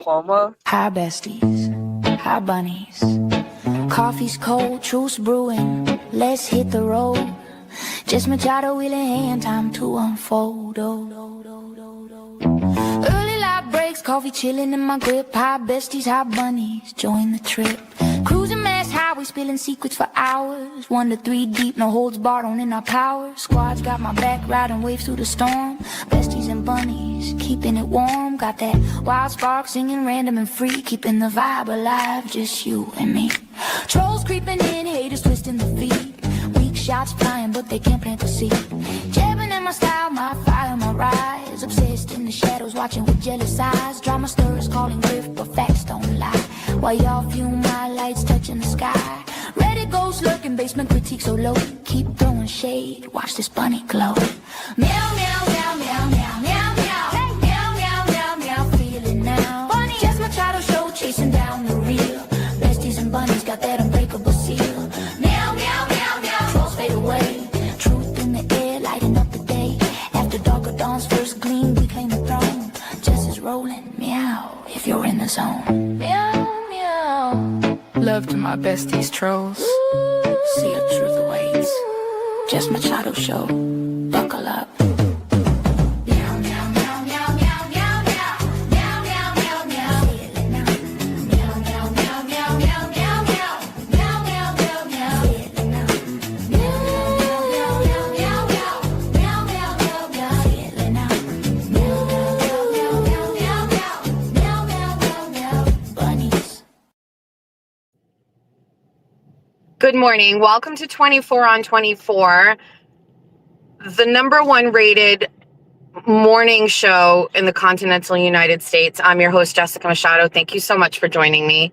Palma. Hi besties, hi bunnies. Coffee's cold, truth's brewing. Let's hit the road. Just Machado wheel in hand, time to unfold. Early light breaks, coffee chilling in my grip. Hi besties, hi bunnies, join the trip. Cruising mass highway, spilling secrets for hours. 1 to 3 deep, no holds barred, owning our power. Squad's got my back, riding waves through the storm. Besties and bunnies, keeping it warm. Got that wild spark, singing random and free. Keeping the vibe alive, just you and me. Trolls creeping in, haters twisting the feet. Weak shots flying, but they can't plant the seed. Jabbing in my style, my fire, my rise. Obsessed in the shadows, watching with jealous eyes. Drama stirrers calling grift, but facts don't lie. While y'all fume, my lights touching the sky. Reddit ghosts lurking, basement critique so low. Keep throwing shade, watch this bunny glow. Meow, meow, meow, meow, meow, meow, meow. Hey. Meow, meow, meow, meow, feel it now. Bunny. Just Machado show, chasing down the real. Besties and bunnies got that unbreakable seal. Meow, meow, meow, meow, trolls fade away. Truth in the air, lighting up the day. After dark or dawn's first gleam, we claim the throne. Justice rolling, meow, if you're in the zone. Meow. Love to my besties trolls. See a truth awaits. Just Machado show. Buckle up. Meow, meow, meow, meow, meow, meow, meow. Meow, meow, meow, meow. Meow, meow, meow, meow, meow, meow, meow. Meow, meow, meow, meow. Meow, meow, meow, meow, meow, meow. Meow, meow, meow, meow. Meow, meow, meow, meow, meow, meow. Meow, meow, meow, meow. Bunnies. Good morning. Welcome to 24 on 24, the #1 rated morning show in the continental United States. I'm your host, Jessica Machado. Thank you so much for joining me.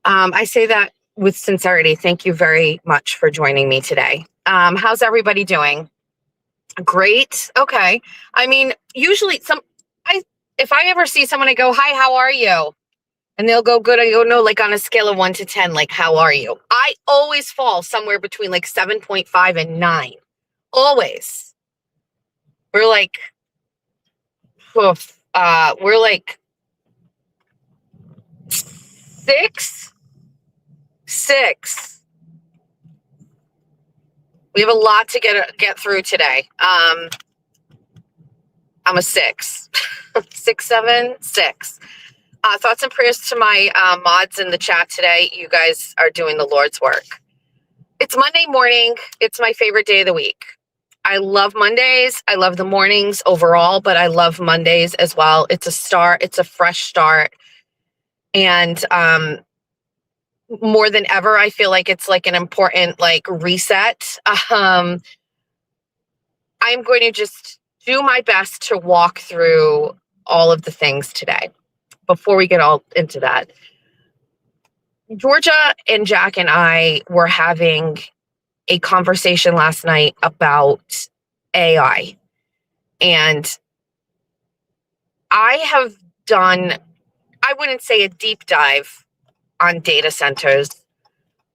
I say that with sincerity. Thank you very much for joining me today. How's everybody doing? Great. Okay. I mean, usually if I ever see someone, I go, "Hi, how are you?" And they'll go, "Good." I go, "No, like on a scale of 1 to 10, like, how are you?" I always fall somewhere between like 7.5 and 9. Always. We're like, we're like 6. We have a lot to get through today. I'm a 6. 6, 7, 6. Thoughts and prayers to my mods in the chat today. You guys are doing the Lord's work. It's Monday morning. It's my favorite day of the week. I love Mondays. I love the mornings overall, but I love Mondays as well. It's a start. It's a fresh start. And more than ever, I feel like it's like an important like reset. I'm going to just do my best to walk through all of the things today. Before we get all into that, Georgia and Jack and I were having a conversation last night about AI. And I have done, I wouldn't say a deep dive on data centers,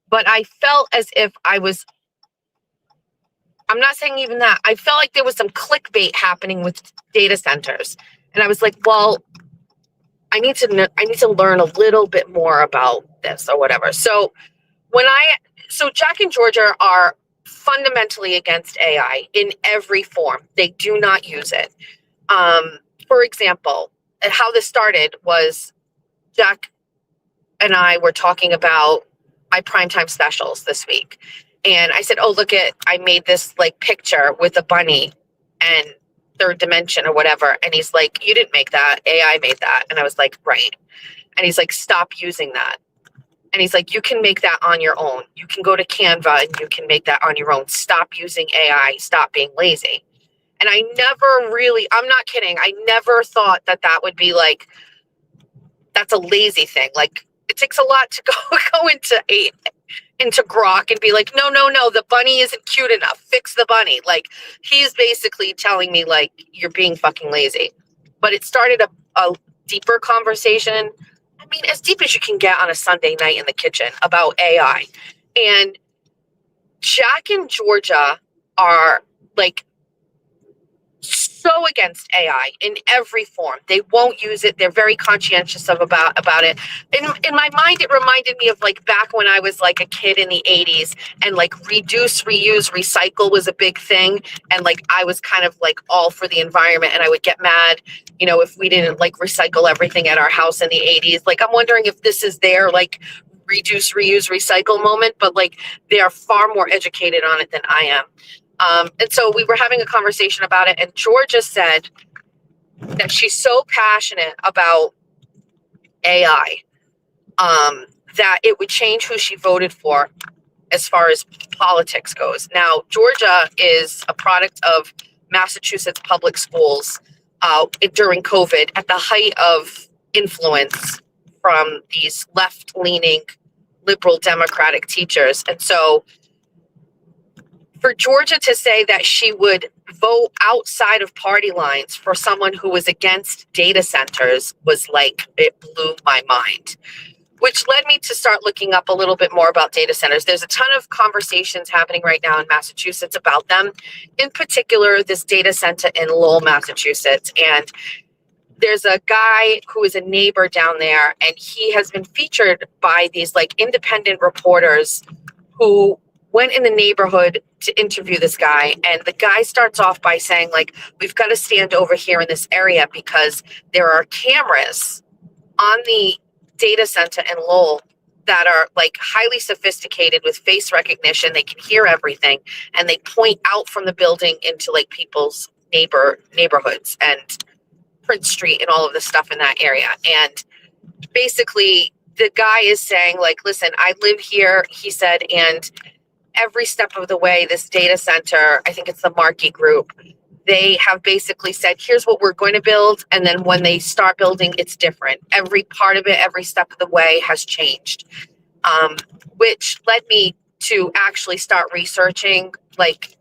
but I felt as if I'm not saying even that, I felt like there was some clickbait happening with data centers. And I was like, well, I need to learn a little bit more about this or whatever. So Jack and Georgia are fundamentally against AI in every form. They do not use it. For example, how this started was Jack and I were talking about my primetime specials this week. And I said, "Oh, I made this like picture with a bunny and third dimension or whatever." And he's like, "You didn't make that. AI made that." And I was like, "Right." And he's like, "Stop using that." And he's like, "You can make that on your own. You can go to Canva and you can make that on your own. Stop using AI. Stop being lazy." And I never really, I'm not kidding. I never thought that would be like, that's a lazy thing. Like, it takes a lot to go into Grok and be like, no, the bunny isn't cute enough. Fix the bunny. Like, he's basically telling me like, you're being fucking lazy. But it started a deeper conversation. I mean, as deep as you can get on a Sunday night in the kitchen about AI. And Jack and Georgia are like so against AI in every form. They won't use it. They're very conscientious about it. In my mind, it reminded me of like back when I was like a kid in the 80s and like reduce, reuse, recycle was a big thing. And like I was kind of like all for the environment, and I would get mad, you know, if we didn't like recycle everything at our house in the 80s. Like I'm wondering if this is their like reduce, reuse, recycle moment, but like they are far more educated on it than I am. And so we were having a conversation about it, and Georgia said that she's so passionate about AI that it would change who she voted for as far as politics goes. Now, Georgia is a product of Massachusetts public schools during COVID at the height of influence from these left-leaning liberal Democratic teachers. And so for Georgia to say that she would vote outside of party lines for someone who was against data centers was like, it blew my mind, which led me to start looking up a little bit more about data centers. There's a ton of conversations happening right now in Massachusetts about them, in particular, this data center in Lowell, Massachusetts. And there's a guy who is a neighbor down there, and he has been featured by these like independent reporters who went in the neighborhood to interview this guy. And the guy starts off by saying, like, we've got to stand over here in this area because there are cameras on the data center in Lowell that are like highly sophisticated with face recognition. They can hear everything, and they point out from the building into like people's neighborhoods and Prince Street and all of this stuff in that area. And basically the guy is saying, like, listen, I live here, he said, and every step of the way, this data center, I think it's the Markey Group, they have basically said, here's what we're going to build. And then when they start building, it's different. Every part of it, every step of the way has changed, which led me to actually start researching like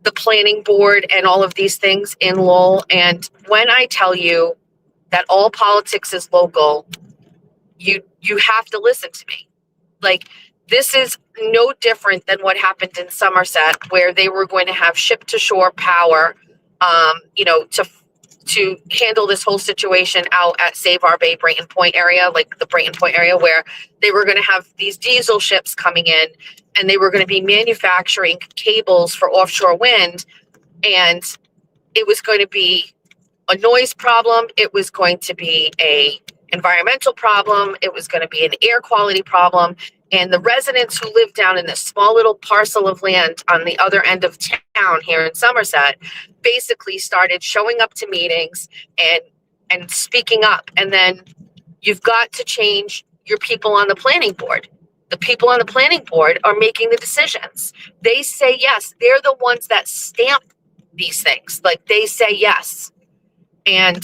the planning board and all of these things in Lowell. And when I tell you that all politics is local, you have to listen to me. Like, this is no different than what happened in Somerset, where they were going to have ship to shore power, you know, to handle this whole situation out at Save Our Bay, Brayton Point area, like the Brayton Point area, where they were going to have these diesel ships coming in, and they were going to be manufacturing cables for offshore wind. And it was going to be a noise problem. It was going to be a environmental problem. It was going to be an air quality problem. And the residents who live down in this small little parcel of land on the other end of town here in Somerset basically started showing up to meetings and speaking up. And then you've got to change your people on the planning board. The people on the planning board are making the decisions. They say yes. They're the ones that stamp these things. Like, they say yes. And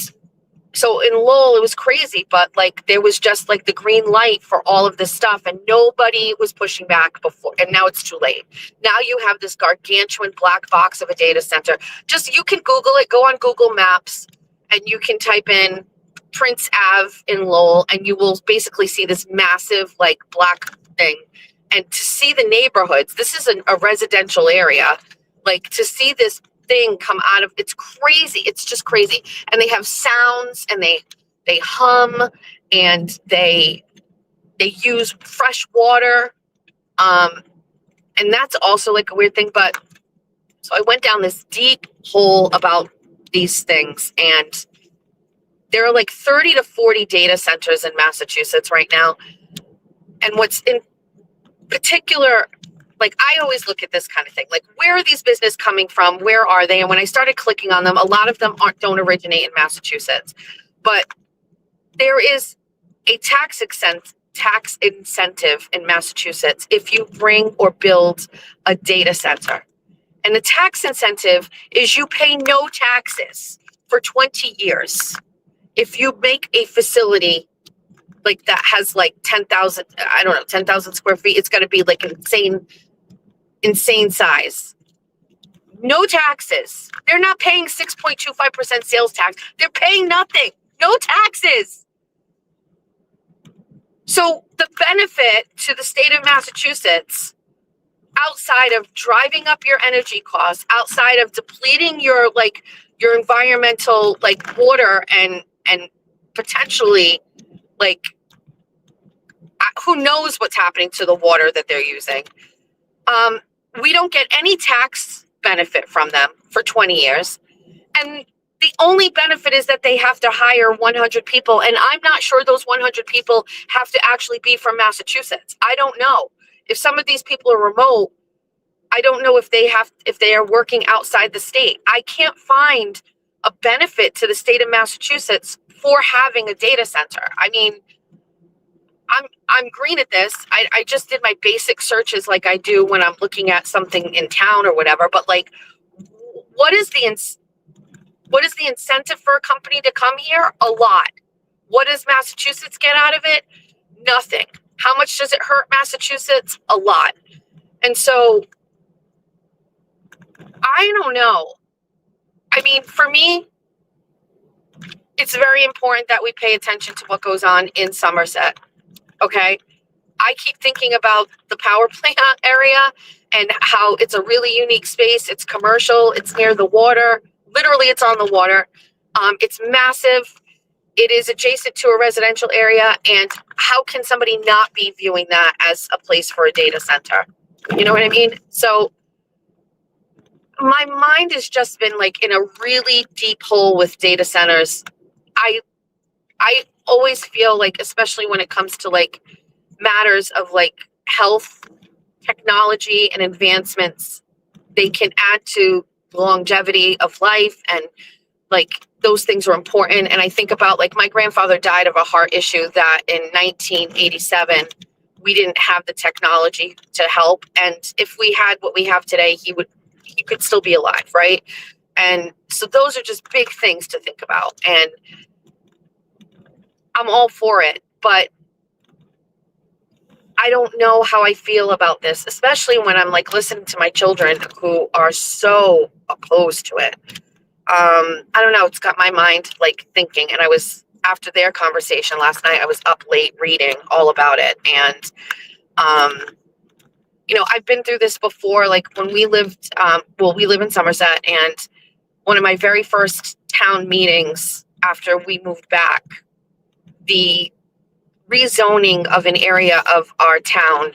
so in Lowell, it was crazy, but like there was just like the green light for all of this stuff, and nobody was pushing back before. And now it's too late. Now you have this gargantuan black box of a data center. Just, you can Google it, go on Google Maps, and you can type in Prince Ave in Lowell, and you will basically see this massive like black thing. And to see the neighborhoods, this is a residential area, like to see this thing come out of, it's crazy. It's just crazy. And they have sounds, and they hum, and they use fresh water. And that's also like a weird thing. But so I went down this deep hole about these things, and there are like 30 to 40 data centers in Massachusetts right now. And what's in particular, like, I always look at this kind of thing, like, where are these businesses coming from? Where are they? And when I started clicking on them, a lot of them don't originate in Massachusetts, but there is a tax incentive in Massachusetts if you bring or build a data center. And the tax incentive is you pay no taxes for 20 years. If you make a facility like that has like 10,000, 10,000 square feet, it's going to be like insane size. No taxes. They're not paying 6.25% sales tax. They're paying nothing. No taxes. So the benefit to the state of Massachusetts, outside of driving up your energy costs, outside of depleting your like your environmental, like water and potentially like who knows what's happening to the water that they're using. We don't get any tax benefit from them for 20 years. And the only benefit is that they have to hire 100 people. And I'm not sure those 100 people have to actually be from Massachusetts. I don't know. If some of these people are remote, I don't know if they are working outside the state. I can't find a benefit to the state of Massachusetts for having a data center. I mean, I'm green at this. I just did my basic searches like I do when I'm looking at something in town or whatever. But like, what is the incentive for a company to come here? A lot. What does Massachusetts get out of it? Nothing. How much does it hurt Massachusetts? A lot. And so I don't know. I mean, for me, it's very important that we pay attention to what goes on in Somerset. Okay. I keep thinking about the power plant area and how it's a really unique space. It's commercial. It's near the water. Literally, it's on the water. It's massive. It is adjacent to a residential area. And how can somebody not be viewing that as a place for a data center? You know what I mean? So my mind has just been like in a really deep hole with data centers. I always feel like, especially when it comes to like matters of like health, technology, and advancements, they can add to the longevity of life, and like those things are important. And I think about like my grandfather died of a heart issue that in 1987 we didn't have the technology to help, and if we had what we have today, he could still be alive, right? And so those are just big things to think about, and I'm all for it, but I don't know how I feel about this, especially when I'm like listening to my children who are so opposed to it. I don't know. It's got my mind like thinking. And after their conversation last night, I was up late reading all about it. And, I've been through this before. Like when we lived, we live in Somerset, and one of my very first town meetings after we moved back, the rezoning of an area of our town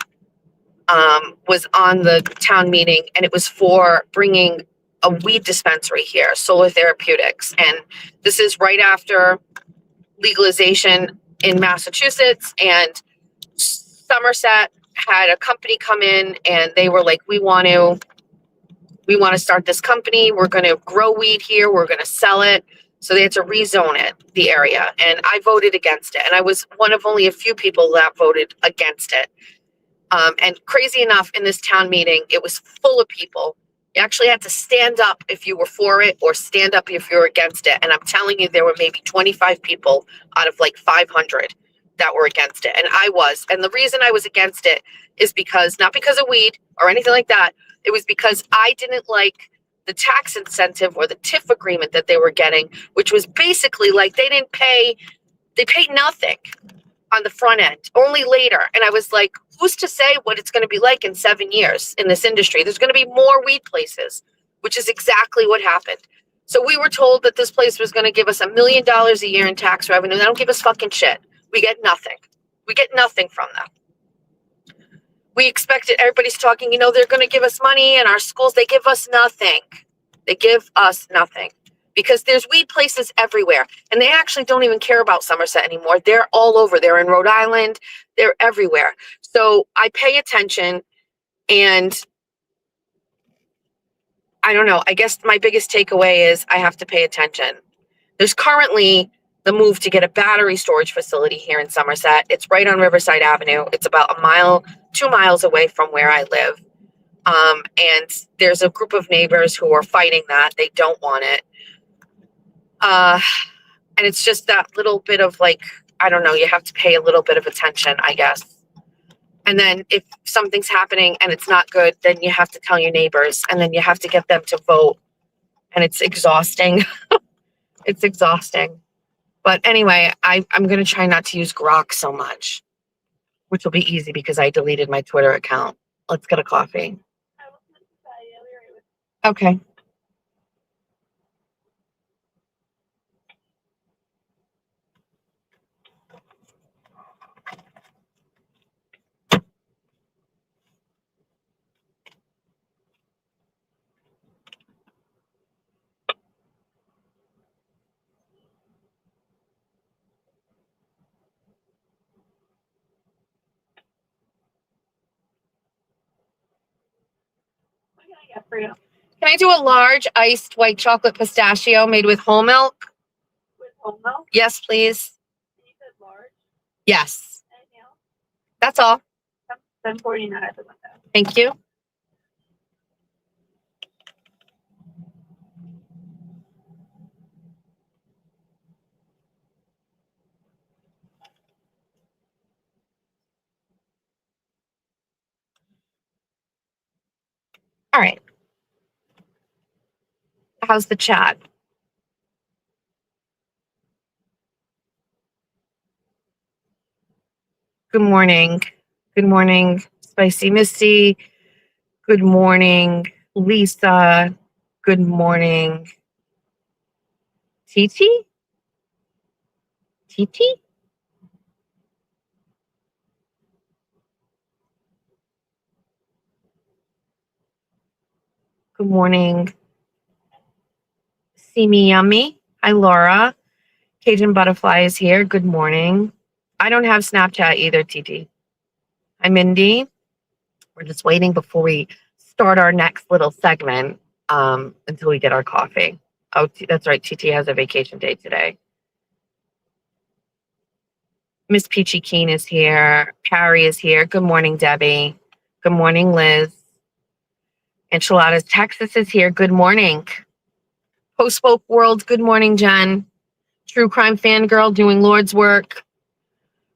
was on the town meeting, and it was for bringing a weed dispensary here, Solar Therapeutics. And this is right after legalization in Massachusetts, and Somerset had a company come in and they were like, we want to start this company. We're going to grow weed here. We're going to sell it. So they had to rezone it, the area. And I voted against it. And I was one of only a few people that voted against it. And crazy enough, in this town meeting, it was full of people. You actually had to stand up if you were for it or stand up if you were against it. And I'm telling you, there were maybe 25 people out of like 500 that were against it. And I was. And the reason I was against it is not because of weed or anything like that. It was because I didn't like the tax incentive or the TIF agreement that they were getting, which was basically like they paid nothing on the front end, only later. And I was like, who's to say what it's going to be like in 7 years in this industry? There's going to be more weed places, which is exactly what happened. So we were told that this place was going to give us $1 million a year in tax revenue. They don't give us fucking shit. We get nothing. We get nothing from them. We expected, everybody's talking, they're going to give us money in our schools. They give us nothing. They give us nothing because there's weed places everywhere, and they actually don't even care about Somerset anymore. They're all over. They're in Rhode Island. They're everywhere. So I pay attention, and I don't know. I guess my biggest takeaway is I have to pay attention. There's currently the move to get a battery storage facility here in Somerset. It's right on Riverside Avenue. It's about 2 miles away from where I live. And there's a group of neighbors who are fighting that. They don't want it. And it's just that little bit of like, I don't know, you have to pay a little bit of attention, I guess. And then if something's happening and it's not good, then you have to tell your neighbors, and then you have to get them to vote. And it's exhausting. It's exhausting. But anyway, I'm going to try not to use Grok so much, which will be easy because I deleted my Twitter account. Let's get a coffee. Okay. Can I do a large iced white chocolate pistachio made with whole milk? With whole milk? Yes, please. You said large? Yes. Anything else? That's all. $7.49 at the window. Thank you. All right. How's the chat? Good morning. Good morning, Spicy Misty. Good morning, Lisa. Good morning, Titi. Titi? Good morning, See Me Yummy. Hi, Laura. Cajun Butterfly is here. Good morning. I don't have Snapchat either, Titi. Hi, Mindy. We're just waiting before we start our next little segment until we get our coffee. Oh, that's right. TT has a vacation day today. Miss Peachy Keen is here. Carrie is here. Good morning, Debbie. Good morning, Liz. Enchiladas Texas is here. Good morning. Post Woke World. Good morning, Jen. True Crime Fangirl doing Lord's work.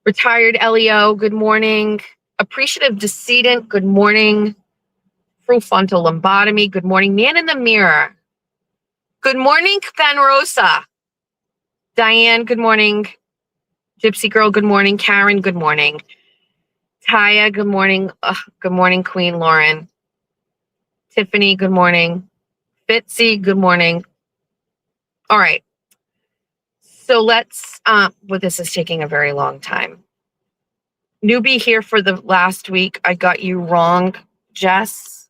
Retired LEO. Good morning. Appreciative Decedent. Good morning. Prefrontal Lobotomy. Good morning. Man in the Mirror. Good morning, Rosa. Diane, good morning. Gypsy Girl, good morning. Karen, good morning. Taya, good morning. Good morning, Queen Lauren. Tiffany, good morning. Fitzy, good morning. All right. So let's, this is taking a very long time. Newbie here for the last week. I got you wrong, Jess.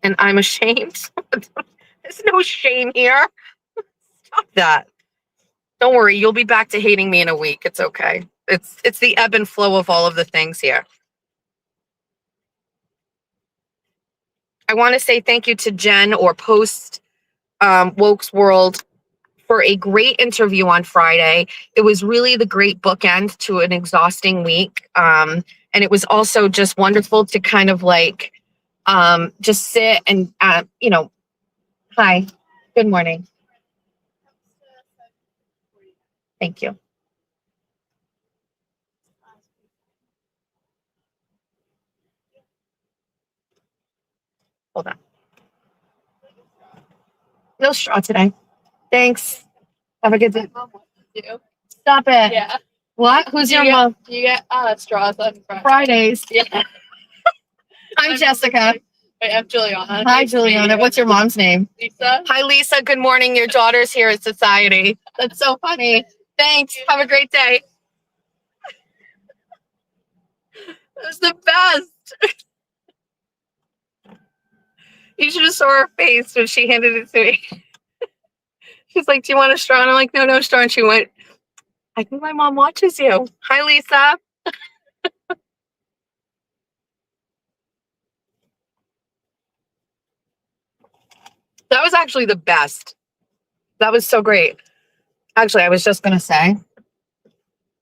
And I'm ashamed. There's no shame here. Stop that. Don't worry, you'll be back to hating me in a week. It's okay. It's the ebb and flow of all of the things here. I want to say thank you to Jen or Post Woke's World for a great interview on Friday. It was really the great bookend to an exhausting week. And it was also just wonderful to kind of like just sit and, hi, good morning. Thank you. Hold on. No straw today. Thanks. Have a good day. Stop it. Yeah. What? Who's your mom? Do you get straws on Fridays. Yeah. I'm Jessica. Wait, I'm Juliana. Hi, Juliana. What's your mom's name? Lisa. Hi, Lisa. Good morning. Your daughter's here at Society. That's so funny. Thanks. Have a great day. It was the best. You should have saw her face when she handed it to me. She's like, do you want a straw? And I'm like, no straw. And she went, I think my mom watches you. Hi, Lisa. That was actually the best. That was so great. Actually, I was just going to say,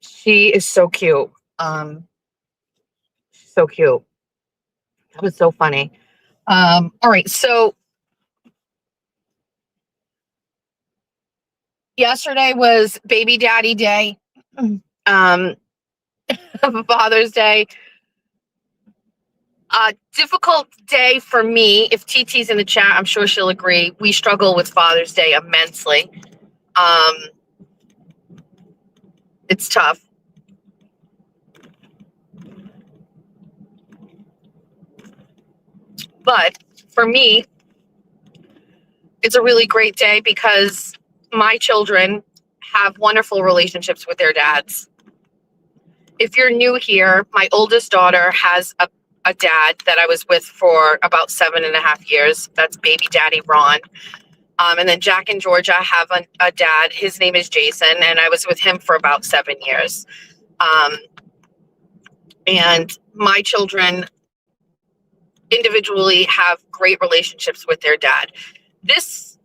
she is so cute. So cute. That was so funny. All right. So yesterday was baby daddy day. Father's Day. Difficult day for me. If TT's in the chat, I'm sure she'll agree. We struggle with Father's Day immensely. It's tough. But for me, it's a really great day because my children have wonderful relationships with their dads. If you're new here, my oldest daughter has a dad that I was with for about 7.5 years. That's baby daddy Ron. And then Jack and Georgia have a dad. His name is Jason, and I was with him for about 7 years. And my children individually have great relationships with their dad. This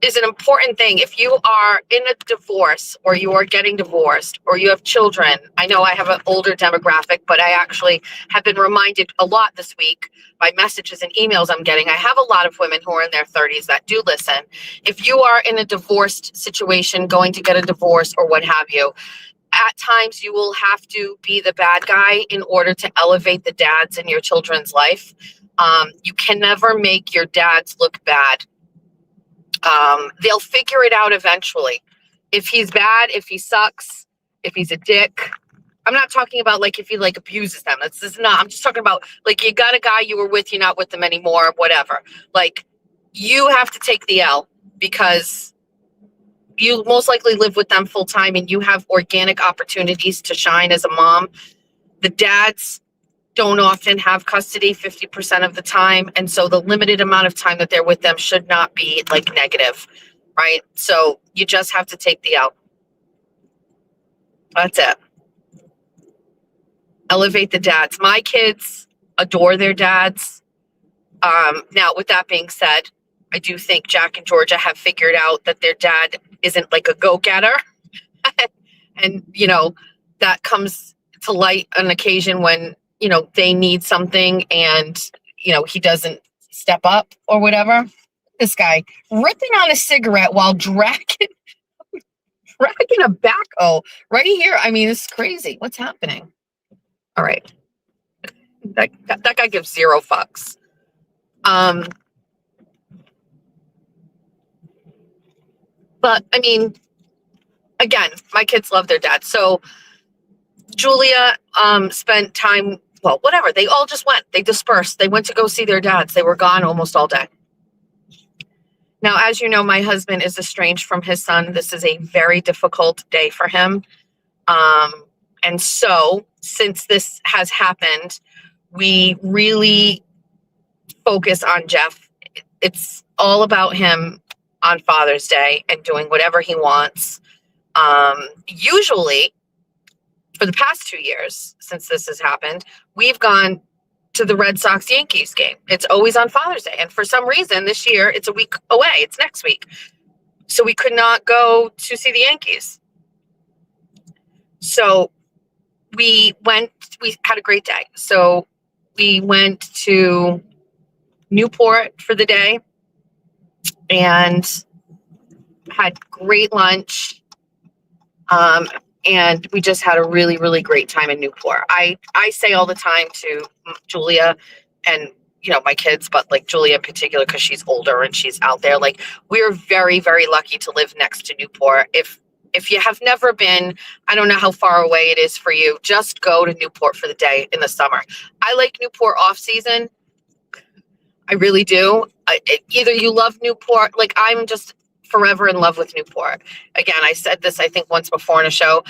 is an important thing. If you are in a divorce or you are getting divorced or you have children, I know I have an older demographic, but I actually have been reminded a lot this week by messages and emails I'm getting. I have a lot of women who are in their 30s that do listen. If you are in a divorced situation, going to get a divorce or what have you, at times you will have to be the bad guy in order to elevate the dads in your children's life. You can never make your dads look bad. They'll figure it out eventually. If he's bad, if he sucks, if he's a dick. I'm not talking about like if he like abuses them. That's just not. I'm just talking about like you got a guy you were with, you're not with them anymore, whatever. Like you have to take the L because you most likely live with them full time and you have organic opportunities to shine as a mom. The dads don't often have custody 50% of the time. And so the limited amount of time that they're with them should not be like negative, right? So you just have to take the L. That's it. Elevate the dads. My kids adore their dads. Now, with that being said, I do think Jack and Georgia have figured out that their dad isn't like a go-getter. And, you know, that comes to light on occasion when, you know, they need something and, you know, he doesn't step up or whatever. This guy ripping on a cigarette while dragging a backhoe right here. I mean, it's crazy. What's happening? All right. That guy gives zero fucks. But I mean, again, my kids love their dad. So Julia spent time, well, whatever. They all just went. They dispersed. They went to go see their dads. They were gone almost all day. Now, as you know, my husband is estranged from his son. This is a very difficult day for him. And so since this has happened, we really focus on Jeff. It's all about him on Father's Day and doing whatever he wants. Usually, for the past 2 years since this has happened, we've gone to the Red Sox Yankees game. It's always on Father's Day. And for some reason, this year, it's a week away. It's next week. So we could not go to see the Yankees. So we had a great day. So we went to Newport for the day and had great lunch. And we just had a really, really great time in Newport. I say all the time to Julia and, you know, my kids, but like Julia in particular, because she's older and she's out there, like we're very, very lucky to live next to Newport. If you have never been, I don't know how far away it is for you, just go to Newport for the day in the summer. I like Newport off season. I really do. Either you love Newport, like I'm just forever in love with Newport. Again, I said this, I think once before in a show.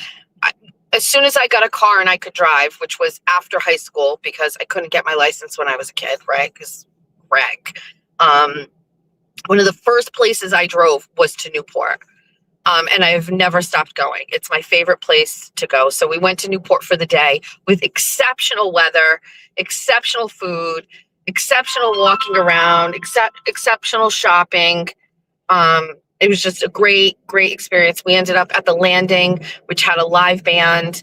As soon as I got a car and I could drive, which was after high school because I couldn't get my license when I was a kid, right? Because reg. One of the first places I drove was to Newport. And I've never stopped going. It's my favorite place to go. So we went to Newport for the day with exceptional weather, exceptional food, exceptional walking around, exceptional shopping. It was just a great, great experience. We ended up at the Landing, which had a live band.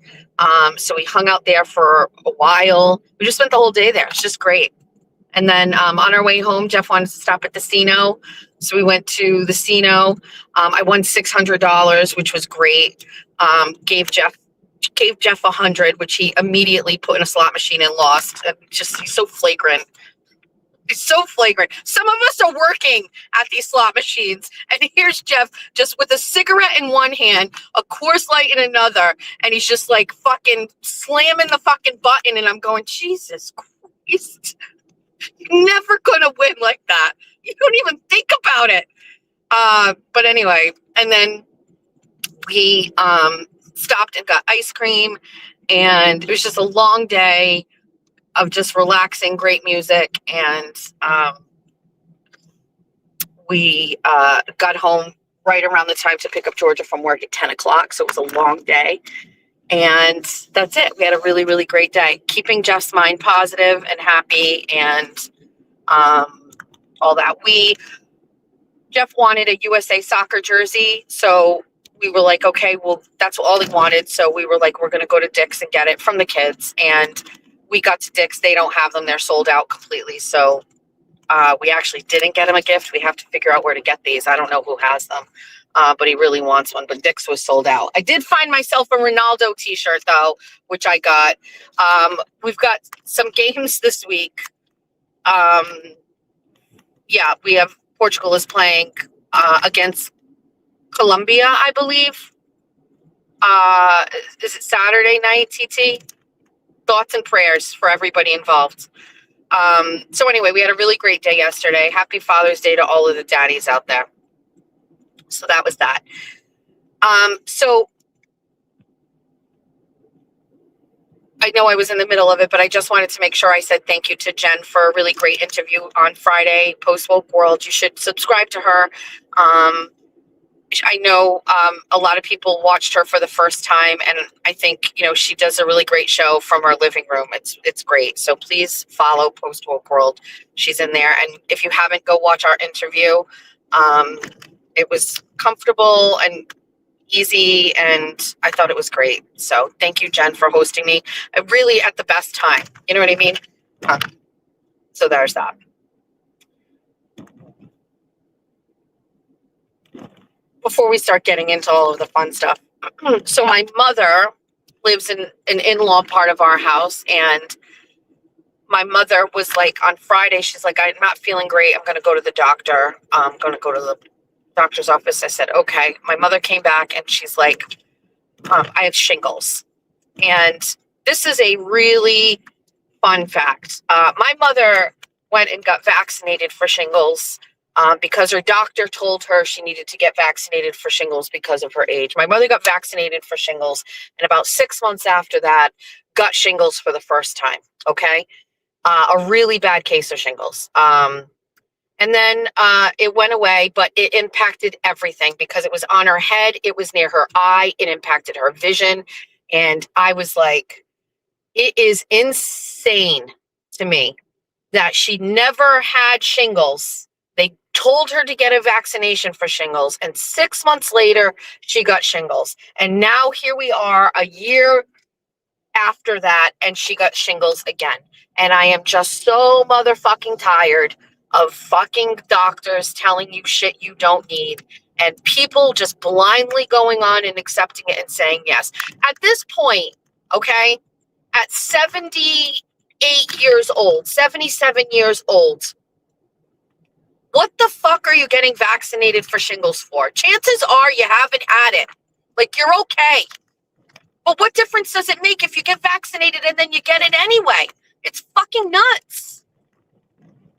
So we hung out there for a while. We just spent the whole day there. It's just great. And then on our way home, Jeff wanted to stop at the casino. So we went to the casino. I won $600, which was great. Gave Jeff $100, which he immediately put in a slot machine and lost. He's so flagrant. It's so flagrant. Some of us are working at these slot machines, and here's Jeff just with a cigarette in one hand, a Coors Light in another, and he's just like fucking slamming the fucking button, and I'm going, Jesus Christ. You're never gonna win like that. You don't even think about it. But anyway, and then we stopped and got ice cream, and it was just a long day of just relaxing, great music, and we got home right around the time to pick up Georgia from work at 10 o'clock, so it was a long day. And that's it. We had a really, really great day. Keeping Jeff's mind positive and happy and all that. Jeff wanted a USA soccer jersey, so we were like, okay, well, that's all he wanted. So we were like, we're going to go to Dick's and get it from the kids. And we got to Dick's. They don't have them. They're sold out completely. So we actually didn't get him a gift. We have to figure out where to get these. I don't know who has them, but he really wants one. But Dick's was sold out. I did find myself a Ronaldo t-shirt, though, which I got. We've got some games this week. Yeah, we have Portugal is playing against Colombia, I believe. Is it Saturday night, TT? Thoughts and prayers for everybody involved. So anyway, we had a really great day yesterday. Happy Father's Day to all of the daddies out there. So that was that. So I know I was in the middle of it, but I just wanted to make sure I said thank you to Jen for a really great interview on Friday, Post Woke World. You should subscribe to her. I know a lot of people watched her for the first time, and I think, you know, she does a really great show from her living room. It's great. So please follow Post Woke World. She's in there. And if you haven't, go watch our interview. It was comfortable and easy, and I thought it was great. So thank you, Jen, for hosting me. Really at the best time. You know what I mean? So there's that. Before we start getting into all of the fun stuff. So my mother lives in an in-law part of our house, and my mother was like, on Friday, she's like, I'm not feeling great. I'm going to go to the doctor. I'm going to go to the doctor's office. I said, okay. My mother came back and she's like, I have shingles. And this is a really fun fact. My mother went and got vaccinated for shingles because her doctor told her she needed to get vaccinated for shingles because of her age. My mother got vaccinated for shingles, and about 6 months after that, got shingles for the first time. Okay. A really bad case of shingles. And then it went away, but it impacted everything because it was on her head. It was near her eye. It impacted her vision. And I was like, it is insane to me that she never had shingles. They told her to get a vaccination for shingles. And 6 months later, she got shingles. And now here we are a year after that, and she got shingles again. And I am just so motherfucking tired of fucking doctors telling you shit you don't need and people just blindly going on and accepting it and saying yes. At this point, okay, at 78 years old, 77 years old, what the fuck are you getting vaccinated for shingles for? Chances are you haven't had it. Like, you're okay. But what difference does it make if you get vaccinated and then you get it anyway? It's fucking nuts.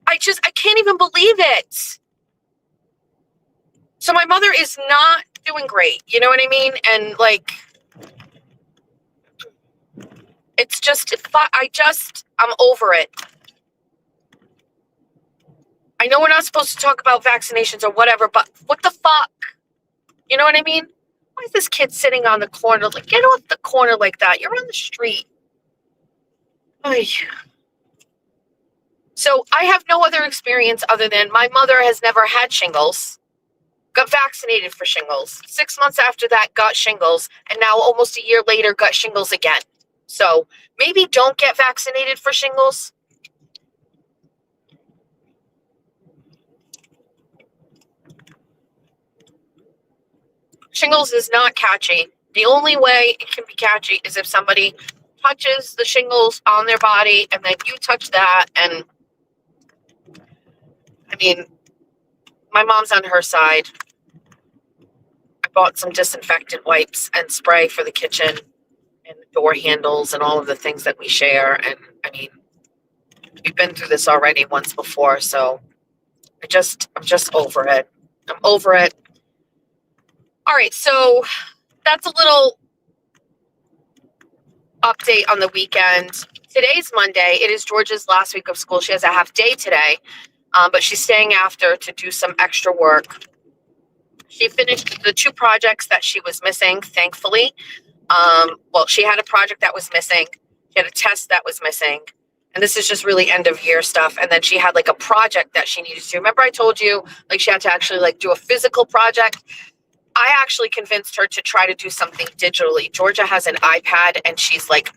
I can't even believe it. So my mother is not doing great. You know what I mean? And like, it's just, I'm over it. I know we're not supposed to talk about vaccinations or whatever, but what the fuck? You know what I mean? Why is this kid sitting on the corner? Like, get off the corner like that. You're on the street. Ay. So I have no other experience other than my mother has never had shingles, got vaccinated for shingles. 6 months after that, got shingles. And now almost a year later, got shingles again. So maybe don't get vaccinated for shingles. Shingles is not catchy. The only way it can be catchy is if somebody touches the shingles on their body and then you touch that. And I mean, my mom's on her side. I bought some disinfectant wipes and spray for the kitchen and the door handles and all of the things that we share. And I mean, we've been through this already once before. So I'm just over it. I'm over it. All right. So that's a little update on the weekend. Today's Monday. It is Georgia's last week of school. She has a half day today, but she's staying after to do some extra work. She finished the 2 projects that she was missing, thankfully. Well, she had a project that was missing. She had a test that was missing. And this is just really end of year stuff. And then she had like a project that she needed to do. Remember I told you like she had to actually like do a physical project? I actually convinced her to try to do something digitally. Georgia has an iPad and she's like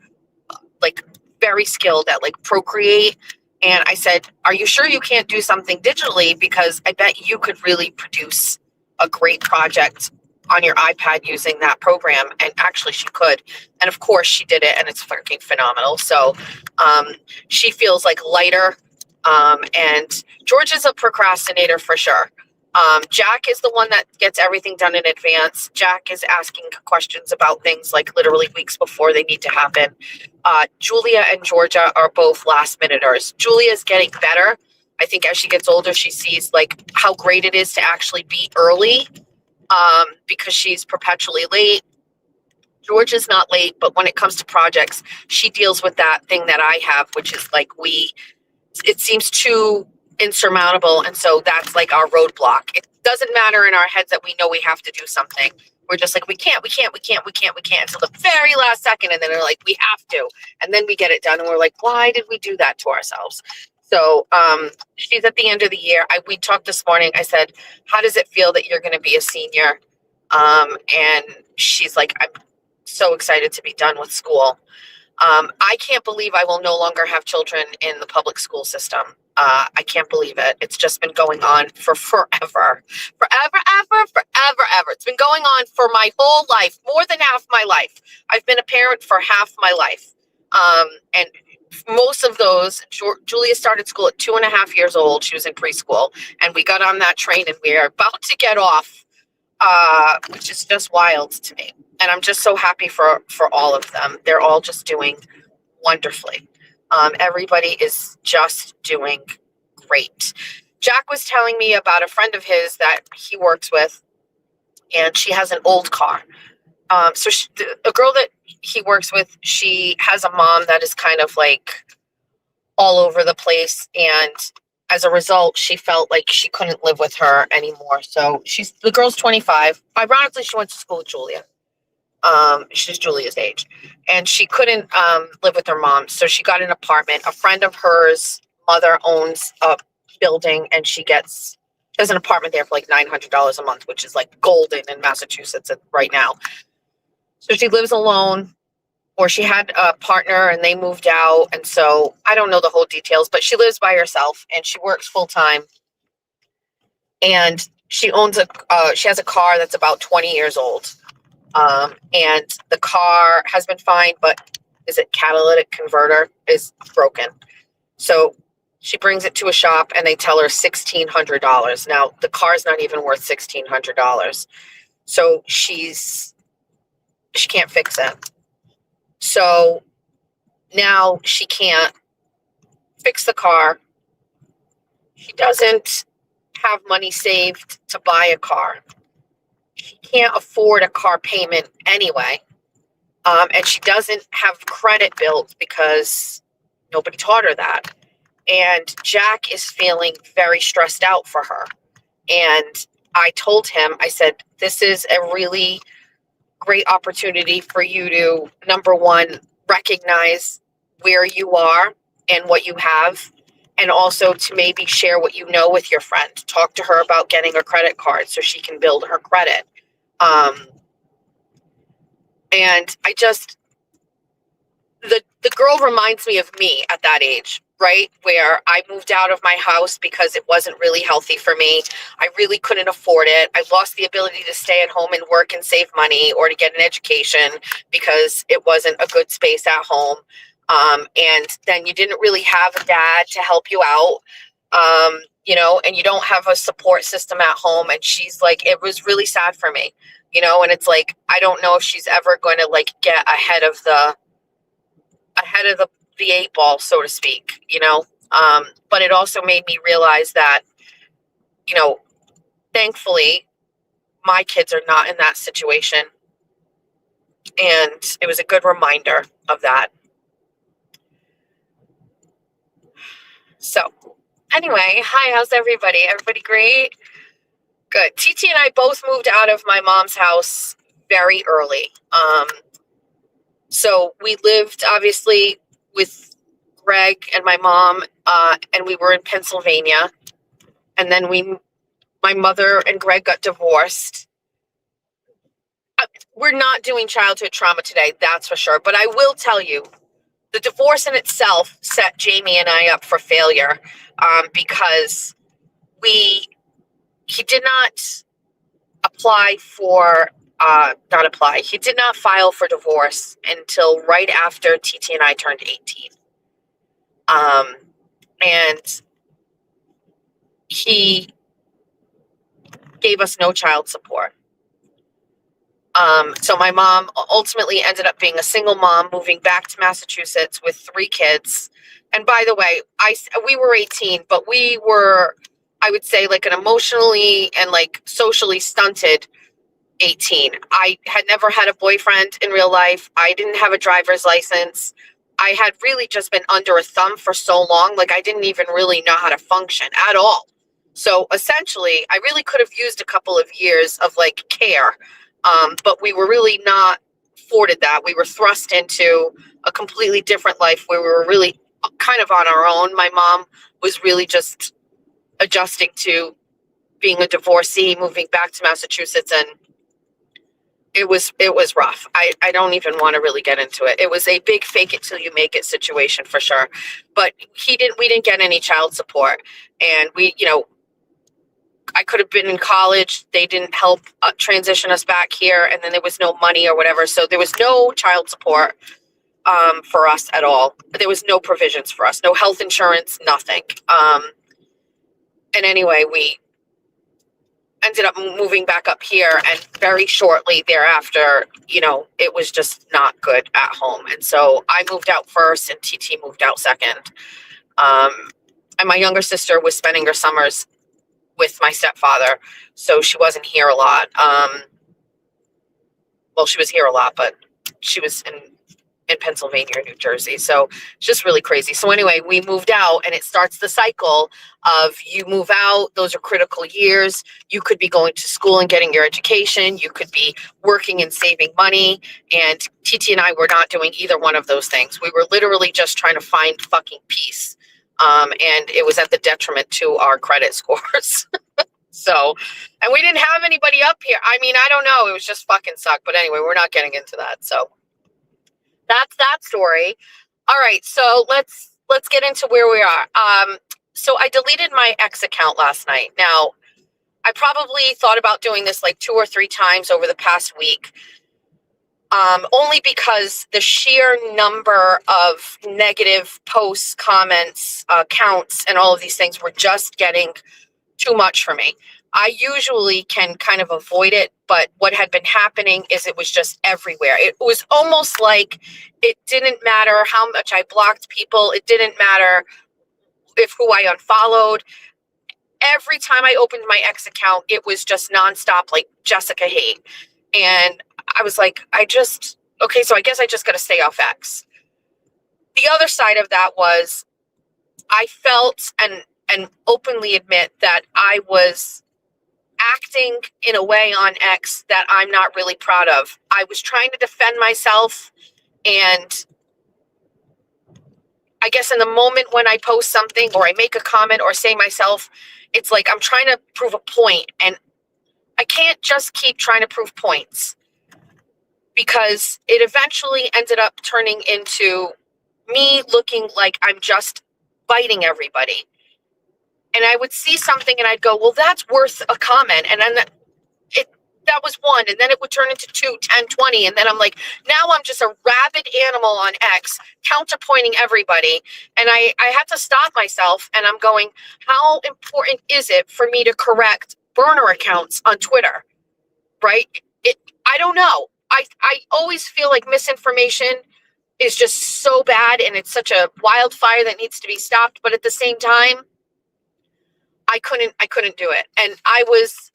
very skilled at like Procreate. And I said, are you sure you can't do something digitally? Because I bet you could really produce a great project on your iPad using that program. And actually she could. And of course she did it and it's freaking phenomenal. So she feels like lighter. And George is a procrastinator for sure. Jack is the one that gets everything done in advance. Jack is asking questions about things like literally weeks before they need to happen. Julia and Georgia are both last minuters. Julia's getting better. I think as she gets older, she sees like how great it is to actually be early, because she's perpetually late. George is not late, but when it comes to projects, she deals with that thing that I have, which is like it seems too insurmountable. And so that's like our roadblock. It doesn't matter in our heads that we know we have to do something. We're just like, we can't until the very last second. And then they're like, we have to. And then we get it done. And we're like, why did we do that to ourselves? So she's at the end of the year. We talked this morning. I said, how does it feel that you're going to be a senior? And she's like, I'm so excited to be done with school. I can't believe I will no longer have children in the public school system. I can't believe it. It's just been going on for forever. It's been going on for my whole life, more than half my life. I've been a parent for half my life. And most of those, Julia started school at 2.5 years old. She was in preschool, and we got on that train and we are about to get off, which is just wild to me. And I'm just so happy for all of them. They're all just doing wonderfully. Everybody is just doing great. Jack was telling me about a friend of his that he works with, and she has an old car. So a girl that he works with, she has a mom that is kind of like all over the place. And as a result, she felt like she couldn't live with her anymore. So the girl's 25. Ironically, she went to school with Julia. She's Julia's age, and she couldn't live with her mom. So she got an apartment. A friend of hers mother owns a building, and there's an apartment there for like $900 a month, which is like golden in Massachusetts right now. So she lives alone, or she had a partner and they moved out. And so I don't know the whole details, but she lives by herself and she works full time. And she has a car that's about 20 years old. And the car has been fine, but catalytic converter is broken. So she brings it to a shop and they tell her $1,600. Now the car's not even worth $1,600. So she can't fix it. So now she can't fix the car. She doesn't have money saved to buy a car. She can't afford a car payment anyway. And she doesn't have credit built because nobody taught her that. And Jack is feeling very stressed out for her. And I told him, I said, this is a really great opportunity for you to, number one, recognize where you are and what you have, and also to maybe share what you know with your friend. Talk to her about getting a credit card so she can build her credit. And I just, the girl reminds me of me at that age, right? Where I moved out of my house because it wasn't really healthy for me. I really couldn't afford it. I lost the ability to stay at home and work and save money or to get an education because it wasn't a good space at home. And then you didn't really have a dad to help you out, and you don't have a support system at home. And she's like, it was really sad for me, and it's like, I don't know if she's ever going to like get ahead of the 8 ball, so to speak, but it also made me realize that, thankfully my kids are not in that situation. And it was a good reminder of that. So anyway, hi, how's everybody? Everybody great? Good. TT and I both moved out of my mom's house very early. So we lived obviously with Greg and my mom, and we were in Pennsylvania. And then my mother and Greg got divorced. We're not doing childhood trauma today, that's for sure. But I will tell you, the divorce in itself set Jamie and I up for failure, because he did not apply for, he did not file for divorce until right after TT and I turned 18. And he gave us no child support. So my mom ultimately ended up being a single mom, moving back to Massachusetts with 3 kids. And by the way, we were 18, but we were, I would say, like an emotionally and like socially stunted 18. I had never had a boyfriend in real life. I didn't have a driver's license. I had really just been under a thumb for so long. Like, I didn't even really know how to function at all. So essentially, I really could have used a couple of years of like care. But we were really not afforded that. We were thrust into a completely different life where we were really kind of on our own. My mom was really just adjusting to being a divorcee, moving back to Massachusetts, and it was rough. I don't even want to really get into it. It was a big fake it till you make it situation for sure. But we didn't get any child support, and I could have been in college. They didn't help transition us back here, and then there was no money or whatever. So there was no child support for us at all. There was no provisions for us, no health insurance, nothing. And anyway, we ended up moving back up here, and very shortly thereafter, it was just not good at home. And so I moved out first, and TT moved out second. And my younger sister was spending her summers with my stepfather, so she wasn't here a lot. Well, she was here a lot, but she was in Pennsylvania or New Jersey, so it's just really crazy. So anyway, we moved out, and it starts the cycle of you move out. Those are critical years. You could be going to school and getting your education. You could be working and saving money. And TT and I were not doing either one of those things. We were literally just trying to find fucking peace. And it was at the detriment to our credit scores. So, and we didn't have anybody up here. I mean, I don't know. It was just fucking sucked. But anyway, we're not getting into that. So that's that story. All right. So let's get into where we are. So I deleted my ex account last night. Now, I probably thought about doing this like 2 or 3 times over the past week. Only because the sheer number of negative posts, comments, counts, and all of these things were just getting too much for me. I usually can kind of avoid it, but what had been happening is it was just everywhere. It was almost like it didn't matter how much I blocked people. It didn't matter who I unfollowed. Every time I opened my ex account, it was just nonstop, like Jessica hate. And I was like, okay, so I guess I just got to stay off X. The other side of that was I felt and openly admit that I was acting in a way on X that I'm not really proud of. I was trying to defend myself, and I guess in the moment when I post something or I make a comment or say myself, it's like I'm trying to prove a point, and I can't just keep trying to prove points, because it eventually ended up turning into me looking like I'm just biting everybody. And I would see something and I'd go, well, that's worth a comment. And then that was one. And then it would turn into 2, 10, 20. And then I'm like, now I'm just a rabid animal on X, counterpointing everybody. And I had to stop myself, and I'm going, how important is it for me to correct burner accounts on Twitter? Right? I don't know. I always feel like misinformation is just so bad, and it's such a wildfire that needs to be stopped. But at the same time, I couldn't do it. And I was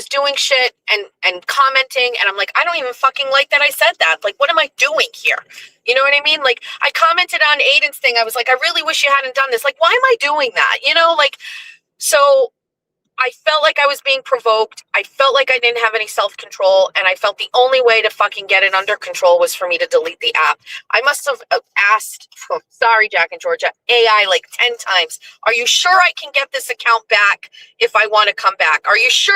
doing shit and commenting, and I'm like, I don't even fucking like that I said that. Like, what am I doing here? You know what I mean? Like, I commented on Aiden's thing. I was like, I really wish you hadn't done this. Like, why am I doing that? Like, so I felt like I was being provoked. I felt like I didn't have any self-control, and I felt the only way to fucking get it under control was for me to delete the app. I must have asked, sorry, Jack and Georgia, AI like 10 times, are you sure I can get this account back if I want to come back? Are you sure?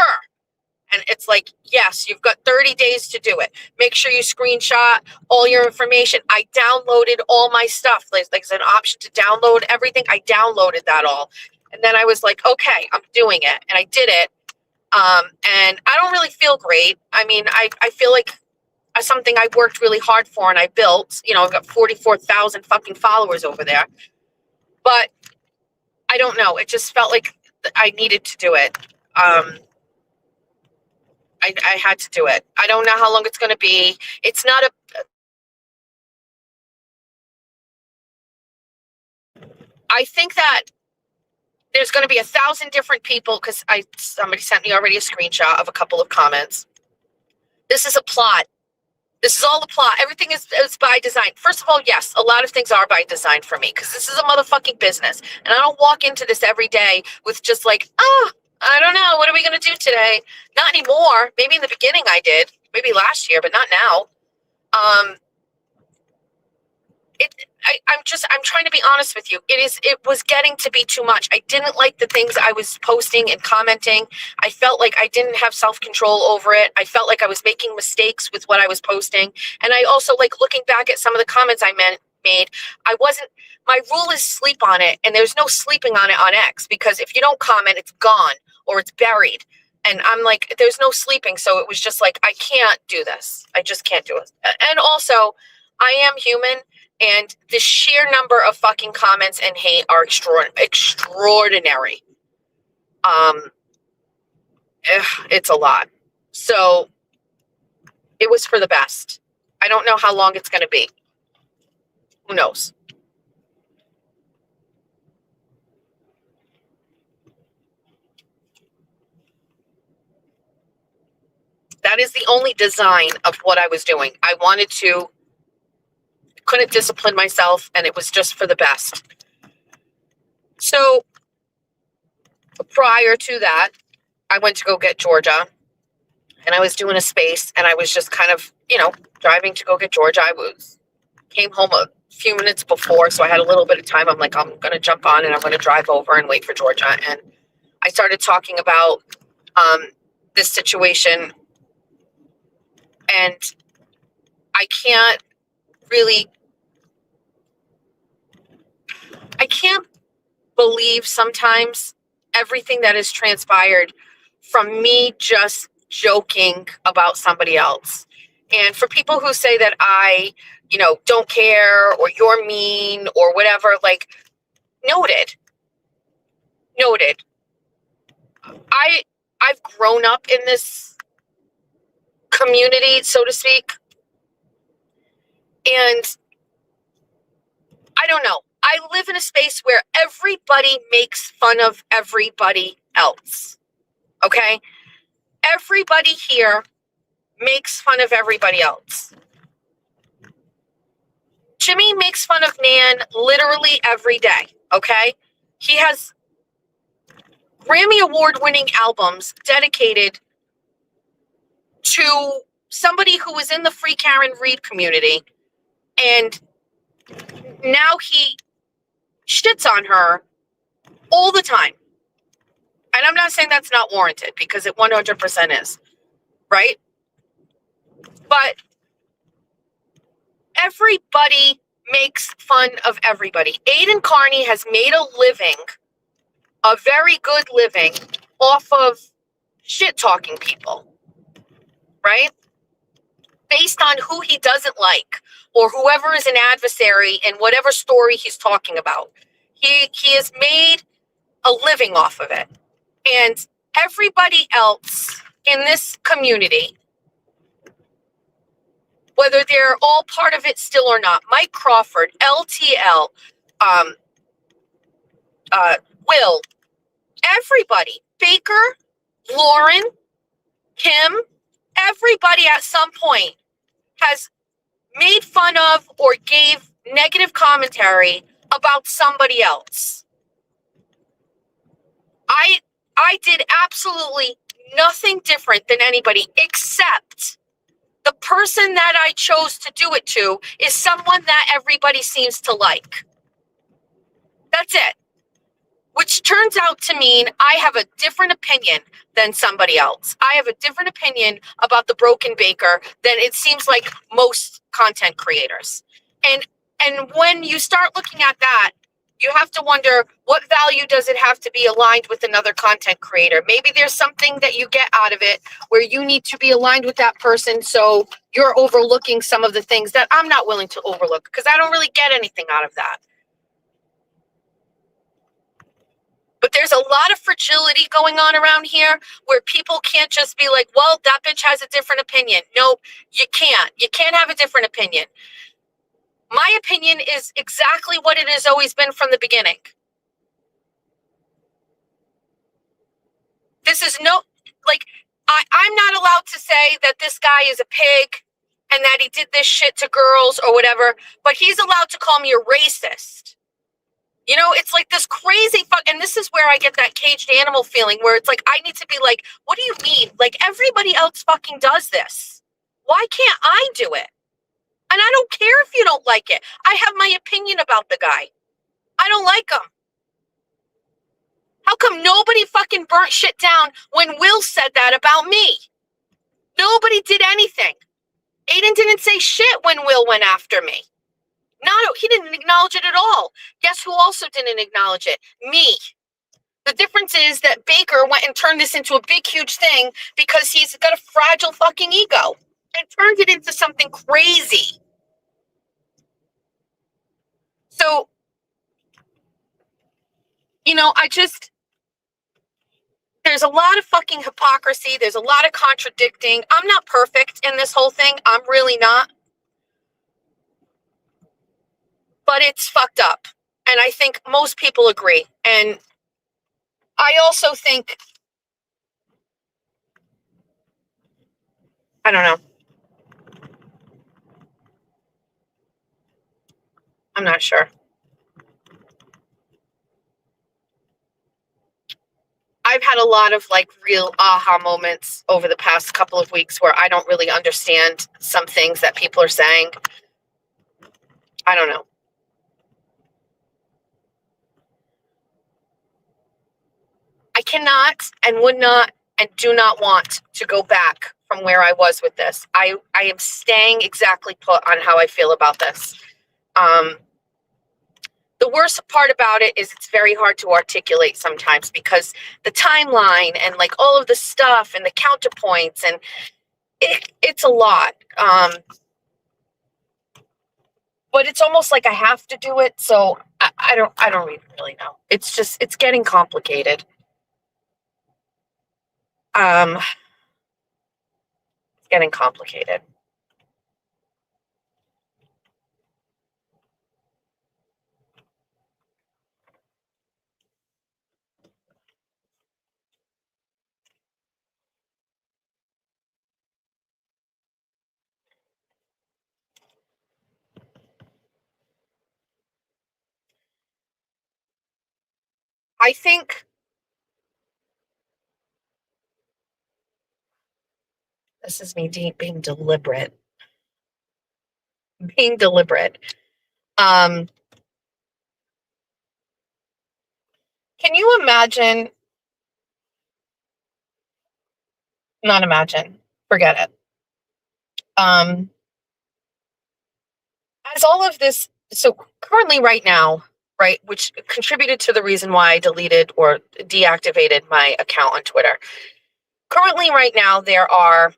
And it's like, yes, you've got 30 days to do it. Make sure you screenshot all your information. I downloaded all my stuff. There's an option to download everything. I downloaded that all. And then I was like, okay, I'm doing it. And I did it. And I don't really feel great. I mean, I feel like something I worked really hard for and I built. You know, I've got 44,000 fucking followers over there. But I don't know. It just felt like I needed to do it. I had to do it. I don't know how long it's going to be. It's not I think that there's going to be 1,000 different people because somebody sent me already a screenshot of a couple of comments. This is a plot. This is all a plot. Everything is by design. First of all, yes, a lot of things are by design for me because this is a motherfucking business. And I don't walk into this every day with just like, oh, I don't know. What are we going to do today? Not anymore. Maybe in the beginning I did. Maybe last year, but not now. I'm trying to be honest with you. It was getting to be too much. I didn't like the things I was posting and commenting. I felt like I didn't have self-control over it. I felt like I was making mistakes with what I was posting. And I also like looking back at some of the comments I made. My rule is sleep on it. And there's no sleeping on it on X because if you don't comment, it's gone or it's buried. And I'm like, there's no sleeping. So it was just like, I can't do this. I just can't do it. And also, I am human. And the sheer number of fucking comments and hate are extraordinary. It's a lot. So it was for the best. I don't know how long it's going to be. Who knows? That is the only design of what I was doing. I couldn't discipline myself, and it was just for the best. So prior to that, I went to go get Georgia, and I was doing a space, and I was just kind of, driving to go get Georgia. Came home a few minutes before, so I had a little bit of time. I'm like, I'm going to jump on, and I'm going to drive over and wait for Georgia. And I started talking about this situation, and I can't believe sometimes everything that has transpired from me just joking about somebody else. And for people who say that I, don't care or you're mean or whatever, like, noted. I've grown up in this community, so to speak. And I don't know. I live in a space where everybody makes fun of everybody else. Okay? Everybody here makes fun of everybody else. Jimmy makes fun of Nan literally every day. Okay? He has Grammy Award winning albums dedicated to somebody who was in the Free Karen Reed community. And now he shits on her all the time. And I'm not saying that's not warranted because it 100% is, right? But everybody makes fun of everybody. Aiden Carney has made a very good living off of shit talking people, right? Based on who he doesn't like or whoever is an adversary in whatever story he's talking about. He has made a living off of it. And everybody else in this community, whether they're all part of it still or not, Mike Crawford, LTL, Will, everybody, Baker, Lauren, Kim, everybody at some point has made fun of or gave negative commentary about somebody else. I did absolutely nothing different than anybody, except the person that I chose to do it to is someone that everybody seems to like. That's it. Which turns out to mean I have a different opinion than somebody else. I have a different opinion about the broken baker than it seems like most content creators. And when you start looking at that, you have to wonder, what value does it have to be aligned with another content creator? Maybe there's something that you get out of it where you need to be aligned with that person, so you're overlooking some of the things that I'm not willing to overlook because I don't really get anything out of that. But there's a lot of fragility going on around here where people can't just be like, well, that bitch has a different opinion. No, you can't. You can't have a different opinion. My opinion is exactly what it has always been from the beginning. This is I'm not allowed to say that this guy is a pig and that he did this shit to girls or whatever, but he's allowed to call me a racist. You know, it's like this crazy and this is where I get that caged animal feeling where it's like, I need to be like, what do you mean? Like, everybody else fucking does this. Why can't I do it? And I don't care if you don't like it. I have my opinion about the guy. I don't like him. How come nobody fucking burnt shit down when Will said that about me? Nobody did anything. Aiden didn't say shit when Will went after me. He didn't acknowledge it at all. Guess who also didn't acknowledge it? Me. The difference is that Baker went and turned this into a big, huge thing because he's got a fragile fucking ego and turned it into something crazy. So, you know, there's a lot of fucking hypocrisy. There's a lot of contradicting. I'm not perfect in this whole thing. I'm really not. But it's fucked up. And I think most people agree. And I also think, I don't know. I'm not sure. I've had a lot of like real aha moments over the past couple of weeks where I don't really understand some things that people are saying. I don't know. I cannot and would not and do not want to go back from where I was with this. I am staying exactly put on how I feel about this. The worst part about it is it's very hard to articulate sometimes because the timeline and like all of the stuff and the counterpoints and it's a lot. But it's almost like I have to do it. So I don't really know. It's getting complicated. It's getting complicated. I think this is me being deliberate. Being deliberate. Can you imagine? Not imagine. Forget it. As all of this, so currently right now, right, which contributed to the reason why I deleted or deactivated my account on Twitter. Currently right now, there are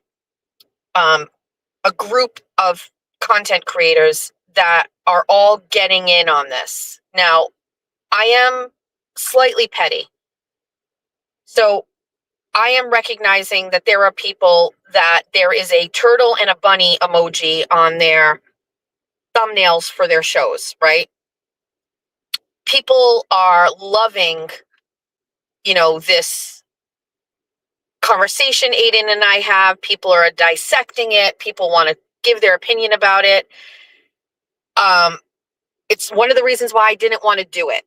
a group of content creators that are all getting in on this. Now, I am slightly petty. So I am recognizing that there are people that there is a turtle and a bunny emoji on their thumbnails for their shows, right? People are loving, you know, this conversation Aiden and I have. People are dissecting it. People want to give their opinion about it. It's one of the reasons why I didn't want to do it.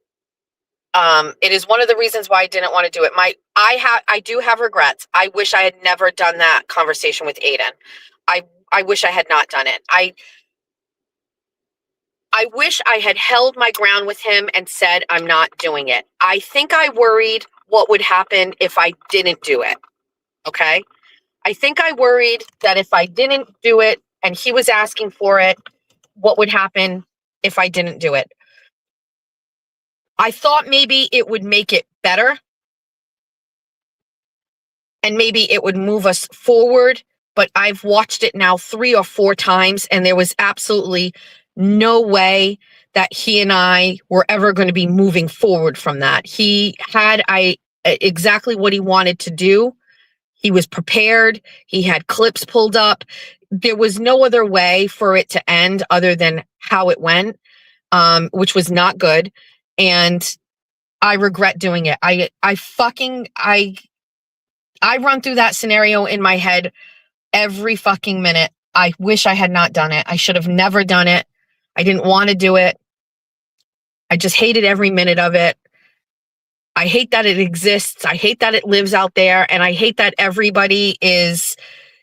It is one of the reasons why I didn't want to do it. I do have regrets. I wish I had never done that conversation with Aiden. I wish I had not done it. I wish I had held my ground with him and said, I'm not doing it. I think I worried what would happen if I didn't do it. Okay. I think I worried that if I didn't do it and he was asking for it, what would happen if I didn't do it? I thought maybe it would make it better and maybe it would move us forward. But I've watched it now 3 or 4 times and there was absolutely no way that he and I were ever going to be moving forward from that. He had exactly what he wanted to do. He was prepared. He had clips pulled up. There was no other way for it to end other than how it went, which was not good. And I regret doing it. I run through that scenario in my head every fucking minute. I wish I had not done it. I should have never done it. I didn't want to do it. I just hated every minute of it. I hate that it exists. I hate that it lives out there. And I hate that everybody is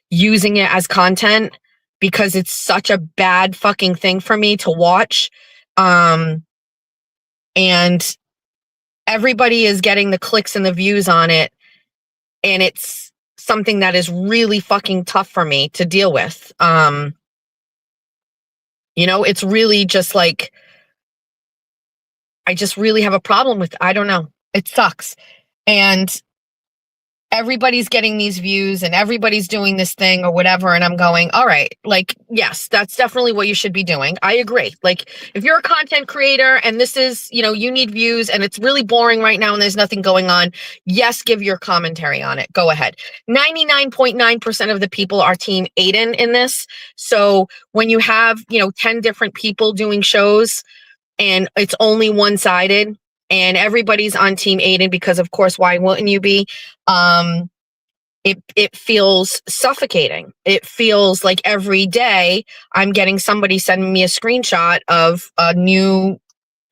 using it as content because it's such a bad fucking thing for me to watch. And everybody is getting the clicks and the views on it. And it's something that is really fucking tough for me to deal with. It's really just like, I just really have a problem with, I don't know. It sucks. And everybody's getting these views and everybody's doing this thing or whatever. And I'm going, all right, like, yes, that's definitely what you should be doing. I agree. Like, if you're a content creator and this is, you need views and it's really boring right now and there's nothing going on, yes, give your commentary on it. Go ahead. 99.9% of the people are team Aiden in this. So when you have, 10 different people doing shows and it's only one-sided, and everybody's on team Aiden because of course, why wouldn't you be? It feels suffocating. It feels like every day I'm getting somebody sending me a screenshot of a new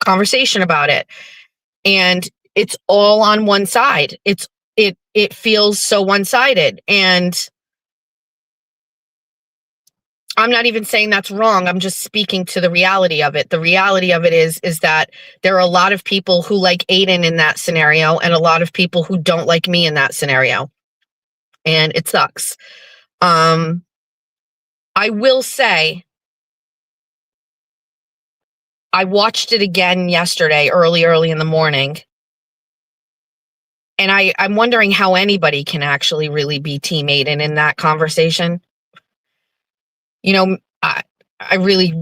conversation about it. And it's all on one side. It feels so one-sided. And I'm not even saying that's wrong. I'm just speaking to the reality of it. The reality of it is that there are a lot of people who like Aiden in that scenario and a lot of people who don't like me in that scenario. And it sucks. I will say, I watched it again yesterday, early in the morning. And I'm wondering how anybody can actually really be team Aiden in that conversation. I really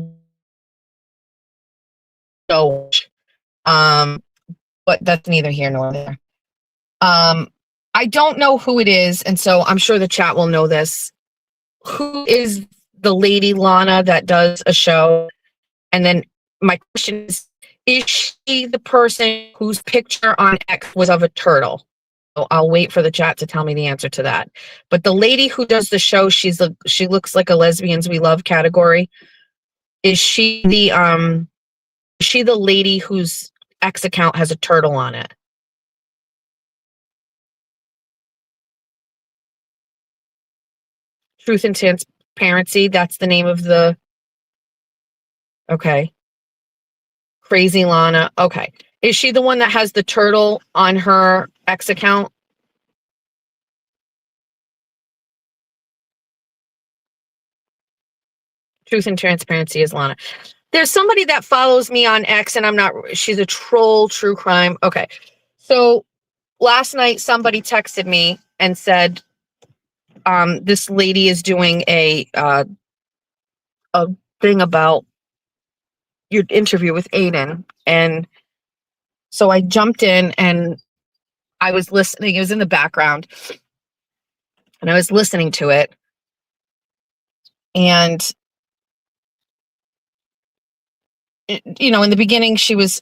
don't. But that's neither here nor there. I don't know who it is, and so I'm sure the chat will know this. Who is the lady Lana that does a show? And then my question is she the person whose picture on X was of a turtle? So I'll wait for the chat to tell me the answer to that. But the lady who does the show, she looks like a lesbians we love category. Is she the lady whose X account has a turtle on it? Truth and Transparency, that's the name of the... Okay. Crazy Lana. Okay. Is she the one that has the turtle on her X account? Truth and Transparency is Lana. There's somebody that follows me on X and she's a troll, true crime. Okay. So last night somebody texted me and said, this lady is doing a thing about your interview with Aiden. And so I jumped in and I was listening. It was in the background and I was listening to it. And, in the beginning, she was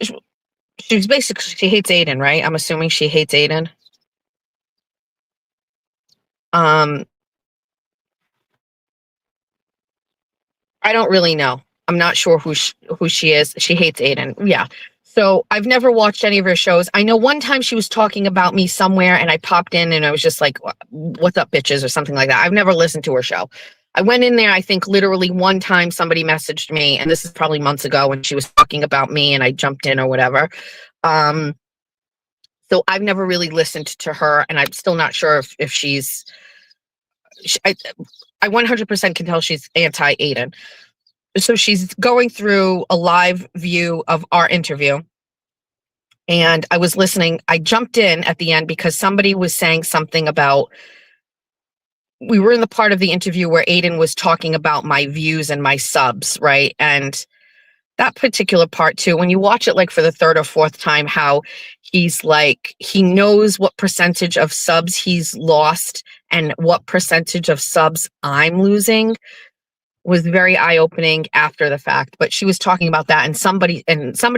basically, she hates Aiden, right? I'm assuming she hates Aiden. I don't really know. I'm not sure who she is. She hates Aiden. Yeah. So I've never watched any of her shows. I know one time she was talking about me somewhere and I popped in and I was just like, what's up, bitches, or something like that. I've never listened to her show. I went in there, I think literally one time somebody messaged me, and this is probably months ago, when she was talking about me and I jumped in or whatever. So I've never really listened to her, and I'm still not sure if she's, I 100% can tell she's anti-Aiden. So she's going through a live view of our interview. And I was listening. I jumped in at the end because somebody was saying something about, we were in the part of the interview where Aiden was talking about my views and my subs, right? And that particular part too, when you watch it like for the third or fourth time, how he's like, he knows what percentage of subs he's lost and what percentage of subs I'm losing, was very eye-opening after the fact. But she was talking about that, and somebody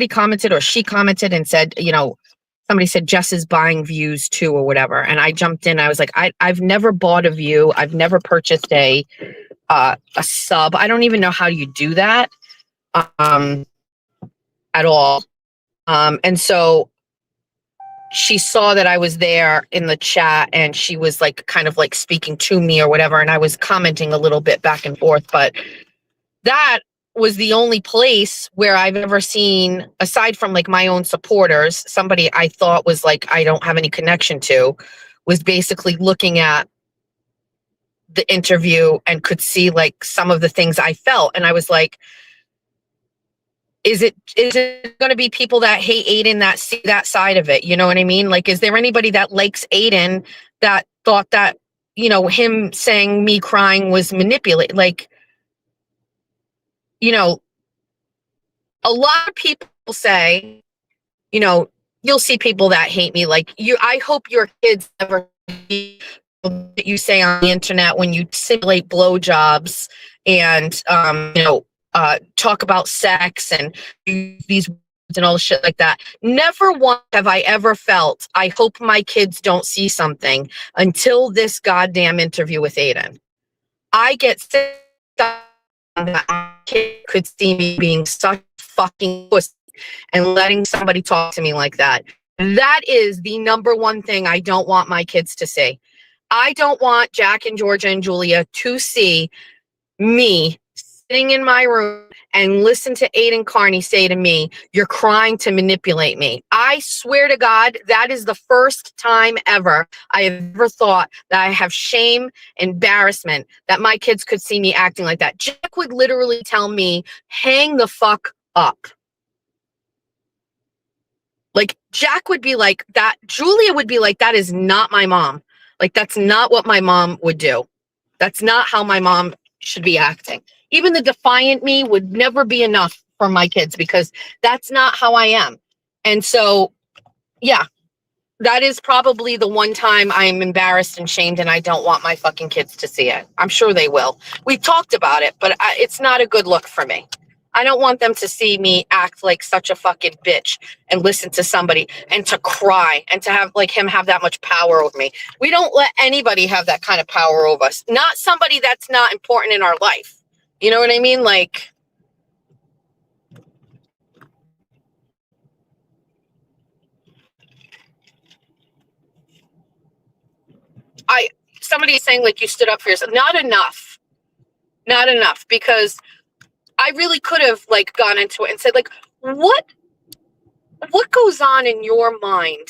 commented, or she commented and said, you know, somebody said Jess is buying views too or whatever. And I jumped in. I was like, I've never bought a view. I've never purchased a sub. I don't even know how you do that at all. And so she saw that I was there in the chat, and she was like kind of like speaking to me or whatever, and I was commenting a little bit back and forth. But that was the only place where I've ever seen, aside from like my own supporters, somebody I thought was like I don't have any connection to, was basically looking at the interview and could see like some of the things I felt. And I was like, is it going to be people that hate Aiden that see that side of it? You know what I mean? Like, is there anybody that likes Aiden that thought that, you know, him saying me crying was manipulate? Like, you know, a lot of people say, you know, you'll see people that hate me. Like you, I hope your kids never see what you say on the internet when you simulate blowjobs and, you know, talk about sex and these words and all the shit like that. Never once have I ever felt, I hope my kids don't see something, until this goddamn interview with Aiden. I get sick that my kid could see me being such fucking pussy and letting somebody talk to me like that. That is the number one thing I don't want my kids to see. I don't want Jack and Georgia and Julia to see me sitting in my room and listen to Aiden Carney say to me, "You're crying to manipulate me." I swear to God, that is the first time ever I have ever thought that I have shame, embarrassment, that my kids could see me acting like that. Jack would literally tell me, "Hang the fuck up." Like, Jack would be like that. Julia would be like, "That is not my mom. Like, that's not what my mom would do. That's not how my mom should be acting." Even the defiant me would never be enough for my kids, because that's not how I am. And so, yeah, that is probably the one time I am embarrassed and shamed, and I don't want my fucking kids to see it. I'm sure they will. We talked about it, but it's not a good look for me. I don't want them to see me act like such a fucking bitch and listen to somebody and to cry and to have like him have that much power over me. We don't let anybody have that kind of power over us. Not somebody that's not important in our life. You know what I mean? Like, somebody is saying like you stood up for yourself. Not enough. Not enough, because I really could have like gone into it and said like, what goes on in your mind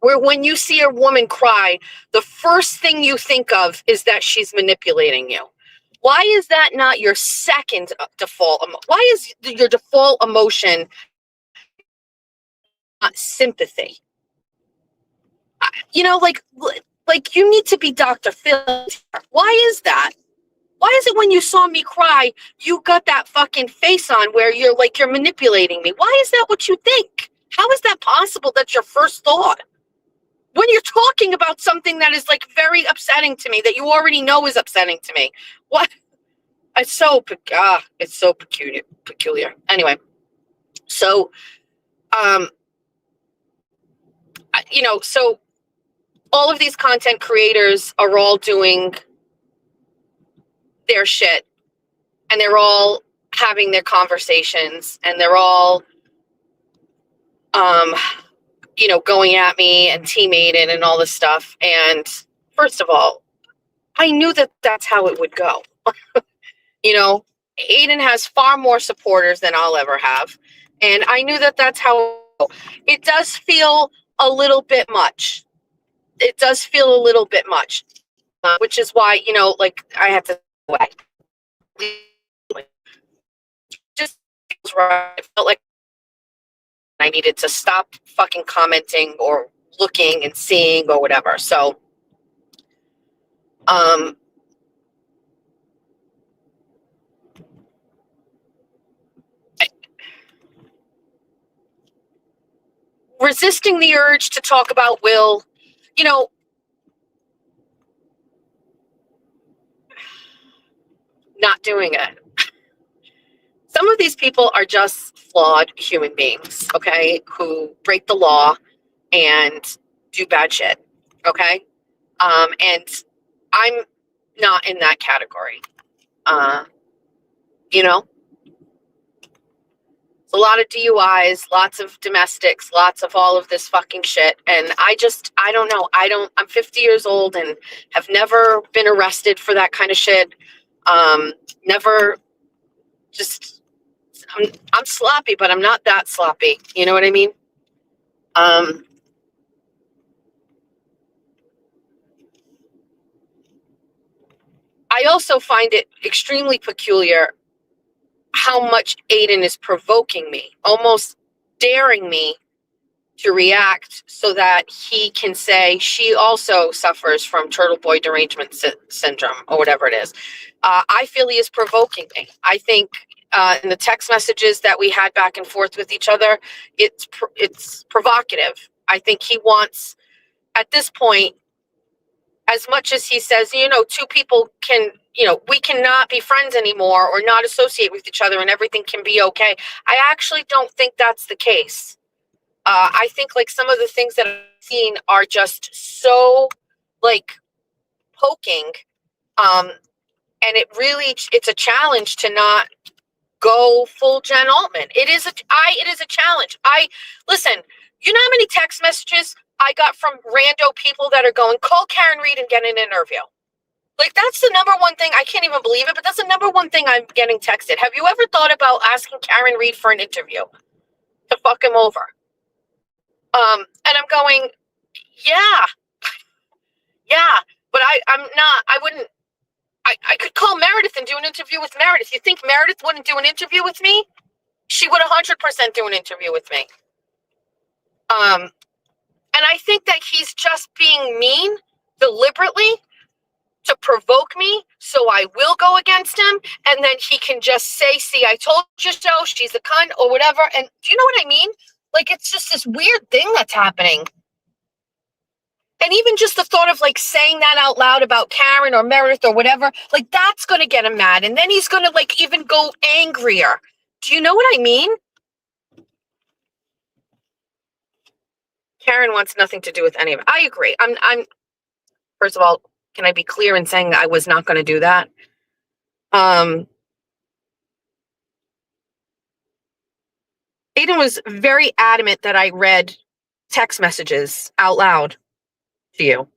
where when you see a woman cry, the first thing you think of is that she's manipulating you? Why is that not your second default? Why is your default emotion not sympathy? You know, like you need to be Dr. Phil. Why is that? Why is it when you saw me cry, you got that fucking face on where you're like, you're manipulating me? Why is that what you think? How is that possible? That's your first thought when you're talking about something that is like very upsetting to me, that you already know is upsetting to me. What? It's so peculiar. Anyway, so you know, so all of these content creators are all doing their shit, and they're all having their conversations, and they're all going at me and Team Aiden and all this stuff. And first of all, I knew that that's how it would go. Aiden has far more supporters than I'll ever have. And I knew that that's how it does feel a little bit much. It does feel a little bit much, which is why, I had to away. Just feels right. It felt like I needed to stop fucking commenting or looking and seeing or whatever. So, resisting the urge to talk about Will, not doing it. Some of these people are just flawed human beings, okay, who break the law and do bad shit, okay? And I'm not in that category. It's a lot of DUIs, lots of domestics, lots of all of this fucking shit. And I don't know. I'm 50 years old and have never been arrested for that kind of shit. Never just, I'm sloppy, but I'm not that sloppy. You know what I mean? I also find it extremely peculiar how much Aiden is provoking me, almost daring me to react so that he can say she also suffers from turtle boy derangement syndrome or whatever it is. I feel he is provoking me. I think in the text messages that we had back and forth with each other, it's provocative. I think he wants, at this point, as much as he says, two people can, we cannot be friends anymore or not associate with each other and everything can be okay. I actually don't think that's the case. I think some of the things that I've seen are just so poking. And it's a challenge to not go full Jen Altman. It is a challenge. Listen, you know how many text messages I got from rando people that are going, call Karen Reed and get an interview. That's the number one thing. I can't even believe it, but that's the number one thing I'm getting texted. Have you ever thought about asking Karen Reed for an interview to fuck him over? And I'm going, yeah, but I could call Meredith and do an interview with Meredith. You think Meredith wouldn't do an interview with me? She would 100% do an interview with me. And I think that he's just being mean deliberately to provoke me, so I will go against him, and then he can just say, see, I told you so, she's a cunt, or whatever. And do you know what I mean? It's just this weird thing that's happening. And even just the thought of saying that out loud about Karen or Meredith or whatever, that's going to get him mad. And then he's going to even go angrier. Do you know what I mean? Karen wants nothing to do with any of it. I agree. I'm first of all, can I be clear in saying I was not going to do that? Aiden was very adamant that I read text messages out loud to you.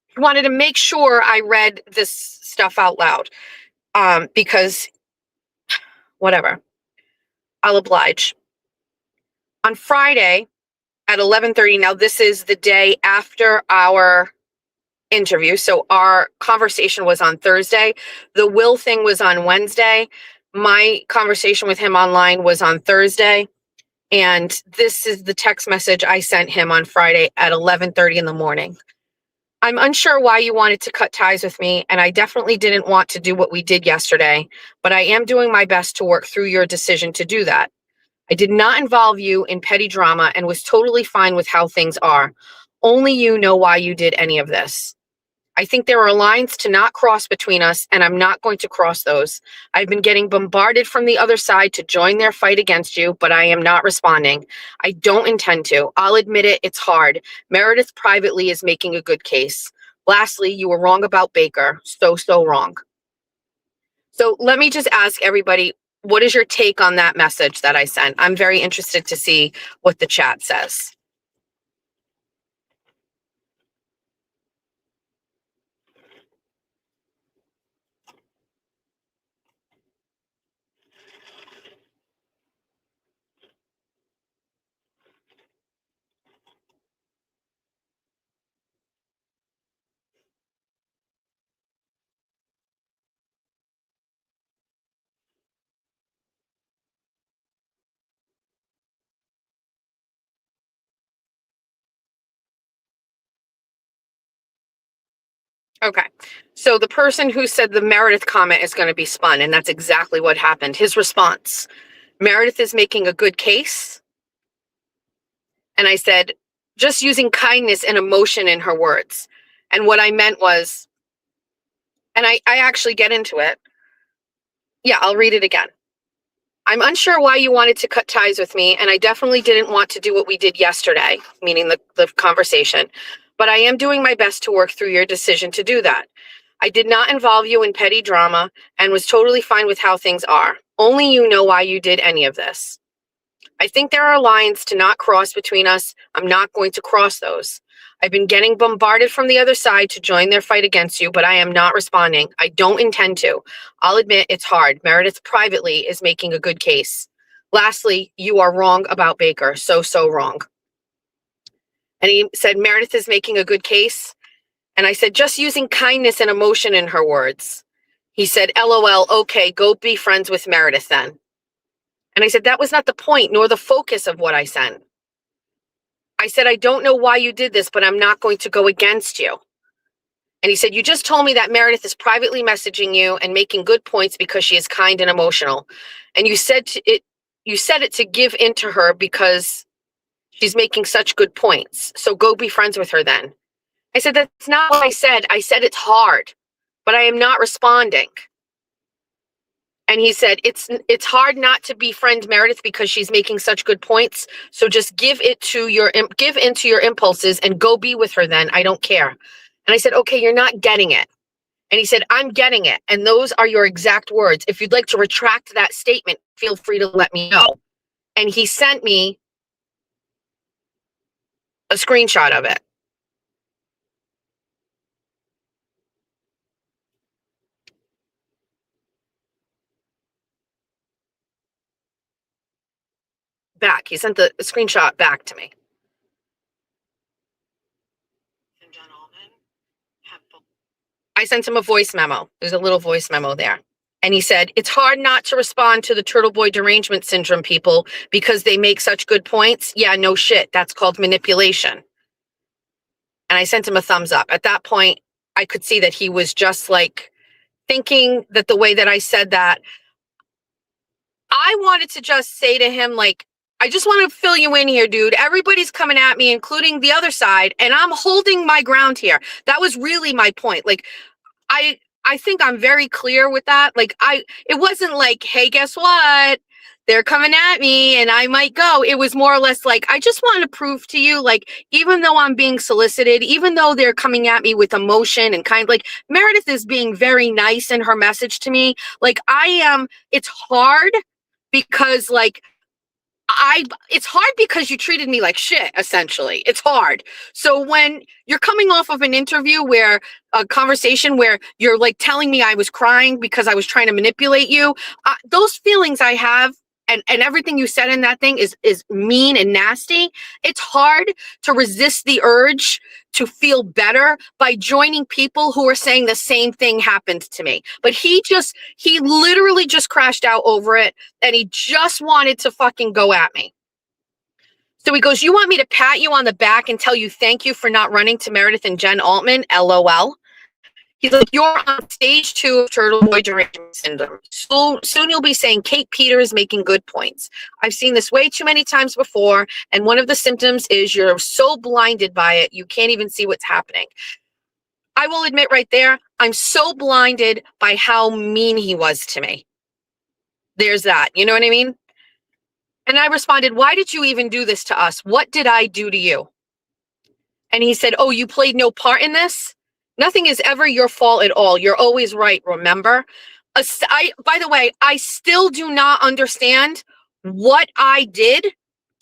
He wanted to make sure I read this stuff out loud. Because whatever, I'll oblige. On Friday at 11:30, now this is the day after our interview. So our conversation was on Thursday. The Will thing was on Wednesday. My conversation with him online was on Thursday. And this is the text message I sent him on Friday at 11:30 in the morning. I'm unsure why you wanted to cut ties with me, and I definitely didn't want to do what we did yesterday, but I am doing my best to work through your decision to do that. I did not involve you in petty drama and was totally fine with how things are. Only you know why you did any of this. I think there are lines to not cross between us, and I'm not going to cross those. I've been getting bombarded from the other side to join their fight against you, but I am not responding. I don't intend to. I'll admit it, it's hard. Meredith privately is making a good case. Lastly, you were wrong about Baker. So wrong. So let me just ask everybody, what is your take on that message that I sent? I'm very interested to see what the chat says. Okay. So the person who said the Meredith comment is going to be spun, and that's exactly what happened. His response, Meredith is making a good case. And I said, just using kindness and emotion in her words. And what I meant was, and I actually get into it. Yeah, I'll read it again. I'm unsure why you wanted to cut ties with me, and I definitely didn't want to do what we did yesterday, meaning the conversation, but I am doing my best to work through your decision to do that. I did not involve you in petty drama and was totally fine with how things are. Only you know why you did any of this. I think there are lines to not cross between us. I'm not going to cross those. I've been getting bombarded from the other side to join their fight against you, but I am not responding. I don't intend to. I'll admit it's hard. Meredith privately is making a good case. Lastly, you are wrong about Baker. So wrong. And he said, Meredith is making a good case. And I said, just using kindness and emotion in her words. He said, LOL, okay, go be friends with Meredith then. And I said, that was not the point nor the focus of what I sent. I said, I don't know why you did this, but I'm not going to go against you. And he said, you just told me that Meredith is privately messaging you and making good points because she is kind and emotional. And you said it to give in to her because she's making such good points. So go be friends with her then. I said, that's not what I said. I said it's hard, but I am not responding. And he said, it's hard not to befriend Meredith because she's making such good points. So just give into your impulses and go be with her then. I don't care. And I said, okay, you're not getting it. And he said, I'm getting it. And those are your exact words. If you'd like to retract that statement, feel free to let me know. And he sent me a screenshot of it. Back. He sent the screenshot back to me. I sent him a voice memo. There's a little voice memo there. And he said, it's hard not to respond to the Turtle Boy derangement syndrome people because they make such good points. Yeah, no shit. That's called manipulation. And I sent him a thumbs up. At that point, I could see that he was just like thinking that the way that I said that, I wanted to just say to him, like, I just want to fill you in here, dude. Everybody's coming at me, including the other side, and I'm holding my ground here. That was really my point. Like, I think I'm very clear with that. Like, it wasn't like, hey, guess what? They're coming at me and I might go. It was more or less like, I just want to prove to you, like, even though I'm being solicited, even though they're coming at me with emotion and kind, like Meredith is being very nice in her message to me. Like, it's hard because like, it's hard because you treated me like shit, essentially. It's hard. So when you're coming off of an interview where a conversation where you're like telling me I was crying because I was trying to manipulate you, those feelings I have and everything you said in that thing is mean and nasty. It's hard to resist the urge to feel better by joining people who are saying the same thing happened to me. But he literally just crashed out over it and he just wanted to fucking go at me. So he goes, you want me to pat you on the back and tell you thank you for not running to Meredith and Jen Altman? LOL. He's like, you're on stage 2 of Turtle Boy derangement syndrome. Soon you'll be saying Kate Peter is making good points. I've seen this way too many times before, and one of the symptoms is you're so blinded by it, you can't even see what's happening. I will admit right there, I'm so blinded by how mean he was to me. There's that. You know what I mean? And I responded, why did you even do this to us? What did I do to you? And he said, oh, you played no part in this? Nothing is ever your fault at all. You're always right, remember? By the way, I still do not understand what I did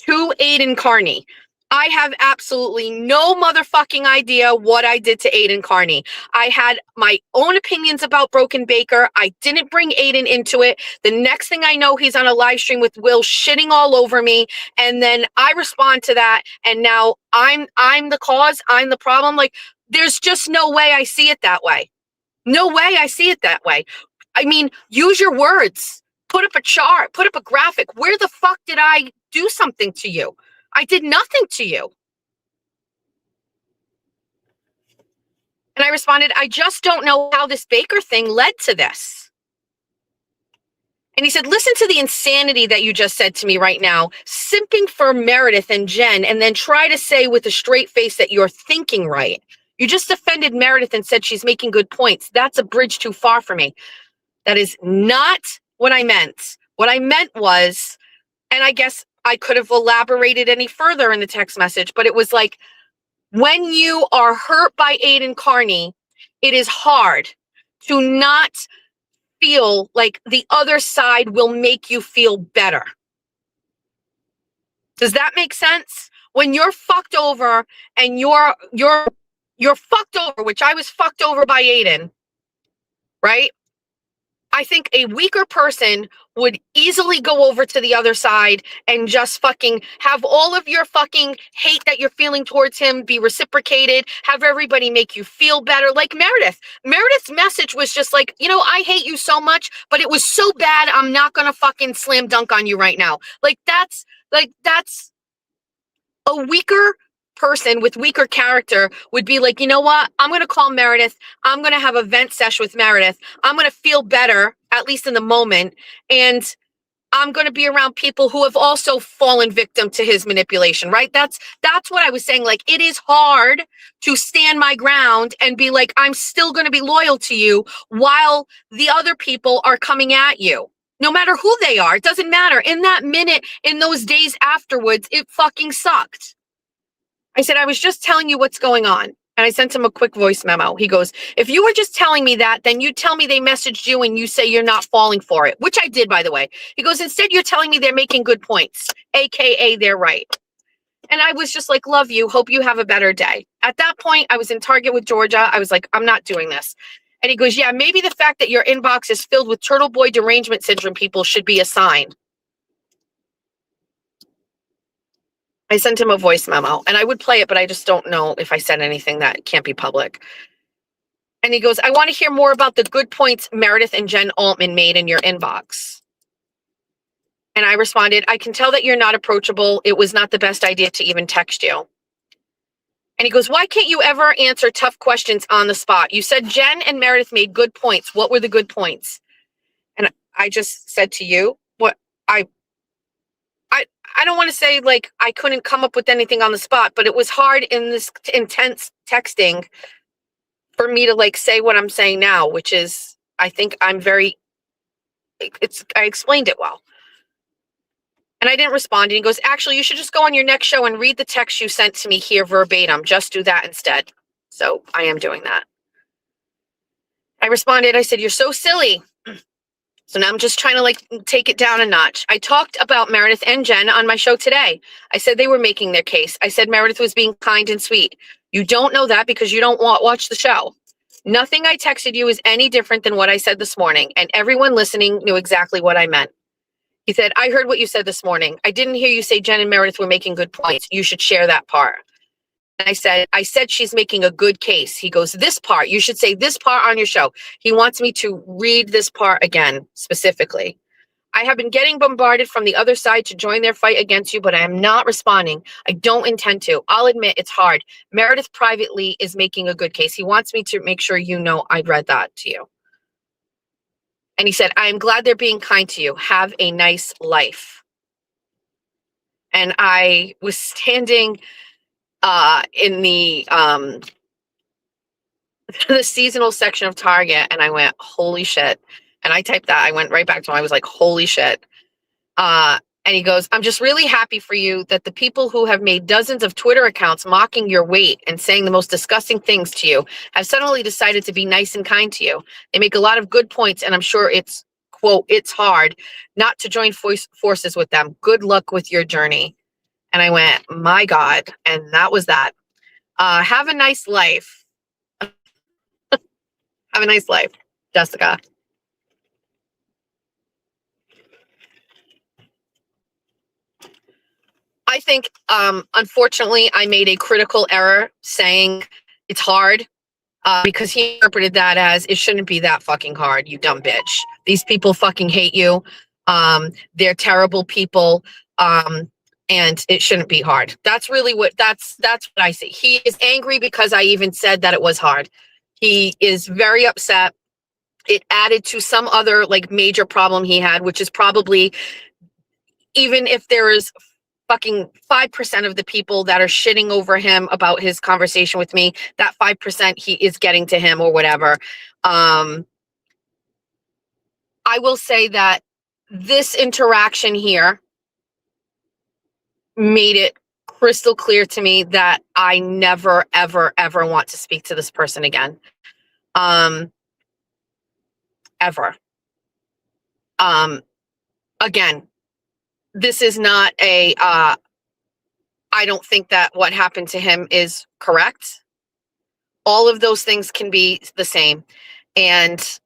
to Aiden Carney. I have absolutely no motherfucking idea what I did to Aiden Carney. I had my own opinions about Broken Baker. I didn't bring Aiden into it. The next thing I know, he's on a live stream with Will shitting all over me. And then I respond to that. And now I'm the cause. I'm the problem. Like, there's just no way I see it that way. No way I see it that way. I mean, use your words. Put up a chart. Put up a graphic. Where the fuck did I do something to you? I did nothing to you. And I responded, I just don't know how this Baker thing led to this. And he said, listen to the insanity that you just said to me right now, simping for Meredith and Jen, and then try to say with a straight face that you're thinking right. You just offended Meredith and said she's making good points. That's a bridge too far for me. That is not what I meant. What I meant was, and I guess I could have elaborated any further in the text message, but it was like, when you are hurt by Aiden Carney, it is hard to not feel like the other side will make you feel better. Does that make sense? When you're fucked over and you're fucked over, which I was fucked over by Aiden, right? I think a weaker person would easily go over to the other side and just fucking have all of your fucking hate that you're feeling towards him be reciprocated, have everybody make you feel better. Like Meredith. Meredith's message was just like, you know, I hate you so much, but it was so bad, I'm not gonna fucking slam dunk on you right now. That's a weaker person with weaker character would be like, you know what? I'm going to call Meredith. I'm going to have a vent sesh with Meredith. I'm going to feel better, at least in the moment. And I'm going to be around people who have also fallen victim to his manipulation, right? That's what I was saying. Like, it is hard to stand my ground and be like, I'm still going to be loyal to you while the other people are coming at you. No matter who they are, it doesn't matter. In that minute, in those days afterwards, it fucking sucked. I said, I was just telling you what's going on. And I sent him a quick voice memo. He goes, if you were just telling me that, then you tell me they messaged you and you say you're not falling for it, which I did, by the way. He goes, instead, you're telling me they're making good points, AKA they're right. And I was just like, love you. Hope you have a better day. At that point, I was in Target with Georgia. I was like, I'm not doing this. And he goes, yeah, maybe the fact that your inbox is filled with Turtle Boy derangement syndrome people should be a sign. I sent him a voice memo and I would play it, but I just don't know if I said anything that can't be public. And he goes, I want to hear more about the good points Meredith and Jen Altman made in your inbox. And I responded, I can tell that you're not approachable. It was not the best idea to even text you. And he goes, why can't you ever answer tough questions on the spot? You said Jen and Meredith made good points. What were the good points? And I just said to you, what I don't want to say like I couldn't come up with anything on the spot, but it was hard in this intense texting for me to like say what I'm saying now, which is I think I explained it well. And I didn't respond. And he goes, actually, you should just go on your next show and read the text you sent to me here verbatim. Just do that instead. So I am doing that. I responded, I said, you're so silly. So now I'm just trying to like take it down a notch. I talked about Meredith and Jen on my show today. I said they were making their case. I said Meredith was being kind and sweet. You don't know that because you don't watch the show. Nothing I texted you is any different than what I said this morning. And everyone listening knew exactly what I meant. He said, I heard what you said this morning. I didn't hear you say Jen and Meredith were making good points. You should share that part. And I said she's making a good case. He goes, this part, you should say this part on your show. He wants me to read this part again, specifically. I have been getting bombarded from the other side to join their fight against you, but I am not responding. I don't intend to. I'll admit it's hard. Meredith privately is making a good case. He wants me to make sure you know I read that to you. And he said, I am glad they're being kind to you. Have a nice life. And I was standing in the seasonal section of Target, and I went, holy shit. And I typed that. I went right back to him. I was like, holy shit. And he goes, I'm just really happy for you that the people who have made dozens of Twitter accounts mocking your weight and saying the most disgusting things to you have suddenly decided to be nice and kind to you. They make a lot of good points, and I'm sure it's, quote, it's hard not to join forces with them. Good luck with your journey. And I went, my God. And that was that. Have a nice life. Have a nice life, Jessica. I think, unfortunately, I made a critical error saying it's hard because he interpreted that as it shouldn't be that fucking hard, you dumb bitch. These people fucking hate you. They're terrible people. And it shouldn't be hard. That's really that's what I see. He is angry because I even said that it was hard. He is very upset. It added to some other like major problem he had, which is probably, even if there is fucking 5% of the people that are shitting over him about his conversation with me, that 5% he is getting to him or whatever. I will say that this interaction here made it crystal clear to me that I never, ever, ever want to speak to this person again. Ever. Again, this is not a, I don't think that what happened to him is correct. All of those things can be the same. And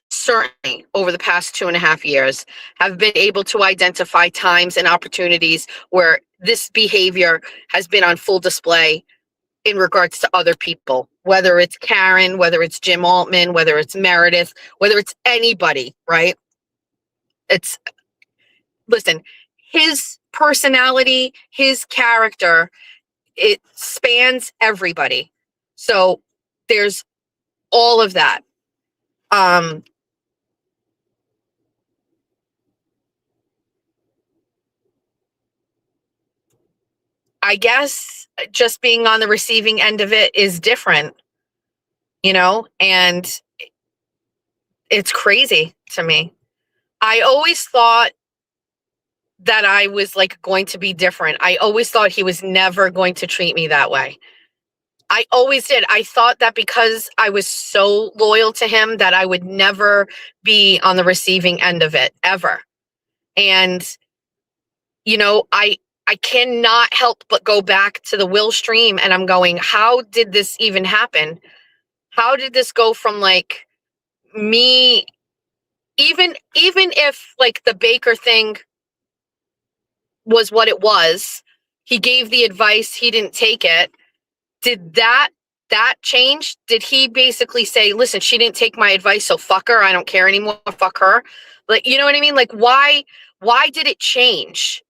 certainly over the past 2.5 years have been able to identify times and opportunities where this behavior has been on full display in regards to other people, whether it's Karen, whether it's Jim Altman, whether it's Meredith, whether it's anybody, right? Listen, his personality, his character, it spans everybody. So there's all of that. I guess just being on the receiving end of it is different, and it's crazy to me. I always thought that I was like going to be different. I always thought he was never going to treat me that way. I always did. I thought that because I was so loyal to him that I would never be on the receiving end of it ever. And I cannot help but go back to the Will stream, and I'm going, how did this even happen? How did this go from like me, even if like the Baker thing was what it was, he gave the advice, he didn't take it. Did that change? Did he basically say, listen, she didn't take my advice, so fuck her, I don't care anymore, fuck her? Like, you know what I mean? Like, why did it change?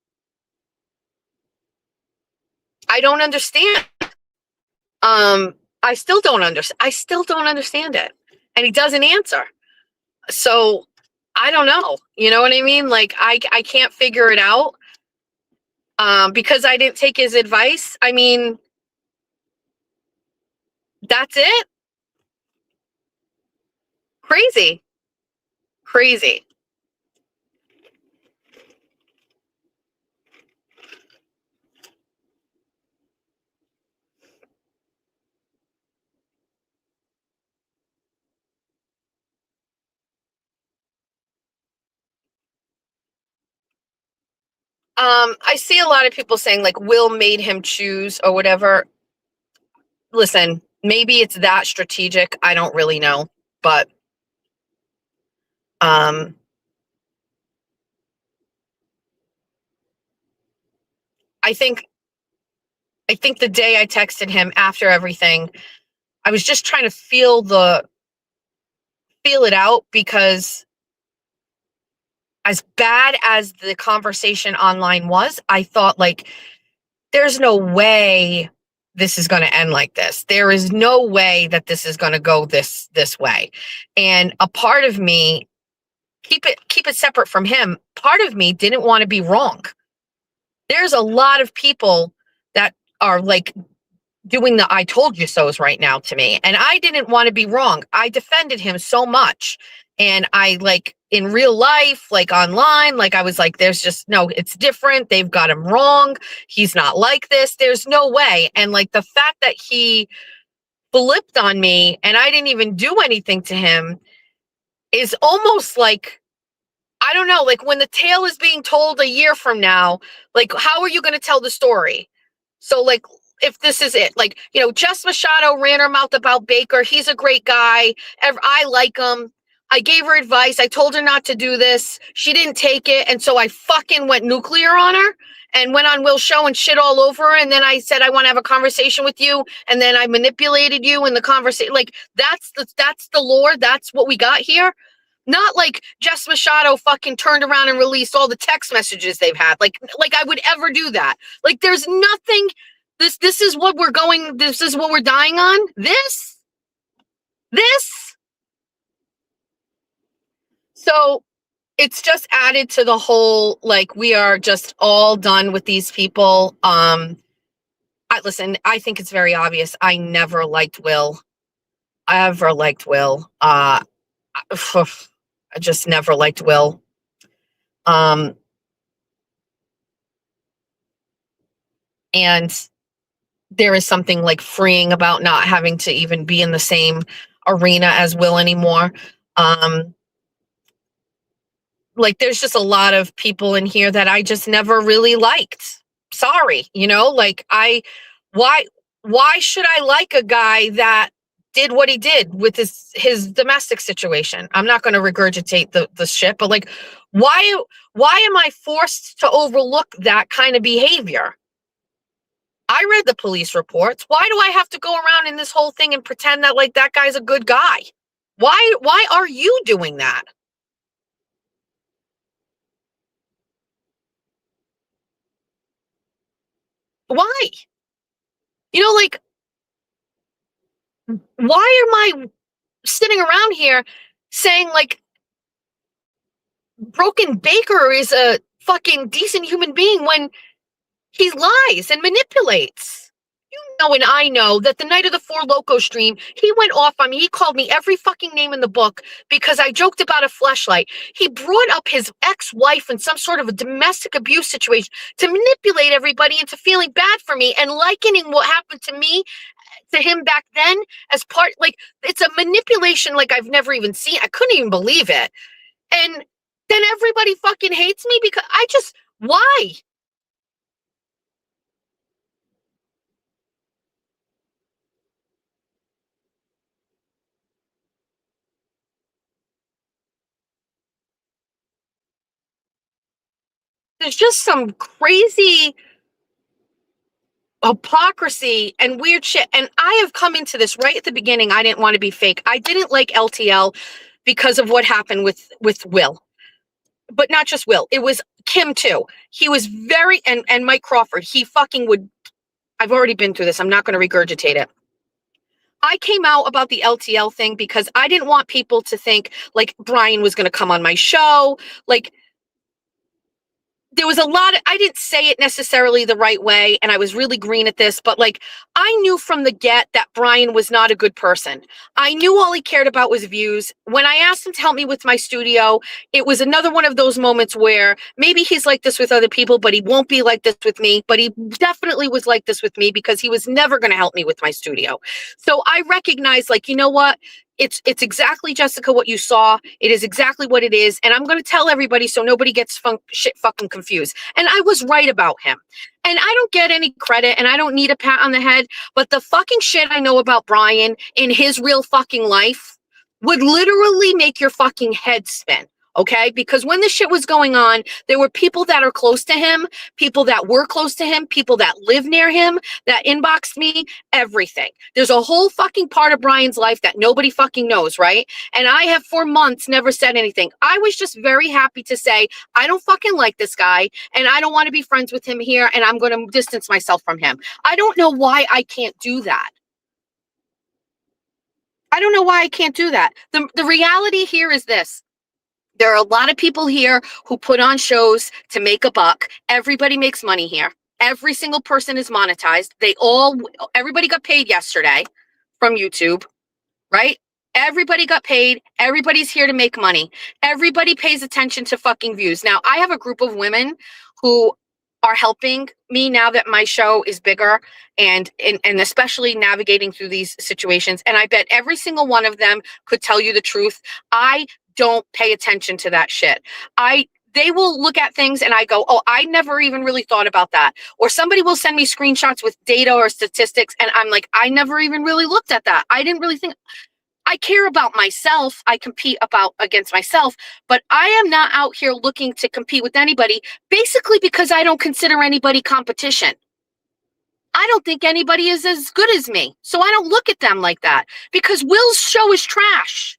I don't understand. I still don't understand it. And he doesn't answer. So I don't know. You know what I mean? Like, I can't figure it out. Because I didn't take his advice. I mean, that's it. Crazy. Crazy. I see a lot of people saying like Will made him choose or whatever. Listen, maybe it's that strategic. I don't really know, but I think the day I texted him after everything, I was just trying to feel it out, because as bad as the conversation online was, I thought like, there's no way this is going to end like this. There is no way that this is going to go this way. And a part of me, keep it separate from him, part of me didn't want to be wrong. There's a lot of people that are like doing the I told you so's right now to me. And I didn't want to be wrong. I defended him so much. And I like in real life, like online, like I was like, there's just no, it's different. They've got him wrong. He's not like this. There's no way. And like the fact that he flipped on me and I didn't even do anything to him is almost like, I don't know, like when the tale is being told a year from now, like how are you going to tell the story? So like, if this is it, like, you know, Jess Machado ran her mouth about Baker. He's a great guy. I like him. I gave her advice. I told her not to do this. She didn't take it. And so I fucking went nuclear on her and went on Will's show and shit all over her. And then I said, I want to have a conversation with you. And then I manipulated you in the conversation. Like that's the lore. That's what we got here. Not like Jess Machado fucking turned around and released all the text messages they've had. Like I would ever do that. Like there's nothing. This is what we're going. This is what we're dying on. This. So it's just added to the whole, like, we are just all done with these people. Listen, I think it's very obvious. I never liked Will. I just never liked Will. And there is something like freeing about not having to even be in the same arena as Will anymore. Like there's just a lot of people in here that I just never really liked. Sorry, you know, like why should I like a guy that did what he did with his domestic situation? I'm not going to regurgitate the shit, but like, why am I forced to overlook that kind of behavior? I read the police reports. Why do I have to go around in this whole thing and pretend that like that guy's a good guy? Why are you doing that? Why? You know, like, why am I sitting around here saying like Broken Baker is a fucking decent human being when he lies and manipulates? You know, and I know that the night of the Four Loko stream, he went off on me. He called me every fucking name in the book because I joked about a fleshlight. He brought up his ex-wife in some sort of a domestic abuse situation to manipulate everybody into feeling bad for me and likening what happened to me to him back then as part, like, it's a manipulation like I've never even seen. I couldn't even believe it. And then everybody fucking hates me because why? There's just some crazy hypocrisy and weird shit. And I have come into this right at the beginning. I didn't want to be fake. I didn't like LTL because of what happened with Will. But not just Will. It was Kim too. He was very, and Mike Crawford, he fucking would, I've already been through this. I'm not going to regurgitate it. I came out about the LTL thing because I didn't want people to think like Brian was going to come on my show. Like, there was a lot of, I didn't say it necessarily the right way, and I was really green at this, but like, I knew from the get that Brian was not a good person. I knew all he cared about was views. When I asked him to help me with my studio, it was another one of those moments where maybe he's like this with other people, but he won't be like this with me. But he definitely was like this with me because he was never going to help me with my studio. So I recognized, like, you know what? It's exactly, Jessica, what you saw. It is exactly what it is. And I'm going to tell everybody so nobody gets shit fucking confused. And I was right about him. And I don't get any credit and I don't need a pat on the head. But the fucking shit I know about Brian in his real fucking life would literally make your fucking head spin. Okay, because when this shit was going on, there were people that are close to him, people that were close to him, people that live near him, that inboxed me, everything. There's a whole fucking part of Brian's life that nobody fucking knows, right? And I have for months never said anything. I was just very happy to say, I don't fucking like this guy and I don't want to be friends with him here and I'm going to distance myself from him. I don't know why I can't do that. I don't know why I can't do that. The reality here is this. There are a lot of people here who put on shows to make a buck. Everybody makes money here. Every single person is monetized. Everybody got paid yesterday from YouTube, right? Everybody got paid. Everybody's here to make money. Everybody pays attention to fucking views. Now, I have a group of women who are helping me now that my show is bigger and especially navigating through these situations. And I bet every single one of them could tell you the truth. I don't pay attention to that shit. They will look at things and I go, oh, I never even really thought about that. Or somebody will send me screenshots with data or statistics. And I'm like, I never even really looked at that. I didn't really think. I care about myself. I compete against myself, but I am not out here looking to compete with anybody, basically because I don't consider anybody competition. I don't think anybody is as good as me. So I don't look at them like that because Will's show is trash.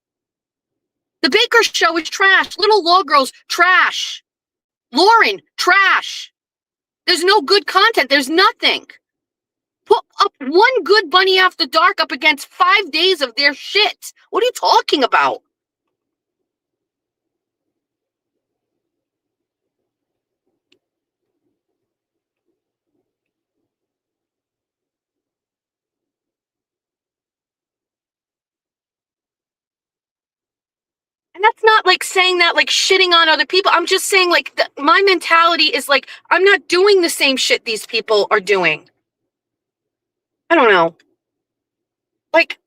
The Baker show is trash. Little Law Girls, trash. Lauren, trash. There's no good content. There's nothing. Put up one good Bunny After Dark up against 5 days of their shit. What are you talking about? And that's not like saying that like shitting on other people. I'm just saying like my mentality is like, I'm not doing the same shit these people are doing. I don't know. Like,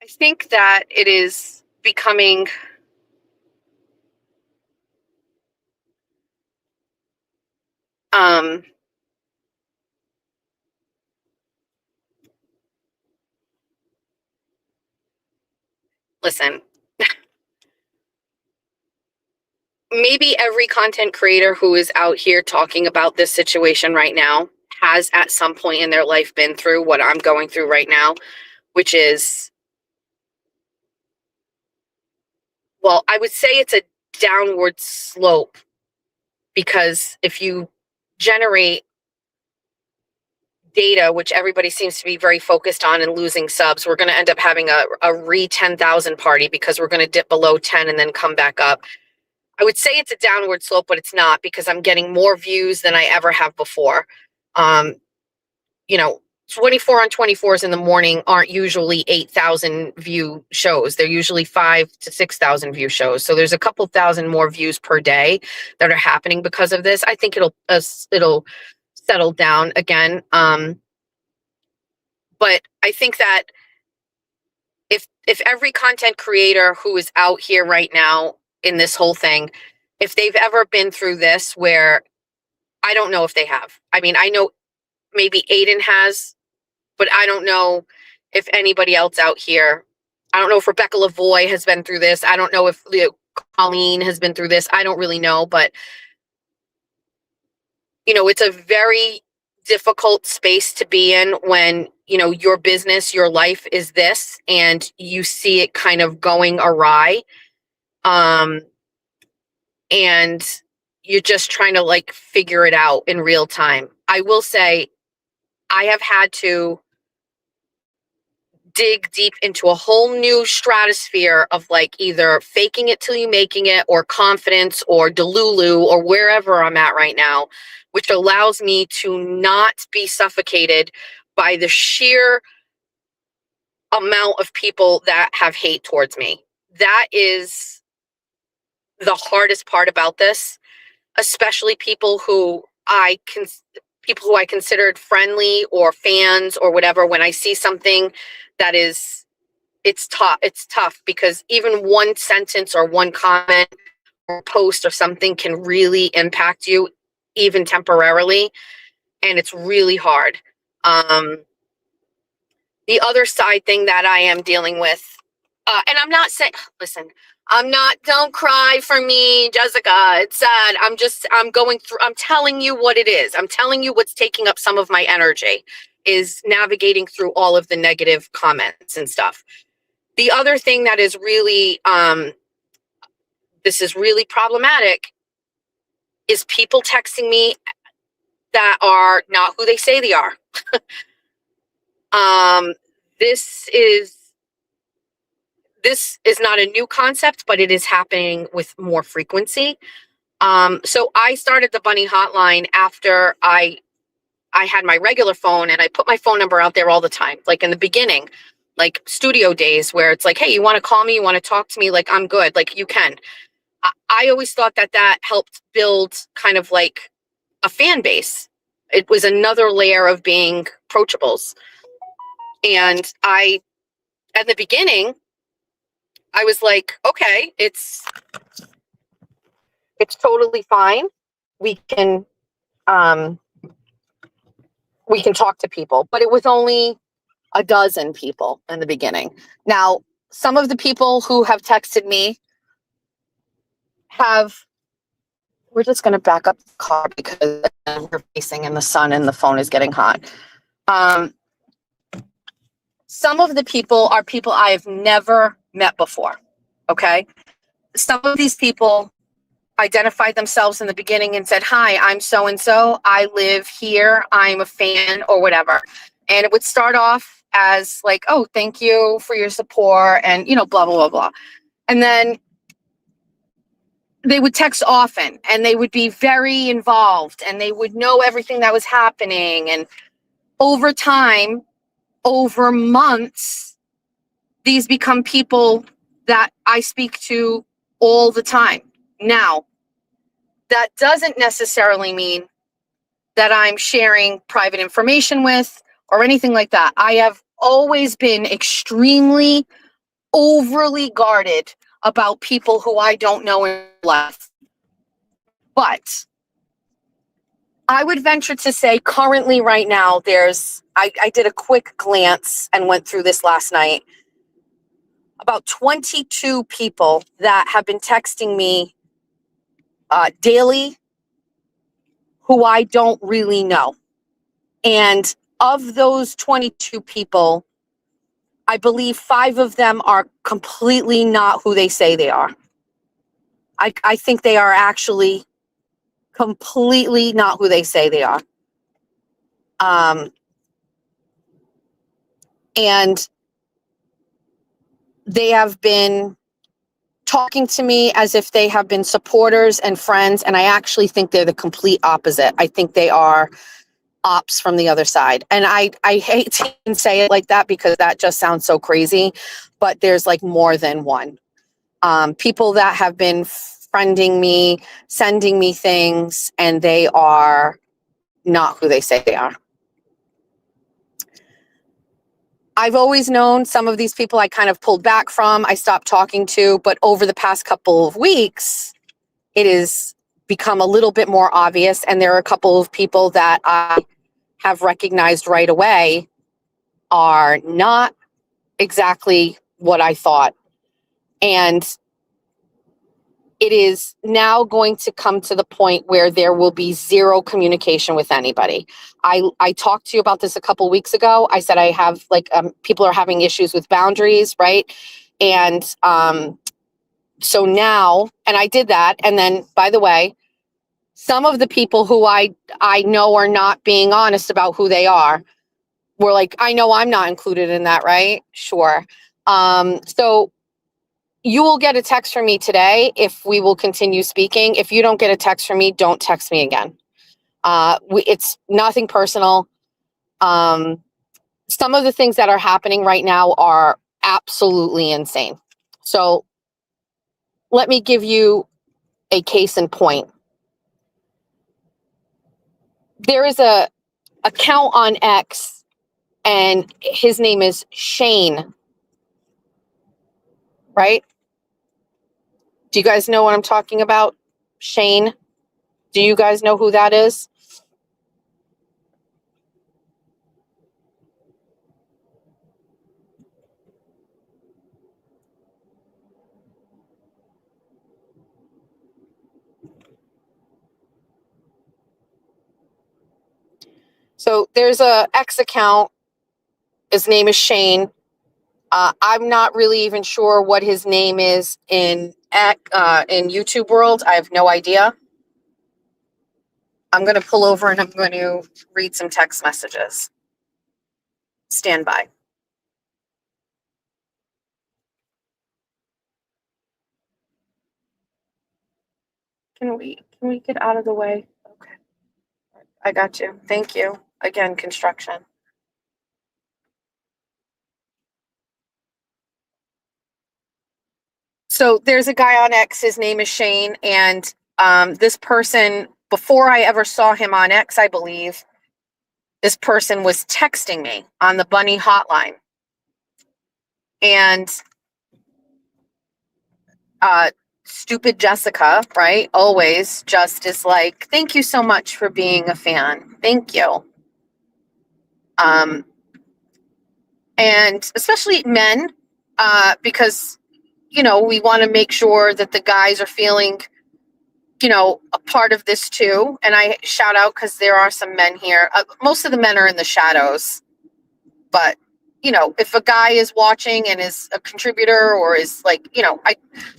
I think that it is becoming listen, maybe every content creator who is out here talking about this situation right now has at some point in their life been through what I'm going through right now, which is, well, I would say it's a downward slope because if you generate data, which everybody seems to be very focused on and losing subs, we're going to end up having a re 10,000 party because we're going to dip below 10 and then come back up. I would say it's a downward slope, but it's not because I'm getting more views than I ever have before. You know, 24 on 24s in the morning aren't usually 8,000 view shows. They're usually 5,000 to 6,000 view shows. So there's a couple thousand more views per day that are happening because of this. I think it'll settle down again. But I think that if every content creator who is out here right now in this whole thing, if they've ever been through this, where I don't know if they have. I mean, I know maybe Aiden has, but I don't know if anybody else out here. I don't know if Rebecca Lavoie has been through this. I don't know if Colleen has been through this. I don't really know, but it's a very difficult space to be in when, your business, your life is this, and you see it kind of going awry. And you're just trying to like figure it out in real time. I will say I have had to dig deep into a whole new stratosphere of like either faking it till you making it or confidence or Delulu or wherever I'm at right now, which allows me to not be suffocated by the sheer amount of people that have hate towards me. That is the hardest part about this, especially people who I considered friendly or fans or whatever. When I see something that is, it's tough because even one sentence or one comment or post or something can really impact you even temporarily, and it's really hard. The other side thing that I am dealing with, and I'm not saying, listen, don't cry for me, Jessica. It's sad. I'm going through, I'm telling you what it is. I'm telling you what's taking up some of my energy is navigating through all of the negative comments and stuff. The other thing that is really, this is really problematic, is people texting me that are not who they say they are. This is not a new concept, but it is happening with more frequency. So I started the Bunny Hotline after I had my regular phone, and I put my phone number out there all the time. Like in the beginning, like studio days where it's like, hey, you want to call me? You want to talk to me? Like, I'm good. Like, you can. I always thought that helped build kind of like a fan base. It was another layer of being approachables. And at the beginning, I was like, okay, it's totally fine. We can talk to people, but it was only a dozen people in the beginning. Now, some of the people who have texted me we're just going to back up the car because we're facing in the sun and the phone is getting hot. Some of the people are people I have never met before. Okay. Some of these people identified themselves in the beginning and said, hi, I'm so-and-so. I live here. I'm a fan or whatever. And it would start off as like, oh, thank you for your support and, blah, blah, blah, blah. And then they would text often and they would be very involved and they would know everything that was happening. And over time, over months, these become people that I speak to all the time. Now, that doesn't necessarily mean that I'm sharing private information with or anything like that. I have always been extremely overly guarded about people who I don't know in life. But I would venture to say currently right now, I did a quick glance and went through this last night, about 22 people that have been texting me daily who I don't really know. And of those 22 people, I believe 5 of them are completely not who they say they are. I think they are actually completely not who they say they are. And they have been talking to me as if they have been supporters and friends. And I actually think they're the complete opposite. I think they are ops from the other side. And I hate to even say it like that because that just sounds so crazy, but there's like more than one. People that have been friending me, sending me things, and they are not who they say they are. I've always known some of these people I kind of pulled back from, I stopped talking to, but over the past couple of weeks, it has become a little bit more obvious. And there are a couple of people that I have recognized right away are not exactly what I thought. And it is now going to come to the point where there will be zero communication with anybody. I talked to you about this a couple weeks ago. I said I have people are having issues with boundaries, right? And so now, and I did that. And then, by the way, some of the people who I know are not being honest about who they are were like, I know I'm not included in that, right? Sure. So you will get a text from me today if we will continue speaking. If you don't get a text from me, don't text me again. It's nothing personal. Some of the things that are happening right now are absolutely insane. So let me give you a case in point. There is a account on X and his name is Shane, right? Do you guys know what I'm talking about? Shane? Do you guys know who that is? So there's a X account. His name is Shane. I'm not really even sure what his name is in YouTube world. I have no idea. I'm going to pull over and I'm going to read some text messages. Stand by. Can we get out of the way? Okay. I got you. Thank you. Again, construction. So there's a guy on X, his name is Shane, and this person, before I ever saw him on X, I believe, this person was texting me on the Bunny hotline. And stupid Jessica, right? Always just is like, thank you so much for being a fan. Thank you. And especially men, because, we want to make sure that the guys are feeling, a part of this too. And I shout out because there are some men here. Most of the men are in the shadows, but if a guy is watching and is a contributor or is like, I'm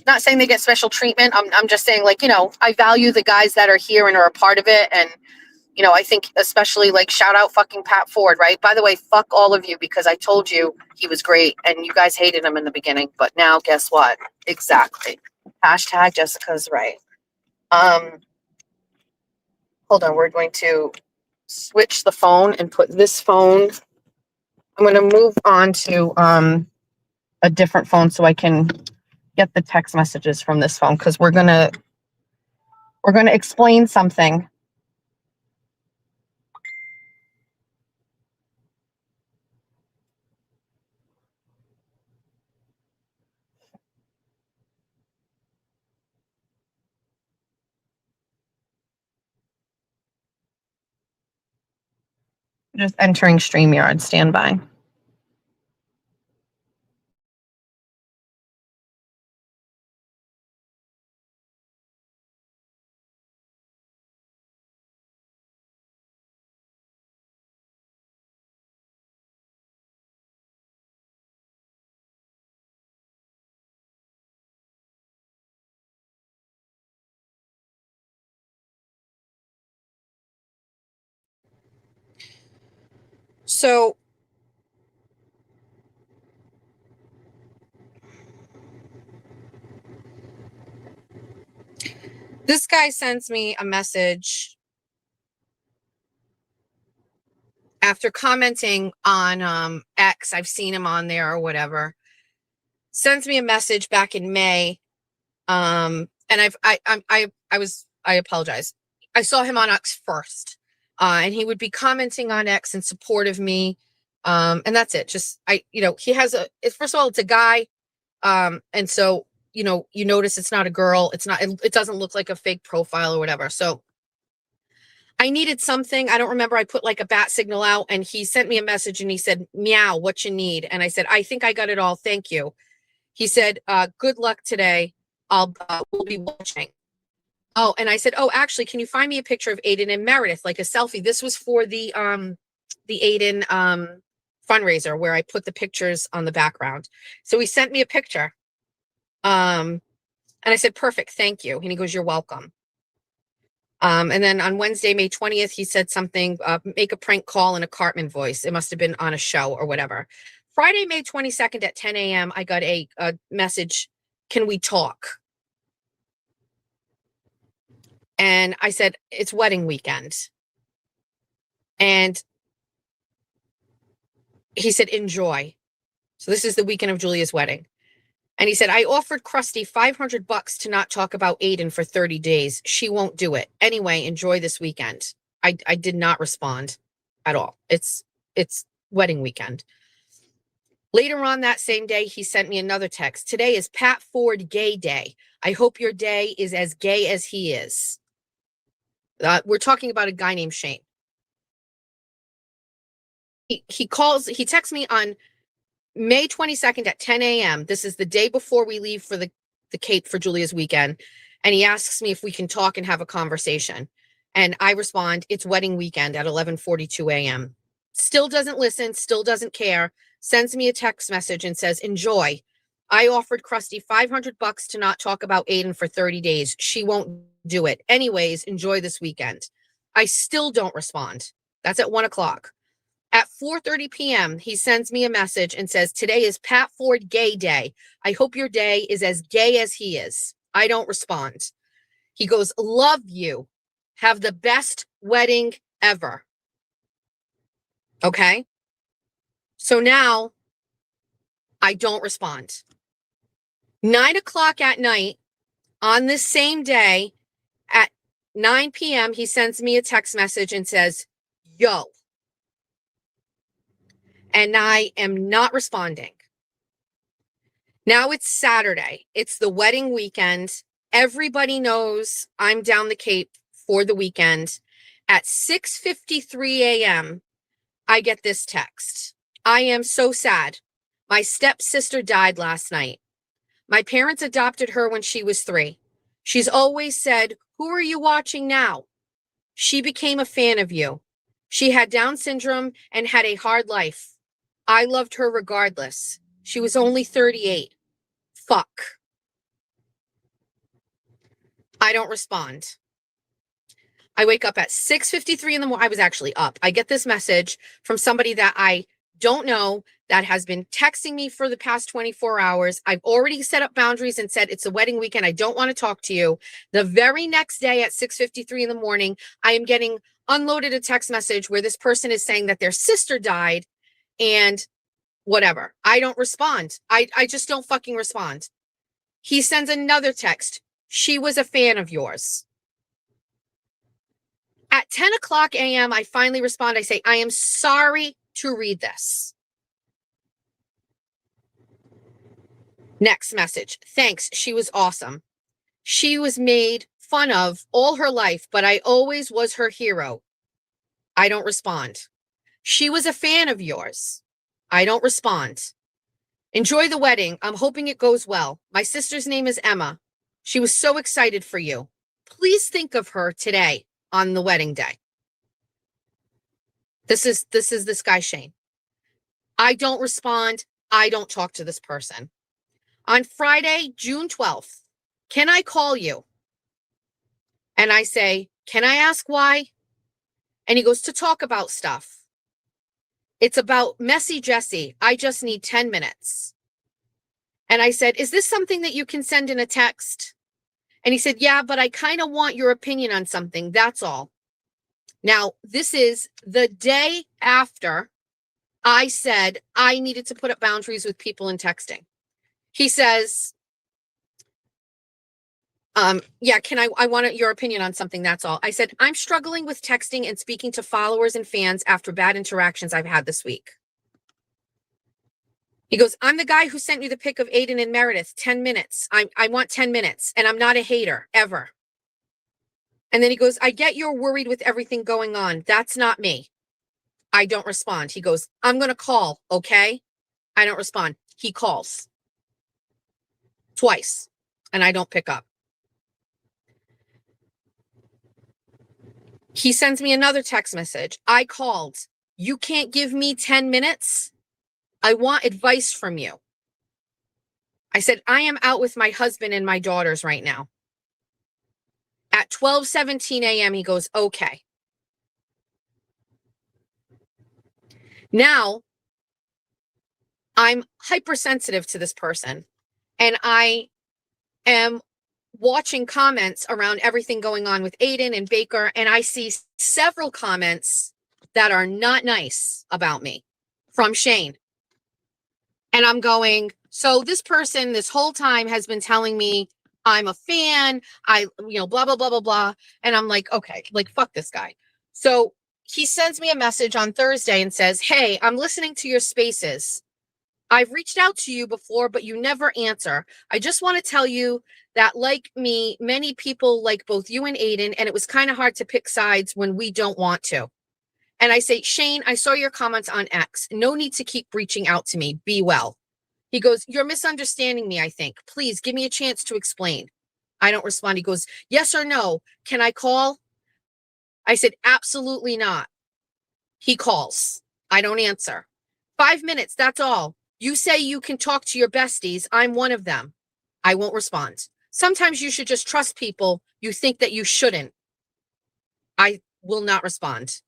not saying they get special treatment. I'm just saying, like, I value the guys that are here and are a part of it. And, I think especially, like, shout out fucking Pat Ford, right? By the way, fuck all of you, because I told you he was great and you guys hated him in the beginning, but now guess what? Exactly. Hashtag Jessica's right. Hold on. We're going to switch the phone and put this phone. I'm going to move on to a different phone so I can get the text messages from this phone, because we're going to explain something. Just entering StreamYard. Stand by. So this guy sends me a message after commenting on X. I've seen him on there or whatever. Sends me a message back in May. And I apologize. I saw him on X first. And he would be commenting on X in support of me. And that's it. Just he has first of all, it's a guy. And so, you notice it's not a girl. It doesn't look like a fake profile or whatever. So I needed something. I don't remember. I put like a bat signal out and he sent me a message and he said, meow, what you need. And I said, I think I got it all. Thank you. He said, good luck today. We'll be watching. Oh, and I said, oh, actually, can you find me a picture of Aiden and Meredith, like a selfie? This was for the Aiden fundraiser where I put the pictures on the background. So he sent me a picture. And I said, perfect, thank you. And he goes, you're welcome. And then on Wednesday, May 20th, he said something, make a prank call in a Cartman voice. It must have been on a show or whatever. Friday, May 22nd at 10 a.m., I got a message, can we talk? And I said, it's wedding weekend. And he said, enjoy. So this is the weekend of Julia's wedding. And he said, I offered Krusty $500 to not talk about Aiden for 30 days. She won't do it. Anyway, enjoy this weekend. I did not respond at all. It's wedding weekend. Later on that same day, he sent me another text. Today is Pat Ford Gay Day. I hope your day is as gay as he is. We're talking about a guy named Shane. He texts me on May 22nd at 10 a.m. This is the day before we leave for the Cape for Julia's weekend. And he asks me if we can talk and have a conversation. And I respond, it's wedding weekend at 11:42 a.m. Still doesn't listen, still doesn't care, sends me a text message and says, enjoy. I offered Krusty $500 to not talk about Aiden for 30 days. She won't do it. Anyways, enjoy this weekend. I still don't respond. That's at 1 o'clock. At 4:30 p.m., he sends me a message and says, today is Pat Ford Gay Day. I hope your day is as gay as he is. I don't respond. He goes, love you. Have the best wedding ever. Okay. So now I don't respond. 9 o'clock at night on this same day at 9 p.m., he sends me a text message and says, yo. And I am not responding. Now it's Saturday. It's the wedding weekend. Everybody knows I'm down the Cape for the weekend. At 6:53 a.m., I get this text. I am so sad. My stepsister died last night. My parents adopted her when she was 3. She's always said, who are you watching now? She became a fan of you. She had Down syndrome and had a hard life. I loved her regardless. She was only 38. Fuck. I don't respond. I wake up at 6:53 in the morning. I was actually up. I get this message from somebody that I don't know that has been texting me for the past 24 hours. I've already set up boundaries and said, it's a wedding weekend. I don't want to talk to you. The very next day at 6:53 in the morning, I am getting unloaded a text message where this person is saying that their sister died and whatever. I don't respond. I just don't fucking respond. He sends another text. She was a fan of yours. At 10 o'clock a.m., I finally respond. I say, I am sorry to read this. Next message. Thanks. She was awesome. She was made fun of all her life, but I always was her hero. I don't respond. She was a fan of yours. I don't respond. Enjoy the wedding. I'm hoping it goes well. My sister's name is Emma. She was so excited for you. Please think of her today on the wedding day. This is this guy, Shane. I don't respond. I don't talk to this person. On Friday, June 12th, can I call you? And I say, can I ask why? And he goes, to talk about stuff. It's about Messy Jessie. I just need 10 minutes. And I said, is this something that you can send in a text? And he said, yeah, but I kind of want your opinion on something. That's all. Now, this is the day after I said I needed to put up boundaries with people in texting. He says, yeah, I want your opinion on something. That's all. I said, I'm struggling with texting and speaking to followers and fans after bad interactions I've had this week. He goes, I'm the guy who sent you the pic of Aiden and Meredith, 10 minutes. I want 10 minutes and I'm not a hater ever. And then he goes, I get you're worried with everything going on. That's not me. I don't respond. He goes, I'm going to call. Okay. I don't respond. He calls twice and I don't pick up. He sends me another text message. I called. You can't give me 10 minutes. I want advice from you. I said, I am out with my husband and my daughters right now. At 12:17 a.m., he goes, okay. Now, I'm hypersensitive to this person, and I am watching comments around everything going on with Aiden and Baker, and I see several comments that are not nice about me from Shane. And I'm going, so this person this whole time has been telling me I'm a fan, blah, blah, blah, blah, blah. And I'm like, okay, like, fuck this guy. So he sends me a message on Thursday and says, hey, I'm listening to your spaces. I've reached out to you before, but you never answer. I just want to tell you that, like me, many people like both you and Aiden, and it was kind of hard to pick sides when we don't want to. And I say, Shane, I saw your comments on X. No need to keep reaching out to me. Be well. He goes, you're misunderstanding me, I think. Please give me a chance to explain. I don't respond. He goes, yes or no. Can I call? I said, absolutely not. He calls. I don't answer. 5 minutes, that's all. You say you can talk to your besties. I'm one of them. I won't respond. Sometimes you should just trust people you think that you shouldn't. I will not respond.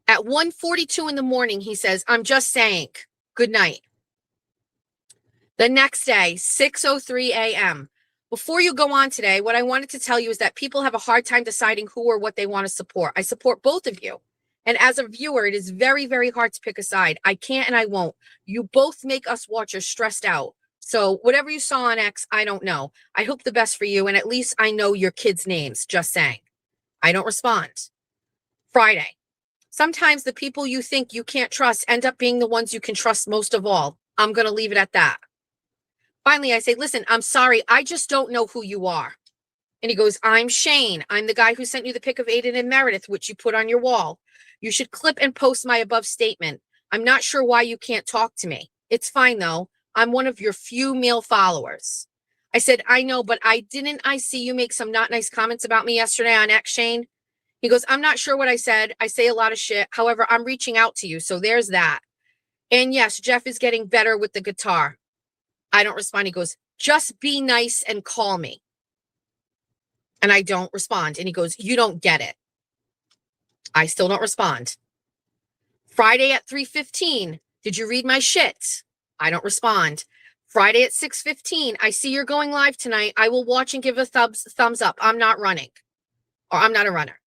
At 1:42 in the morning, he says, I'm just saying, good night. The next day, 6:03 a.m. Before you go on today, what I wanted to tell you is that people have a hard time deciding who or what they want to support. I support both of you. And as a viewer, it is very, very hard to pick a side. I can't and I won't. You both make us watchers stressed out. So whatever you saw on X, I don't know. I hope the best for you. And at least I know your kids' names. Just saying. I don't respond. Friday. Sometimes the people you think you can't trust end up being the ones you can trust most of all. I'm going to leave it at that. Finally, I say, listen, I'm sorry. I just don't know who you are. And he goes, I'm Shane. I'm the guy who sent you the pic of Aiden and Meredith, which you put on your wall. You should clip and post my above statement. I'm not sure why you can't talk to me. It's fine, though. I'm one of your few male followers. I said, I know, but I see you make some not nice comments about me yesterday on X, Shane? He goes, I'm not sure what I said. I say a lot of shit. However, I'm reaching out to you. So there's that. And yes, Jeff is getting better with the guitar. I don't respond. He goes, just be nice and call me. And I don't respond. And he goes, you don't get it. I still don't respond. Friday at 3:15, did you read my shit? I don't respond. Friday at 6:15, I see you're going live tonight. I will watch and give a thumbs up. I'm not running. Or I'm not a runner.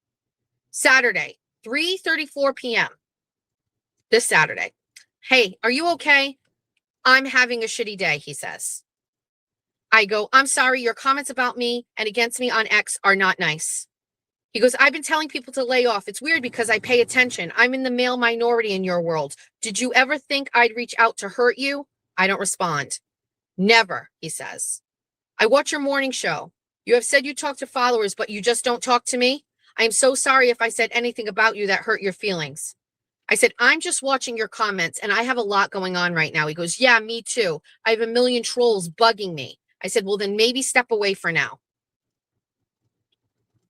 Saturday, 3:34 p.m. This Saturday. Hey, are you okay? I'm having a shitty day, he says. I go, I'm sorry, your comments about me and against me on X are not nice. He goes, I've been telling people to lay off. It's weird because I pay attention. I'm in the male minority in your world. Did you ever think I'd reach out to hurt you? I don't respond. Never, he says. I watch your morning show. You have said you talk to followers, but you just don't talk to me. I am so sorry if I said anything about you that hurt your feelings. I said, I'm just watching your comments and I have a lot going on right now. He goes, yeah, me too. I have a million trolls bugging me. I said, well, then maybe step away for now.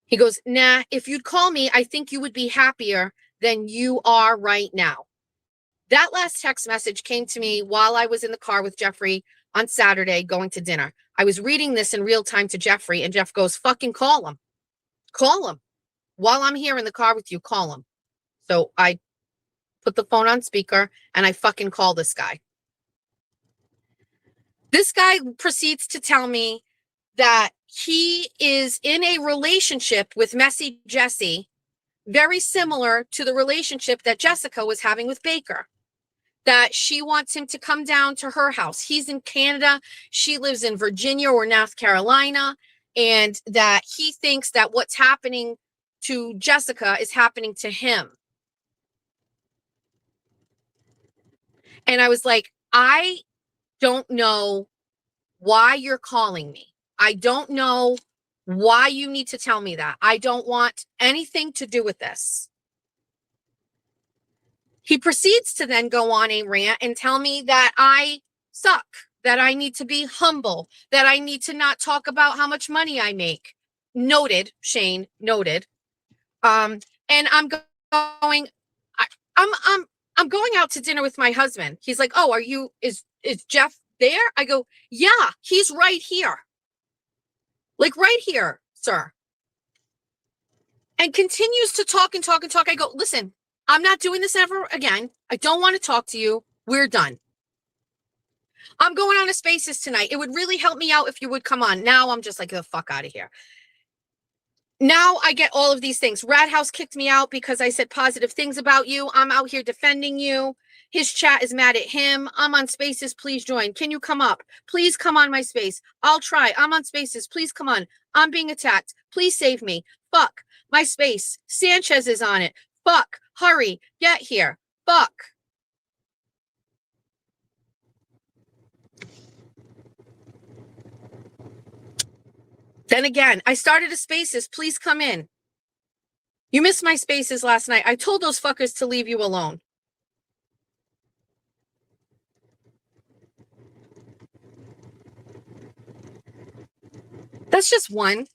He goes, nah, if you'd call me, I think you would be happier than you are right now. That last text message came to me while I was in the car with Jeffrey on Saturday going to dinner. I was reading this in real time to Jeffrey and Jeff goes, fucking call him. Call him. While I'm here in the car with you, call him. So I put the phone on speaker and I fucking call this guy. This guy proceeds to tell me that he is in a relationship with Messy Jessie, very similar to the relationship that Jessica was having with Baker, that she wants him to come down to her house. He's in Canada. She lives in Virginia or North Carolina, and that he thinks that what's happening to Jessica is happening to him. And I was like, I don't know why you're calling me. I don't know why you need to tell me that. I don't want anything to do with this. He proceeds to then go on a rant and tell me that I suck, that I need to be humble, that I need to not talk about how much money I make. Noted, Shane, noted. And I'm going, I'm going out to dinner with my husband. He's like, oh, is Jeff there? I go, yeah, he's right here. Like right here, sir. And continues to talk and talk and talk. I go, listen, I'm not doing this ever again. I don't want to talk to you. We're done. I'm going on a Spaces tonight. It would really help me out if you would come on. Now I'm just like, the fuck out of here. Now I get all of these things. Rat House kicked me out because I said positive things about you. I'm out here defending you. His chat is mad at him. I'm on Spaces. Please join. Can you come up? Please come on my space. I'll try. I'm on Spaces. Please come on. I'm being attacked. Please save me. Fuck. My space. Sanchez is on it. Fuck. Hurry. Get here. Fuck. Then again, I started a Spaces. Please come in. You missed my Spaces last night. I told those fuckers to leave you alone. That's just one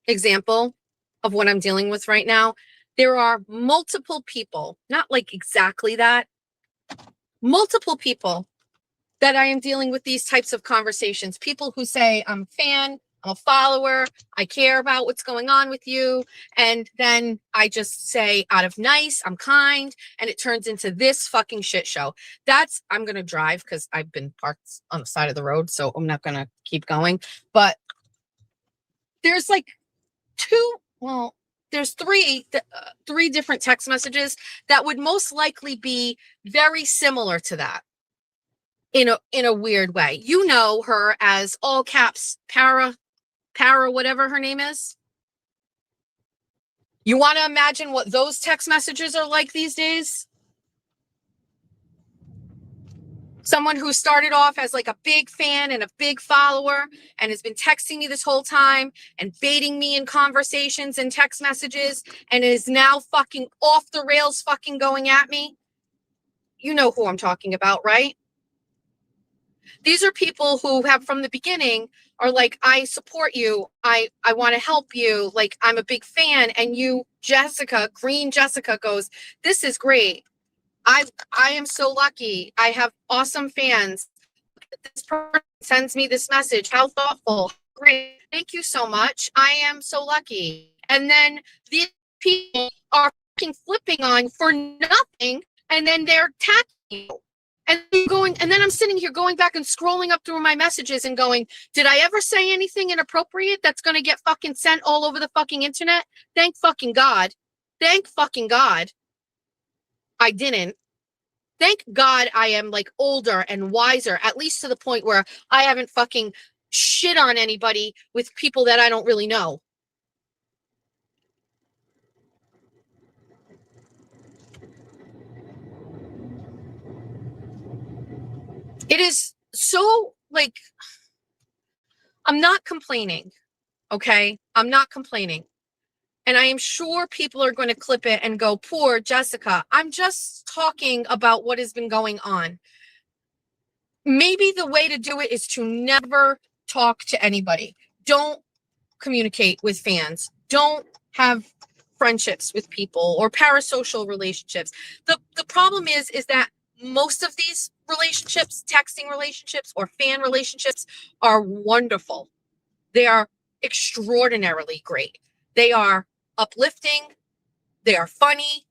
example of what I'm dealing with right now. There are multiple people, not like exactly that, multiple people that I am dealing with these types of conversations. People who say I'm a fan, I'm a follower. I care about what's going on with you. And then I just say out of nice, I'm kind, and it turns into this fucking shit show. I'm going to drive because I've been parked on the side of the road, so I'm not going to keep going. But there's like there's three different text messages that would most likely be very similar to that in a weird way. You know her as all caps Para, whatever her name is. You want to imagine what those text messages are like these days? Someone who started off as like a big fan and a big follower and has been texting me this whole time and baiting me in conversations and text messages and is now fucking off the rails fucking going at me. You know who I'm talking about, right? These are people who have from the beginning are like, I support you. I want to help you. Like, I'm a big fan. And you, Jessica, Green Jessica goes, this is great. I am so lucky. I have awesome fans. This person sends me this message. How thoughtful. Great. Thank you so much. I am so lucky. And then these people are fucking flipping on for nothing. And then they're attacking you. And then I'm sitting here going back and scrolling up through my messages and going, did I ever say anything inappropriate that's going to get fucking sent all over the fucking internet? Thank fucking God. Thank fucking God. I didn't. Thank God I am like older and wiser, at least to the point where I haven't fucking shit on anybody with people that I don't really know. It is so like, I'm not complaining. Okay. I'm not complaining. And I am sure people are going to clip it and go, poor Jessica. I'm just talking about what has been going on. Maybe the way to do it is to never talk to anybody. Don't communicate with fans. Don't have friendships with people or parasocial relationships. The problem is that most of these relationships, texting relationships or fan relationships, are wonderful. They are extraordinarily great. They are uplifting. They are funny.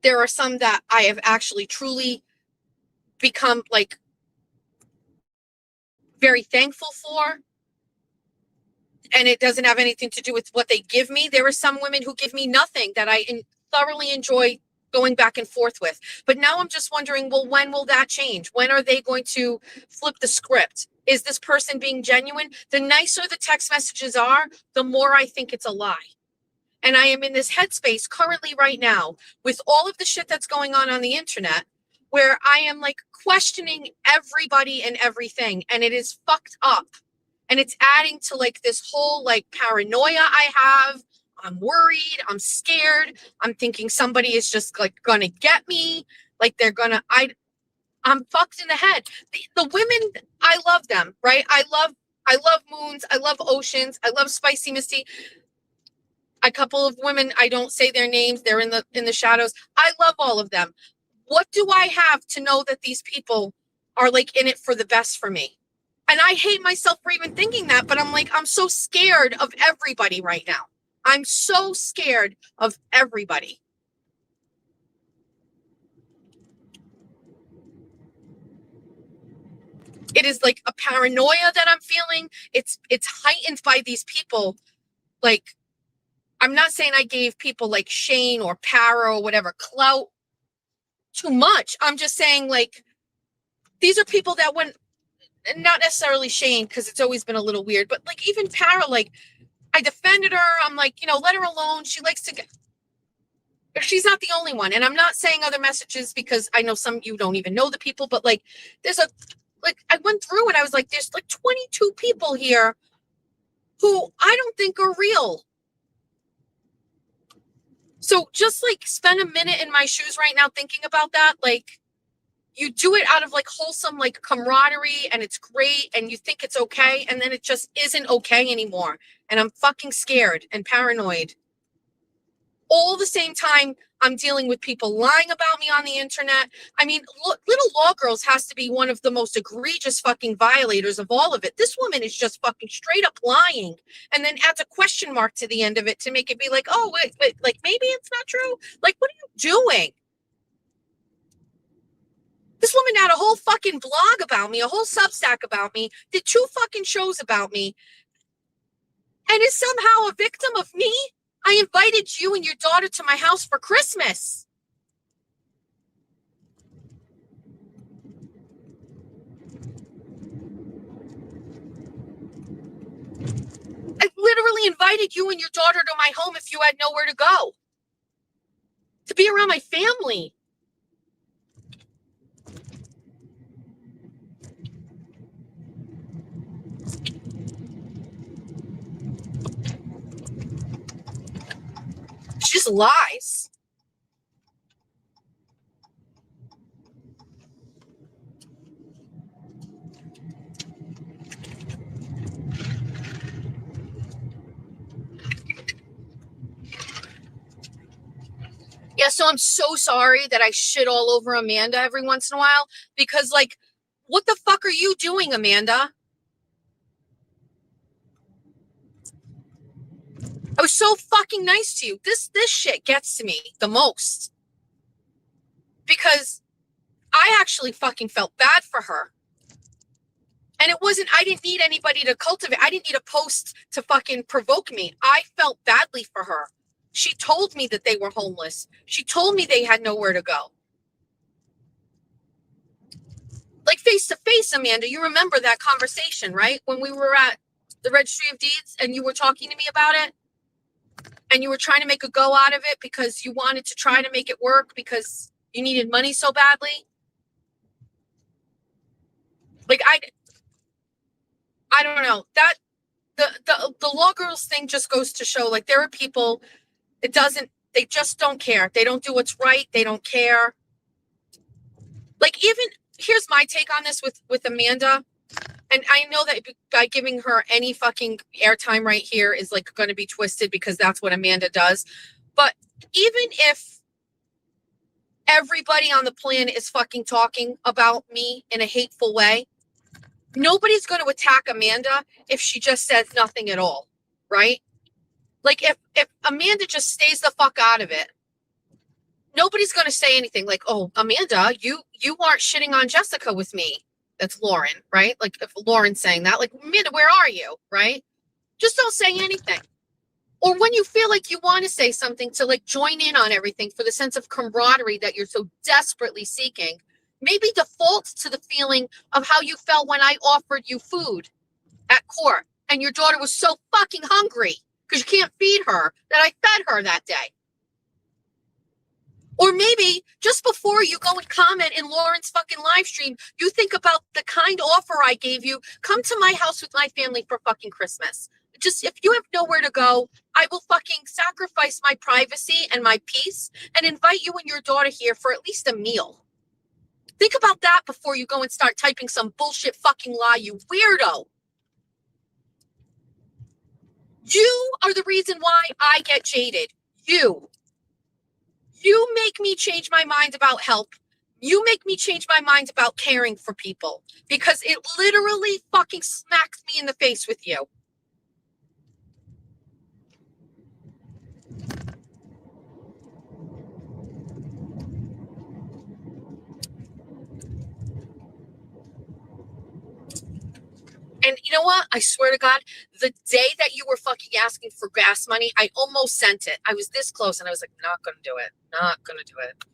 There are some that I have actually truly become like very thankful for. And it doesn't have anything to do with what they give me. There are some women who give me nothing that I thoroughly enjoy going back and forth with. But now I'm just wondering, well, when will that change? When are they going to flip the script? Is this person being genuine? The nicer the text messages are, the more I think it's a lie. And I am in this headspace currently right now with all of the shit that's going on the internet where I am like questioning everybody and everything. And it is fucked up. And it's adding to like this whole like paranoia I have. I'm worried. I'm scared. I'm thinking somebody is just like going to get me. Like they're going to, I'm fucked in the head. The women, I love them, right? I love Moons. I love Oceans. I love Spicy Misty. A couple of women, I don't say their names. They're in the shadows. I love all of them. What do I have to know that these people are like in it for the best for me? And I hate myself for even thinking that, but I'm like, I'm so scared of everybody right now. I'm so scared of everybody. It is like a paranoia that I'm feeling. It's heightened by these people. Like, I'm not saying I gave people like Shane or Para or whatever clout too much. I'm just saying like, these are people that went, not necessarily Shane, because it's always been a little weird, but like even Para, like I defended her. I'm like, let her alone. She likes to get, she's not the only one. And I'm not saying other messages because I know some, you don't even know the people, but like I went through and I was like, there's like 22 people here who I don't think are real. So just like spend a minute in my shoes right now thinking about that. Like, you do it out of like wholesome like camaraderie and it's great and you think it's okay, and then it just isn't okay anymore. And I'm fucking scared and paranoid all the same time, I'm dealing with people lying about me on the internet. I mean, Little Law Girls has to be one of the most egregious fucking violators of all of it. This woman is just fucking straight up lying and then adds a question mark to the end of it to make it be like, oh, wait, like maybe it's not true. Like, what are you doing? This woman had a whole fucking blog about me, a whole Substack about me, did 2 fucking shows about me, and is somehow a victim of me? I invited you and your daughter to my house for Christmas. I literally invited you and your daughter to my home if you had nowhere to go. To be around my family. She just lies. Yeah, so I'm so sorry that I shit all over Amanda every once in a while because, like, what the fuck are you doing, Amanda? I was so fucking nice to you. This shit gets to me the most because I actually fucking felt bad for her. And it wasn't, I didn't need anybody to cultivate. I didn't need a post to fucking provoke me. I felt badly for her. She told me that they were homeless. She told me they had nowhere to go. Like face to face, Amanda, you remember that conversation, right? When we were at the Registry of Deeds and you were talking to me about it and you were trying to make a go out of it because you wanted to try to make it work because you needed money so badly. Like I don't know, that the Law Girls thing just goes to show, like, there are people, they just don't care. They don't do what's right. They don't care. Like, even, here's my take on this with Amanda. And I know that by giving her any fucking airtime right here is like going to be twisted because that's what Amanda does. But even if everybody on the planet is fucking talking about me in a hateful way, nobody's going to attack Amanda if she just says nothing at all, right? Like, if Amanda just stays the fuck out of it, nobody's going to say anything like, oh, Amanda, you aren't shitting on Jessica with me. That's Lauren, right? Like, if Lauren's saying that, like, Amanda, where are you, right? Just don't say anything. Or when you feel like you want to say something to, like, join in on everything for the sense of camaraderie that you're so desperately seeking, maybe default to the feeling of how you felt when I offered you food at court and your daughter was so fucking hungry because you can't feed her that I fed her that day. Or maybe just before you go and comment in Lauren's fucking live stream, you think about the kind offer I gave you. Come to my house with my family for fucking Christmas. Just, if you have nowhere to go, I will fucking sacrifice my privacy and my peace and invite you and your daughter here for at least a meal. Think about that before you go and start typing some bullshit fucking lie, you weirdo. You are the reason why I get jaded. You make me change my mind about help. You make me change my mind about caring for people because it literally fucking smacks me in the face with you. And you know what? I swear to God, the day that you were fucking asking for gas money, I almost sent it. I was this close and I was like, not going to do it. Not going to do it.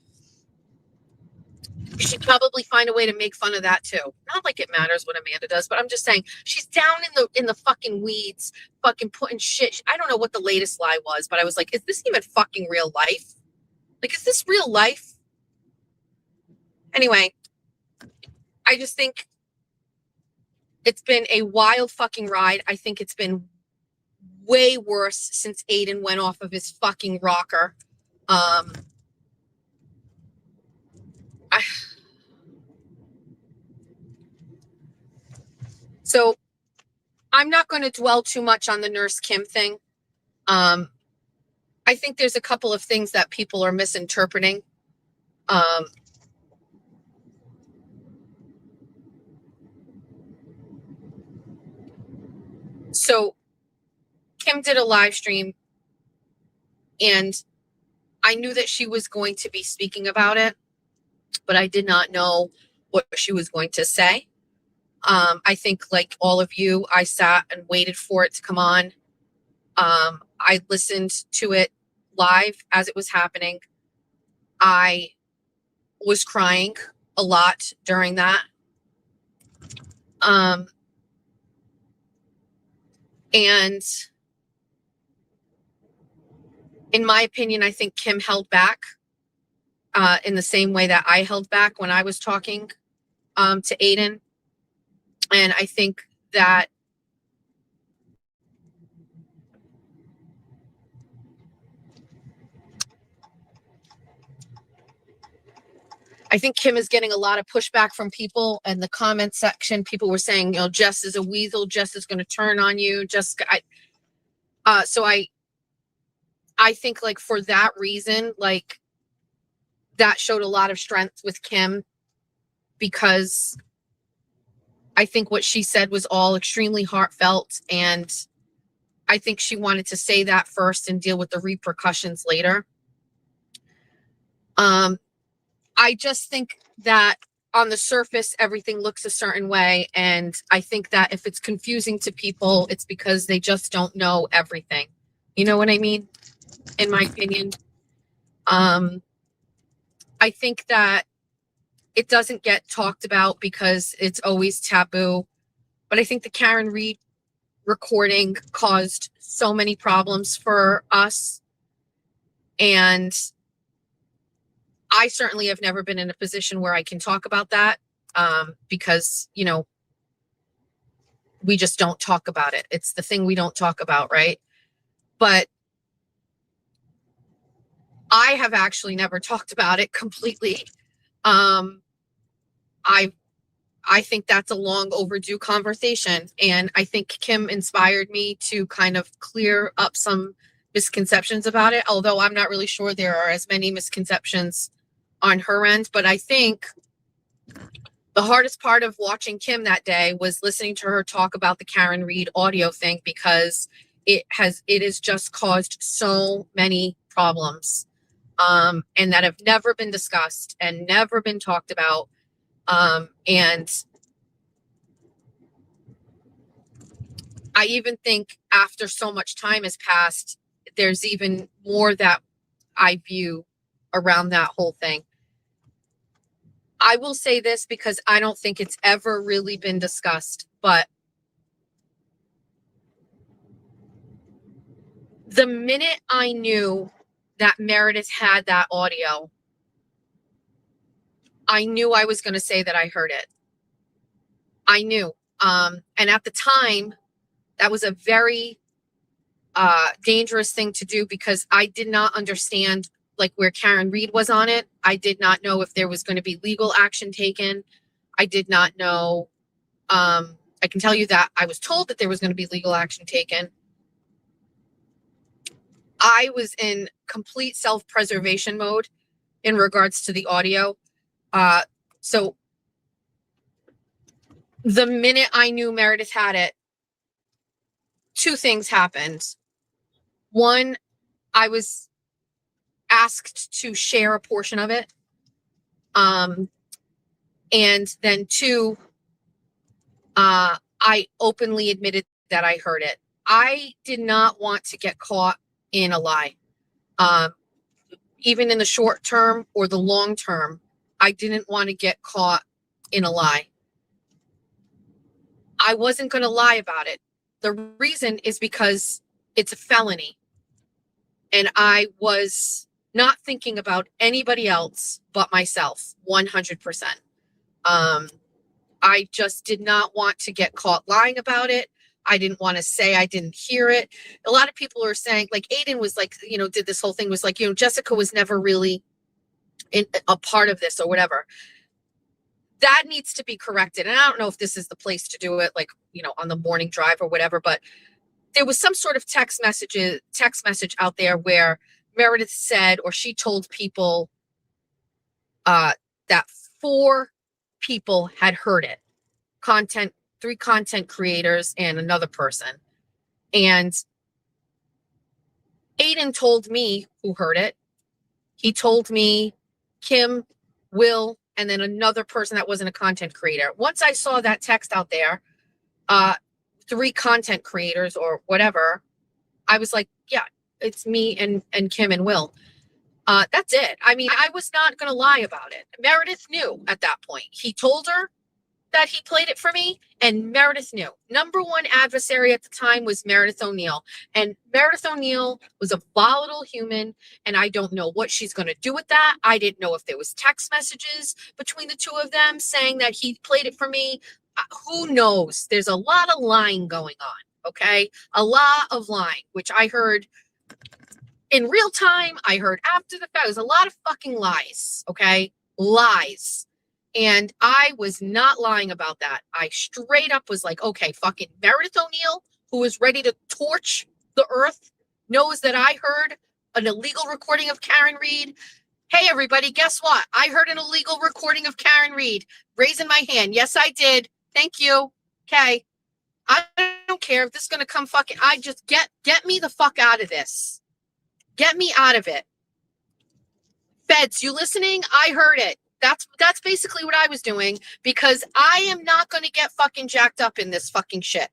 You should probably find a way to make fun of that too. Not like it matters what Amanda does, but I'm just saying she's down in the fucking weeds, fucking putting shit. I don't know what the latest lie was, but I was like, is this even fucking real life? Like, is this real life? Anyway, I just think it's been a wild fucking ride. I think it's been way worse since Aiden went off of his fucking rocker. So I'm not going to dwell too much on the Nurse Kim thing. I I think there's a couple of things that people are misinterpreting. So Kim did a live stream, and I knew that she was going to be speaking about it, but I did not know what she was going to say. I think, like all of you, I sat and waited for it to come on. I listened to it live as it was happening. I was crying a lot during that. And in my opinion, I think Kim held back in the same way that I held back when I was talking to Aiden. And I think that Kim is getting a lot of pushback from people in the comment section. People were saying, you know, Jess is a weasel. Jess is going to turn on you. So I think, like, for that reason, like, that showed a lot of strength with Kim, because I think what she said was all extremely heartfelt, and I think she wanted to say that first and deal with the repercussions later. I just think that on the surface, everything looks a certain way. And I think that if it's confusing to people, it's because they just don't know everything. You know what I mean? In my opinion. I think that it doesn't get talked about because it's always taboo. But I think the Karen Reed recording caused so many problems for us. And I certainly have never been in a position where I can talk about that, because, you know, we just don't talk about it. It's the thing we don't talk about, right? But I have actually never talked about it completely. I think that's a long overdue conversation. And I think Kim inspired me to kind of clear up some misconceptions about it, although I'm not really sure there are as many misconceptions on her end. But I think the hardest part of watching Kim that day was listening to her talk about the Karen Reed audio thing, because it has just caused so many problems, and that have never been discussed and never been talked about. And I even think after so much time has passed, there's even more that I view around that whole thing. I will say this because I don't think it's ever really been discussed, but the minute I knew that Meredith had that audio, I knew I was going to say that I heard it. I knew. And at the time, that was a very dangerous thing to do, because I did not understand, like, where Karen Reed was on it. I did not know if there was going to be legal action taken. I did not know. I can tell you that I was told that there was going to be legal action taken. I was in complete self-preservation mode in regards to the audio. So the minute I knew Meredith had it, two things happened. One, I was asked to share a portion of it. And then two, I openly admitted that I heard it. I did not want to get caught in a lie. Even in the short term or the long term, I didn't want to get caught in a lie. I wasn't going to lie about it. The reason is because it's a felony. And I was not thinking about anybody else but myself, 100%. I just did not want to get caught lying about it. I didn't want to say I didn't hear it. A lot of people are saying, like, Aiden was like, you know, did this whole thing, was like, you know, Jessica was never really a part of this or whatever. That needs to be corrected. And I don't know if this is the place to do it, like, you know, on the morning drive or whatever, but there was some sort of text message out there where Meredith said, or she told people that 4 people had heard it. 3 content creators and another person. And Aiden told me who heard it. He told me Kim, Will, and then another person that wasn't a content creator. Once I saw that text out there, 3 content creators or whatever, I was like, yeah, it's me and Kim and Will. That's it. I mean, I was not going to lie about it. Meredith knew at that point. He told her that he played it for me, and Meredith knew. Number 1 adversary at the time was Meredith O'Neill. And Meredith O'Neill was a volatile human, and I don't know what she's going to do with that. I didn't know if there was text messages between the 2 of them saying that he played it for me. Who knows? There's a lot of lying going on, okay? A lot of lying, which I heard in real time. I heard after the fact. There's a lot of fucking lies, okay? Lies. And I was not lying about that. I straight up was like, okay, fucking Meredith O'Neill, who is ready to torch the earth, knows that I heard an illegal recording of Karen Reed. Hey, everybody, guess what? I heard an illegal recording of Karen Reed. Raising my hand. Yes, I did. Thank you. Okay. I don't care if this is going to come fucking, I just get me the fuck out of this. Get me out of it. Feds, you listening? I heard it. That's basically what I was doing, because I am not going to get fucking jacked up in this fucking shit.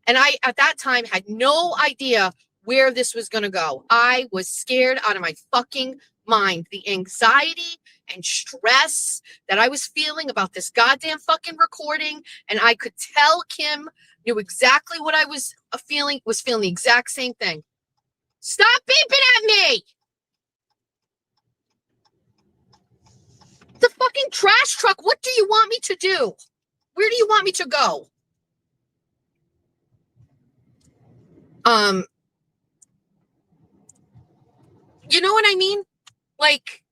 And I, at that time, had no idea where this was going to go. I was scared out of my fucking mind. The anxiety and stress that I was feeling about this goddamn fucking recording. And I could tell Kim knew exactly what I was feeling the exact same thing. Stop beeping at me! The fucking trash truck. What do you want me to do? Where do you want me to go? You know what I mean? Like,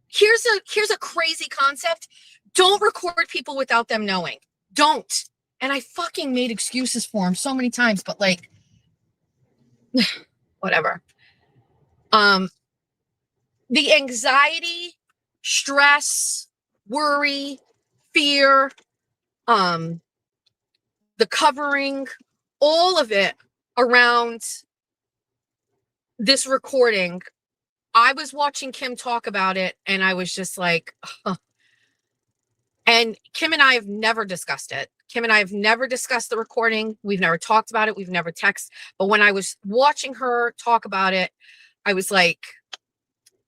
here's a crazy concept. Don't record people without them knowing. Don't. And I fucking made excuses for him so many times, but like, whatever. The anxiety, stress, worry, fear, the covering, all of it around this recording. I was watching Kim talk about it, and I was just like, huh. And Kim and I have never discussed it. Kim and I have never discussed the recording. We've never talked about it. We've never texted. But when I was watching her talk about it, I was like,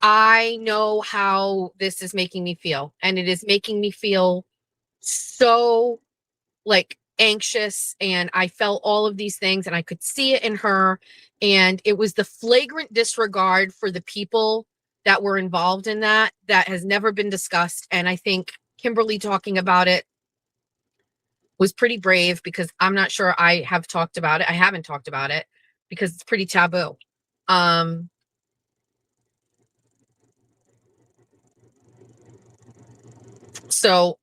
I know how this is making me feel. And it is making me feel so like anxious. And I felt all of these things, and I could see it in her. And it was the flagrant disregard for the people that were involved in that has never been discussed. And I think Kimberly talking about it was pretty brave, because I'm not sure I have talked about it. I haven't talked about it because it's pretty taboo. So,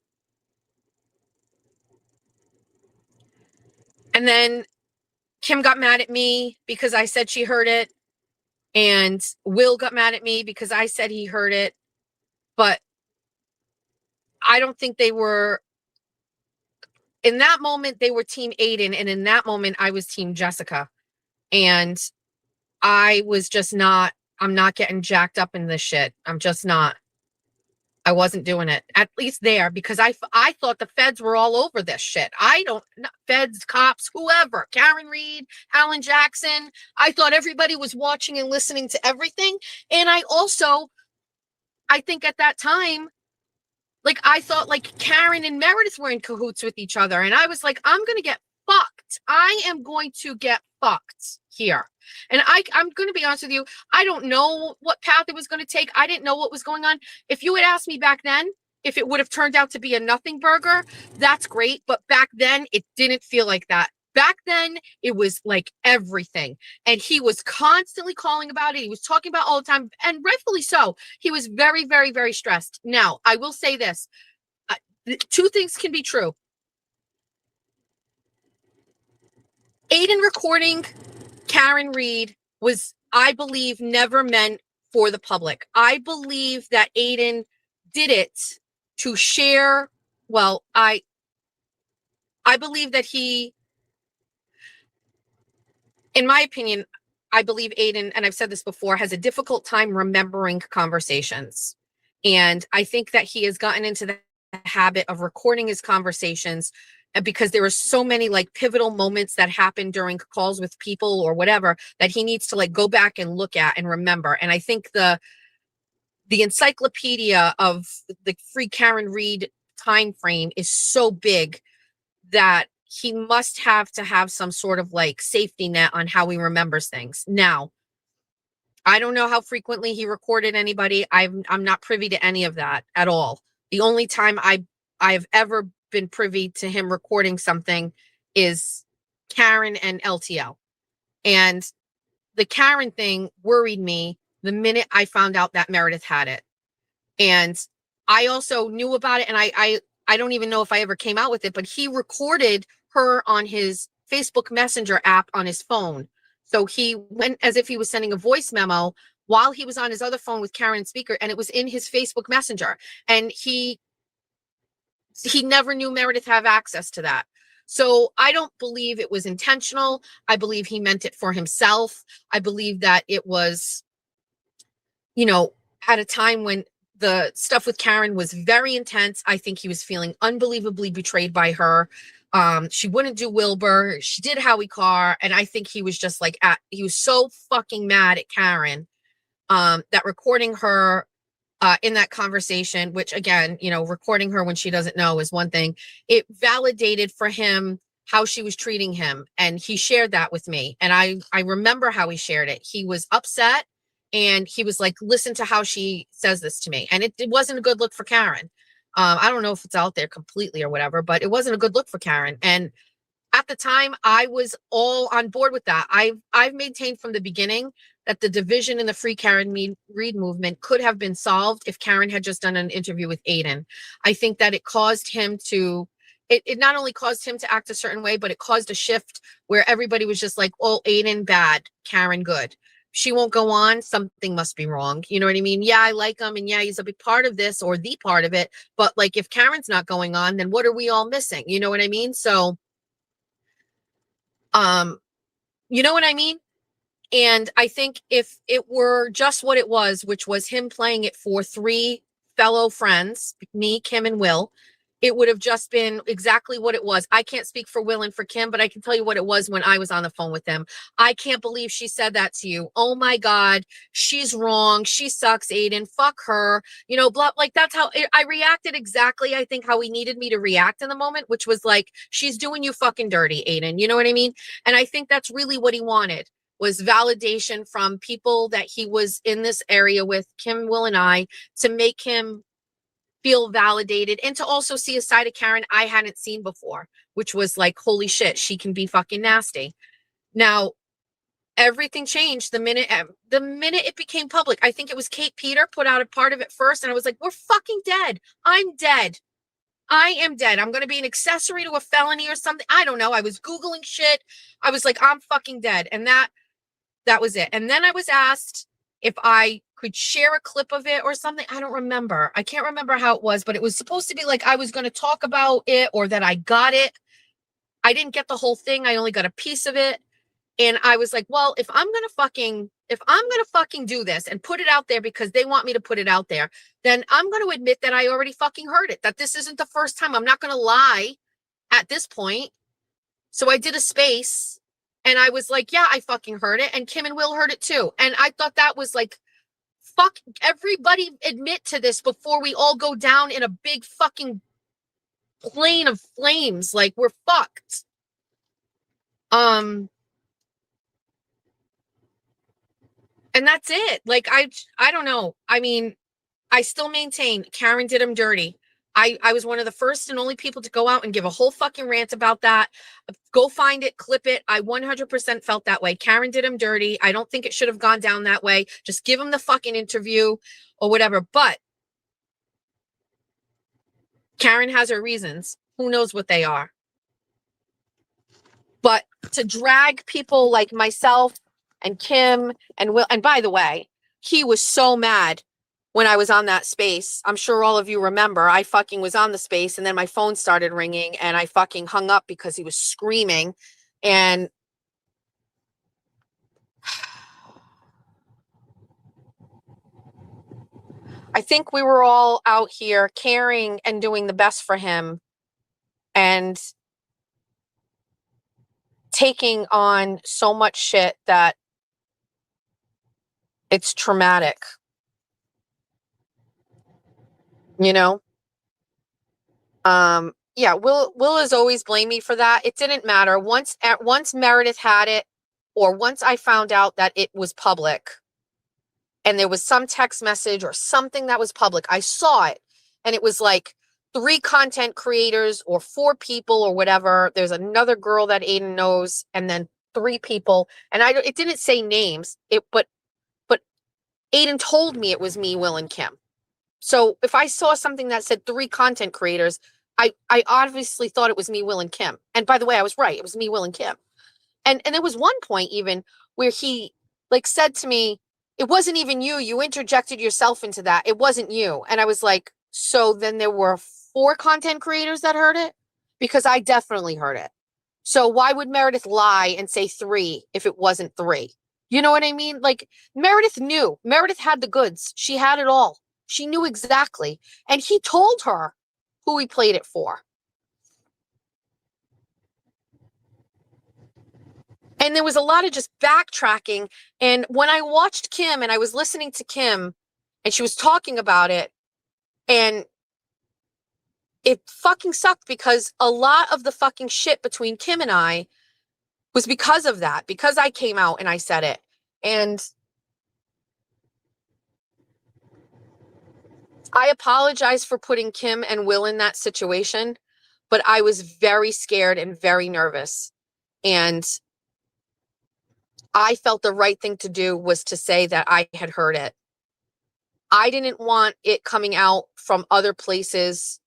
and then Kim got mad at me because I said she heard it, and Will got mad at me because I said he heard it. But I don't think they were, in that moment, they were team Aiden. And in that moment, I was team Jessica. And I was just not, I'm not getting jacked up in this shit. I'm just not. I wasn't doing it, at least there, because I thought the feds were all over this shit. Feds, cops, whoever, Karen Reed, Alan Jackson. I thought everybody was watching and listening to everything. And I think at that time, like, I thought like Karen and Meredith were in cahoots with each other. And I was like, I'm going to get fucked. I am going to get fucked here. And I'm going to be honest with you. I don't know what path it was going to take. I didn't know what was going on. If you had asked me back then, if it would have turned out to be a nothing burger, that's great. But back then, it didn't feel like that. Back then, it was like everything. And he was constantly calling about it. He was talking about it all the time, and rightfully so. He was very, very, very stressed. Now, I will say this. 2 things can be true. Aiden recording Karen Reed was, I believe, never meant for the public. I believe that Aiden did it to share. Well, I believe that he, in my opinion, I believe Aiden, and I've said this before, has a difficult time remembering conversations. And I think that he has gotten into the habit of recording his conversations because there are so many like pivotal moments that happen during calls with people or whatever that he needs to like go back and look at and remember. And I think the encyclopedia of the free Karen Reed time frame is so big that he must have to have some sort of like safety net on how he remembers things. Now, I don't know how frequently he recorded anybody. I'm not privy to any of that at all. The only time I've ever been privy to him recording something is Karen and LTL. And the Karen thing worried me the minute I found out that Meredith had it. And I also knew about it, and I don't even know if I ever came out with it, but he recorded her on his Facebook Messenger app on his phone. So he went as if he was sending a voice memo while he was on his other phone with Karen speaker, and it was in his Facebook Messenger. And he never knew Meredith have access to that. So I don't believe it was intentional. I believe he meant it for himself. I believe that it was, at a time when the stuff with Karen was very intense. I think he was feeling unbelievably betrayed by her. She wouldn't do Wilbur. She did Howie Carr. And I think he was just like, he was so fucking mad at Karen that recording her in that conversation, which again, recording her when she doesn't know is one thing. It validated for him how she was treating him. And he shared that with me. And I remember how he shared it. He was upset. And he was like, listen to how she says this to me. And it wasn't a good look for Karen. I don't know if it's out there completely or whatever, but it wasn't a good look for Karen. And at the time, I was all on board with that. I've maintained from the beginning that the division in the Free Karen Reed movement could have been solved if Karen had just done an interview with Aiden. I think that it caused him to, it not only caused him to act a certain way, but it caused a shift where everybody was just like, oh, Aiden bad, Karen good. She won't go on. Something must be wrong. You know what I mean? Yeah, I like him. And yeah, he's a big part of this or the part of it. But like, if Karen's not going on, then what are we all missing? You know what I mean? So, you know what I mean? And I think if it were just what it was, which was him playing it for three fellow friends, me, Kim, and Will, it would have just been exactly what it was. I can't speak for Will and for Kim, but I can tell you what it was when I was on the phone with them. I can't believe she said that to you. Oh my God, she's wrong. She sucks, Aiden. Fuck her. Blah, like that's how I reacted exactly. I think how he needed me to react in the moment, which was like, she's doing you fucking dirty, Aiden. You know what I mean? And I think that's really what he wanted, was validation from people that he was in this area with, Kim, Will, and I, to make him feel validated and to also see a side of Karen I hadn't seen before, which was like, holy shit, she can be fucking nasty. Now, everything changed the minute it became public. I think it was Kate Peter put out a part of it first, and I was like, we're fucking dead. I'm dead. I am dead. I'm going to be an accessory to a felony or something. I don't know. I was Googling shit. I was like, I'm fucking dead. And that was it. And then I was asked if I could share a clip of it or something. I don't remember. I can't remember how it was, but it was supposed to be like I was going to talk about it or that I got it. I didn't get the whole thing. I only got a piece of it. And I was like, well, if I'm going to fucking do this and put it out there because they want me to put it out there, then I'm going to admit that I already fucking heard it, that this isn't the first time. I'm not going to lie at this point. So I did a space. And I was like, yeah, I fucking heard it. And Kim and Will heard it too. And I thought that was like, fuck, everybody admit to this before we all go down in a big fucking plane of flames. Like, we're fucked. And that's it. Like, I don't know. I mean, I still maintain Karen did him dirty. I was one of the first and only people to go out and give a whole fucking rant about that. Go find it, clip it. I 100% felt that way. Karen did him dirty. I don't think it should have gone down that way. Just give him the fucking interview or whatever. But Karen has her reasons. Who knows what they are? But to drag people like myself and Kim and Will, and by the way, he was so mad when I was on that space. I'm sure all of you remember. I fucking was on the space and then my phone started ringing and I fucking hung up because he was screaming. And I think we were all out here caring and doing the best for him and taking on so much shit that it's traumatic. You know? Yeah, Will has always blamed me for that. It didn't matter. Once Meredith had it, or once I found out that it was public and there was some text message or something that was public, I saw it and it was like 3 content creators or 4 people or whatever. There's another girl that Aiden knows and then 3 people. And it didn't say names. But Aiden told me it was me, Will, and Kim. So if I saw something that said 3 content creators, I obviously thought it was me, Will, and Kim. And by the way, I was right. It was me, Will, and Kim. And there was one point even where he like said to me, it wasn't even you. You interjected yourself into that. It wasn't you. And I was like, so then there were 4 content creators that heard it? Because I definitely heard it. So why would Meredith lie and say 3 if it wasn't 3? You know what I mean? Like Meredith knew. Meredith had the goods. She had it all. She knew exactly. And he told her who he played it for. And there was a lot of just backtracking. And when I watched Kim and I was listening to Kim and she was talking about it, and it fucking sucked because a lot of the fucking shit between Kim and I was because of that, because I came out and I said it. And I apologize for putting Kim and Will in that situation, but I was very scared and very nervous. And I felt the right thing to do was to say that I had heard it. I didn't want it coming out from other places.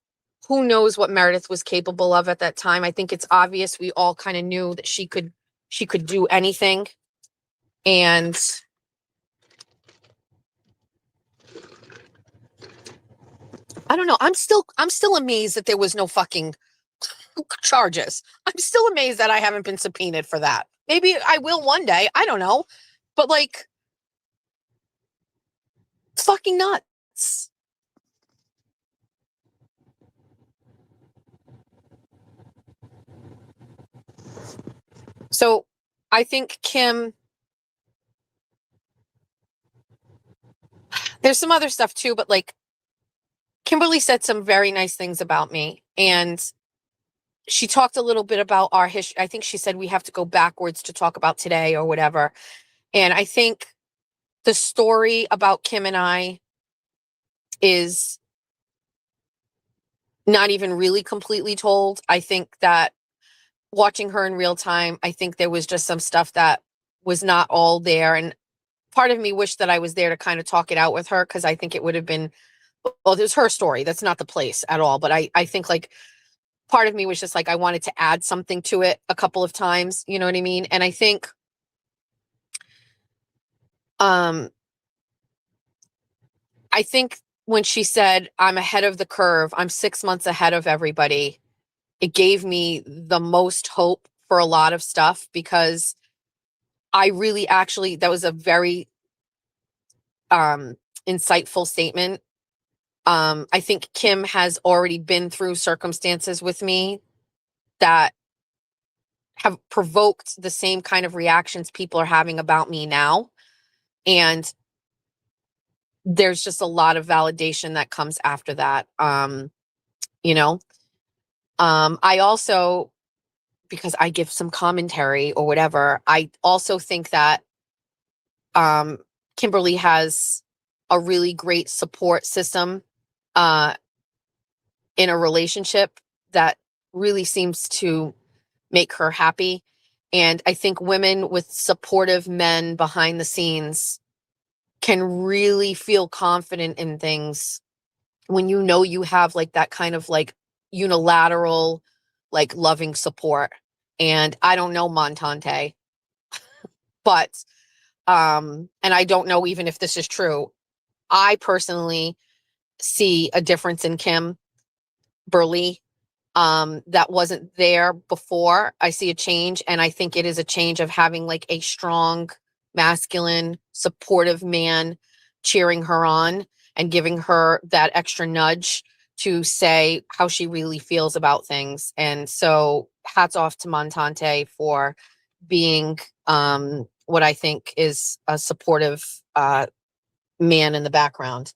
Who knows what Meredith was capable of at that time? I think it's obvious we all kind of knew that she could do anything. And I don't know. I'm still amazed that there was no fucking charges. I'm still amazed that I haven't been subpoenaed for that. Maybe I will one day. I don't know. But like, it's fucking nuts. So I think Kim, there's some other stuff too, but like Kimberly said some very nice things about me. And she talked a little bit about our history. I think she said we have to go backwards to talk about today or whatever. And I think the story about Kim and I is not even really completely told. I think that watching her in real time, I think there was just some stuff that was not all there. And part of me wished that I was there to kind of talk it out with her, because I think it would have been, well, there's her story. That's not the place at all. But I think like part of me was just like, I wanted to add something to it a couple of times. You know what I mean? And I think, when she said, I'm ahead of the curve, I'm 6 months ahead of everybody, it gave me the most hope for a lot of stuff, because I really actually, that was a very insightful statement. I think Kim has already been through circumstances with me that have provoked the same kind of reactions people are having about me now. And there's just a lot of validation that comes after that. You know, I also, because I give some commentary or whatever, I also think that Kimberly has a really great support system in a relationship that really seems to make her happy. And I think women with supportive men behind the scenes can really feel confident in things when you know you have like that kind of like unilateral, like loving support. And I don't know Montante, but and I don't know even if this is true, I personally see a difference in Kim Burley that wasn't there before. I see a change, and I think it is a change of having like a strong, masculine, supportive man cheering her on and giving her that extra nudge to say how she really feels about things. And so hats off to Montante for being what I think is a supportive man in the background.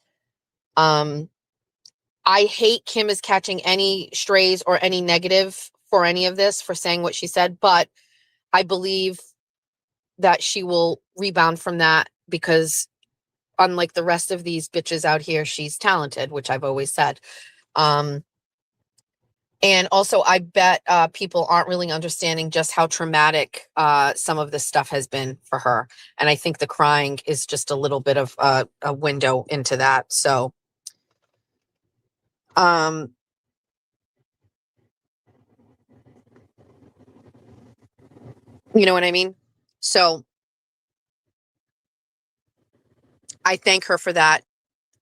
I hate Kim is catching any strays or any negative for any of this, for saying what she said, but I believe that she will rebound from that because unlike the rest of these bitches out here, she's talented, which I've always said. Um, and also I bet people aren't really understanding just how traumatic some of this stuff has been for her. And I think the crying is just a little bit of a window into that. So, you know what I mean? So I thank her for that.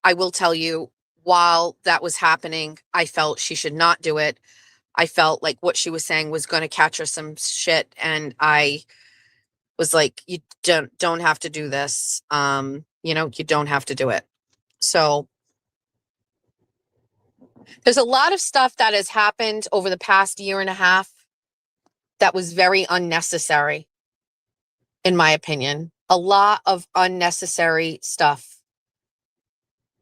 I will tell you, while that was happening, I felt she should not do it. I felt like what she was saying was going to catch her some shit, and I was like, you don't have to do this. You don't have to do it. So there's a lot of stuff that has happened over the past year and a half that was very unnecessary, in my opinion. A lot of unnecessary stuff.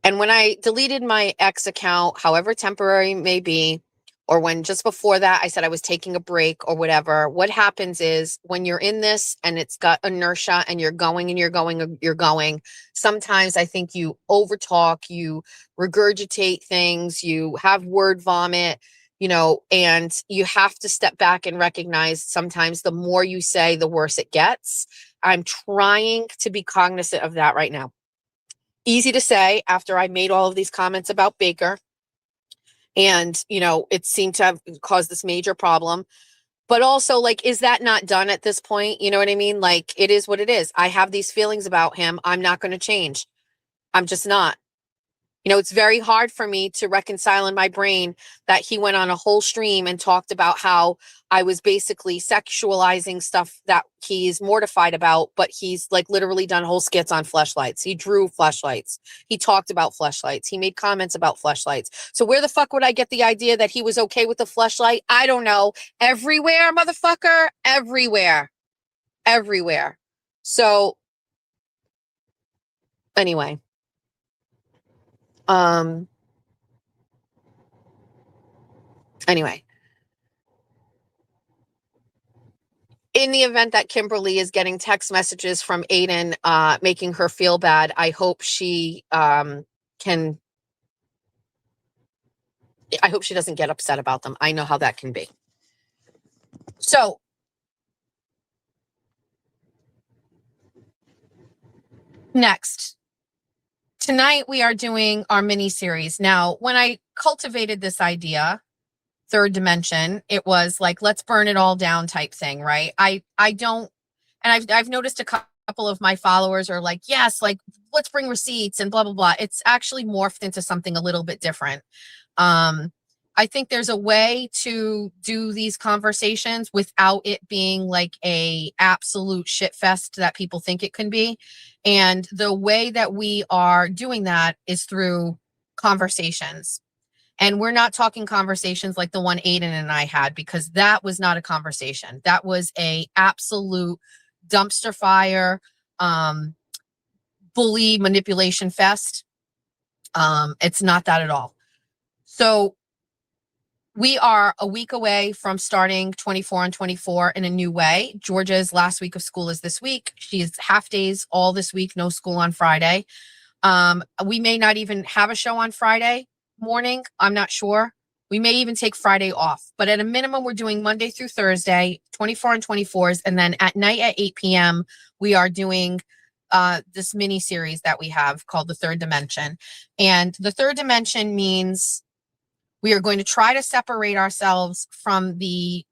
And when I deleted my ex account, however temporary it may be, or when just before that I said I was taking a break or whatever, what happens is when you're in this and it's got inertia and you're going and you're going and you're going, sometimes I think you overtalk, you regurgitate things, you have word vomit, and you have to step back and recognize sometimes the more you say, the worse it gets. I'm trying to be cognizant of that right now. Easy to say after I made all of these comments about Baker. And, it seemed to have caused this major problem. But also, like, is that not done at this point? You know what I mean? Like, it is what it is. I have these feelings about him. I'm not going to change. I'm just not. It's very hard for me to reconcile in my brain that he went on a whole stream and talked about how I was basically sexualizing stuff that he's mortified about, but he's like literally done whole skits on fleshlights. He drew fleshlights. He talked about fleshlights. He made comments about fleshlights. So where the fuck would I get the idea that he was okay with the fleshlight? I don't know. Everywhere, motherfucker. Everywhere. Everywhere. So anyway. Anyway, in the event that Kimberly is getting text messages from Aiden, making her feel bad, I hope she I hope she doesn't get upset about them. I know how that can be. So next, tonight we are doing our mini series. Now, when I cultivated this idea, third dimension, it was like, let's burn it all down type thing, right? I don't, and I've noticed a couple of my followers are like, yes, like let's bring receipts and blah blah blah. It's actually morphed into something a little bit different. I think there's a way to do these conversations without it being like a absolute shit fest that people think it can be. And the way that we are doing that is through conversations. And we're not talking conversations like the one Aiden and I had, because that was not a conversation. That was a absolute dumpster fire, bully manipulation fest. It's not that at all. So we are a week away from starting 24 and 24 in a new way. Georgia's last week of school is this week. She's half days all this week, no school on Friday. We may not even have a show on Friday morning. I'm not sure. We may even take Friday off, but at a minimum, we're doing Monday through Thursday, 24 and 24s. And then at night at 8 p.m., we are doing this mini series that we have called The Third Dimension. And the third dimension means we are going to try to separate ourselves from the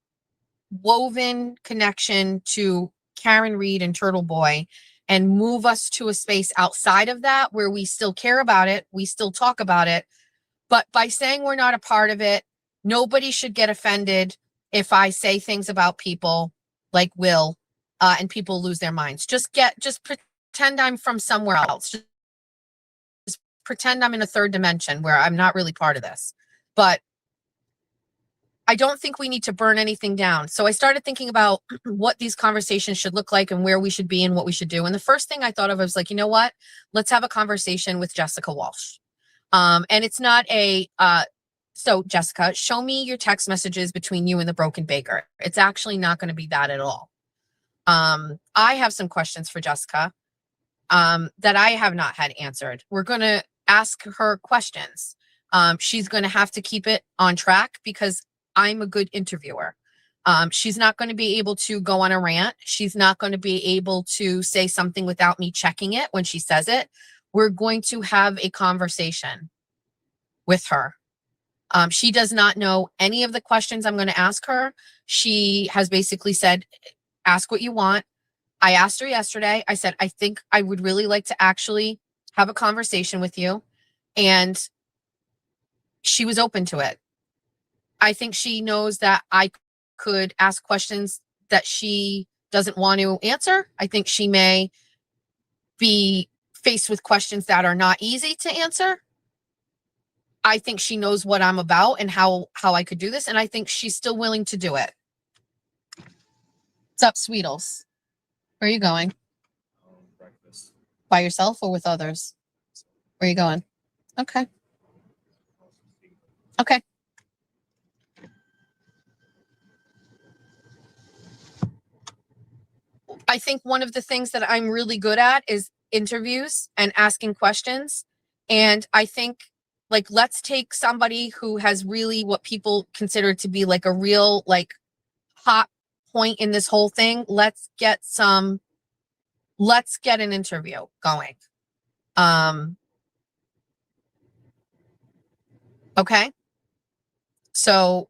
woven connection to Karen Reed and Turtle Boy and move us to a space outside of that where we still care about it, we still talk about it. But by saying we're not a part of it, nobody should get offended if I say things about people like Will, and people lose their minds. Just pretend I'm from somewhere else. Just pretend I'm in a third dimension where I'm not really part of this. But I don't think we need to burn anything down. So I started thinking about what these conversations should look like and where we should be and what we should do. And the first thing I thought of was like, you know what? Let's have a conversation with Jessica Walsh. And it's not a, so Jessica, show me your text messages between you and the broken baker. It's actually not going to be that at all. I have some questions for Jessica, that I have not had answered. We're going to ask her questions. She's going to have to keep it on track because I'm a good interviewer. She's not going to be able to go on a rant. She's not going to be able to say something without me checking it when she says it. We're going to have a conversation with her. She does not know any of the questions I'm going to ask her. She has basically said, ask what you want. I asked her yesterday. I said, I think I would really like to actually have a conversation with you. And she was open to it. I think she knows that I could ask questions that she doesn't want to answer. I think she may be faced with questions that are not easy to answer. I think she knows what I'm about and how I could do this. And I think she's still willing to do it. What's up, Sweetles? Where are you going? Breakfast. By yourself or with others? Where are you going? Okay. Okay. I think one of the things that I'm really good at is interviews and asking questions. And I think, like, let's take somebody who has really what people consider to be like a real, like, hot point in this whole thing. Let's get an interview going. Okay. So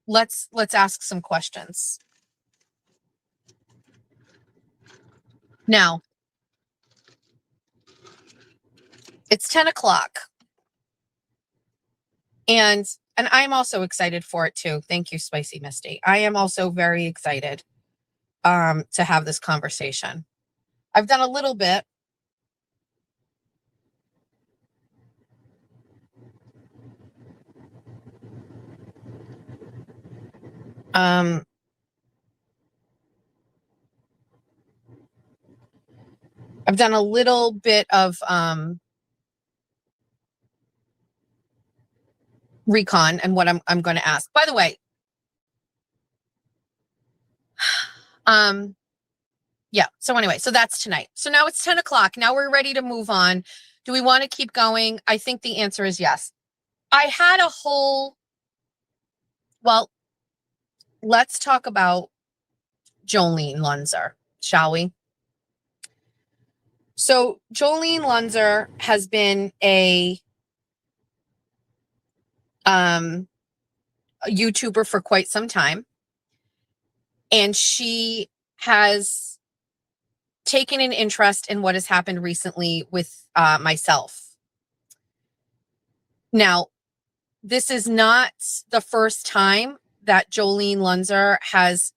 let's ask some questions. Now, it's 10 o'clock. And I'm also excited for it too. Thank you, Spicy Misty. I am also very excited to have this conversation. I've done a little bit. I've done a little bit of recon and what I'm going to ask. By the way, yeah. So anyway, so that's tonight. So now it's 10 o'clock. Now we're ready to move on. Do we want to keep going? I think the answer is yes. I had a whole, well, let's talk about Jolene Lunzer, shall we? So Jolene Lunzer has been a YouTuber for quite some time. And she has taken an interest in what has happened recently with myself. Now, this is not the first time that Jolene Lunzer has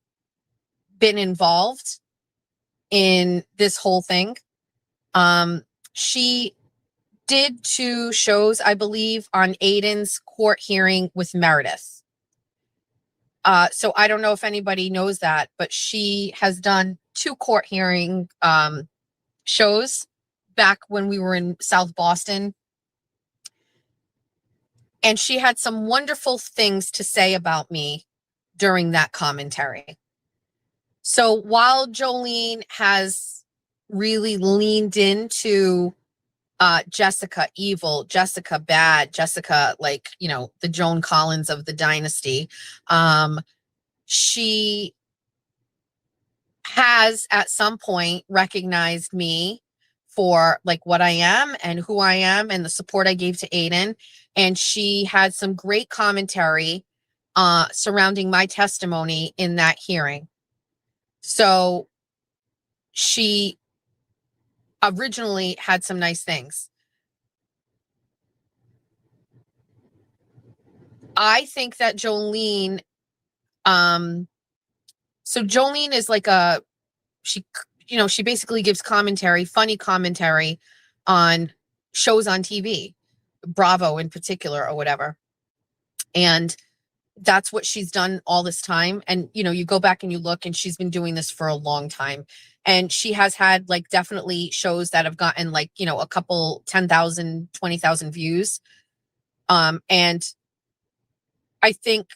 been involved in this whole thing. She did 2 shows, I believe, on Aiden's court hearing with Meredith. So I don't know if anybody knows that, but she has done 2 court hearing shows back when we were in South Boston. And she had some wonderful things to say about me during that commentary. So while Jolene has really leaned into Jessica evil, Jessica bad, Jessica, like, you know, the Joan Collins of the dynasty, she has at some point recognized me for like what I am and who I am and the support I gave to Aiden. And she had some great commentary surrounding my testimony in that hearing. So she originally had some nice things. I think that Jolene, so Jolene is like she basically gives commentary, funny commentary on shows on TV, Bravo in particular or whatever. And that's what she's done all this time. And, you go back and you look, and she's been doing this for a long time. And she has had like definitely shows that have gotten like, a couple 10,000, 20,000 views. And I think,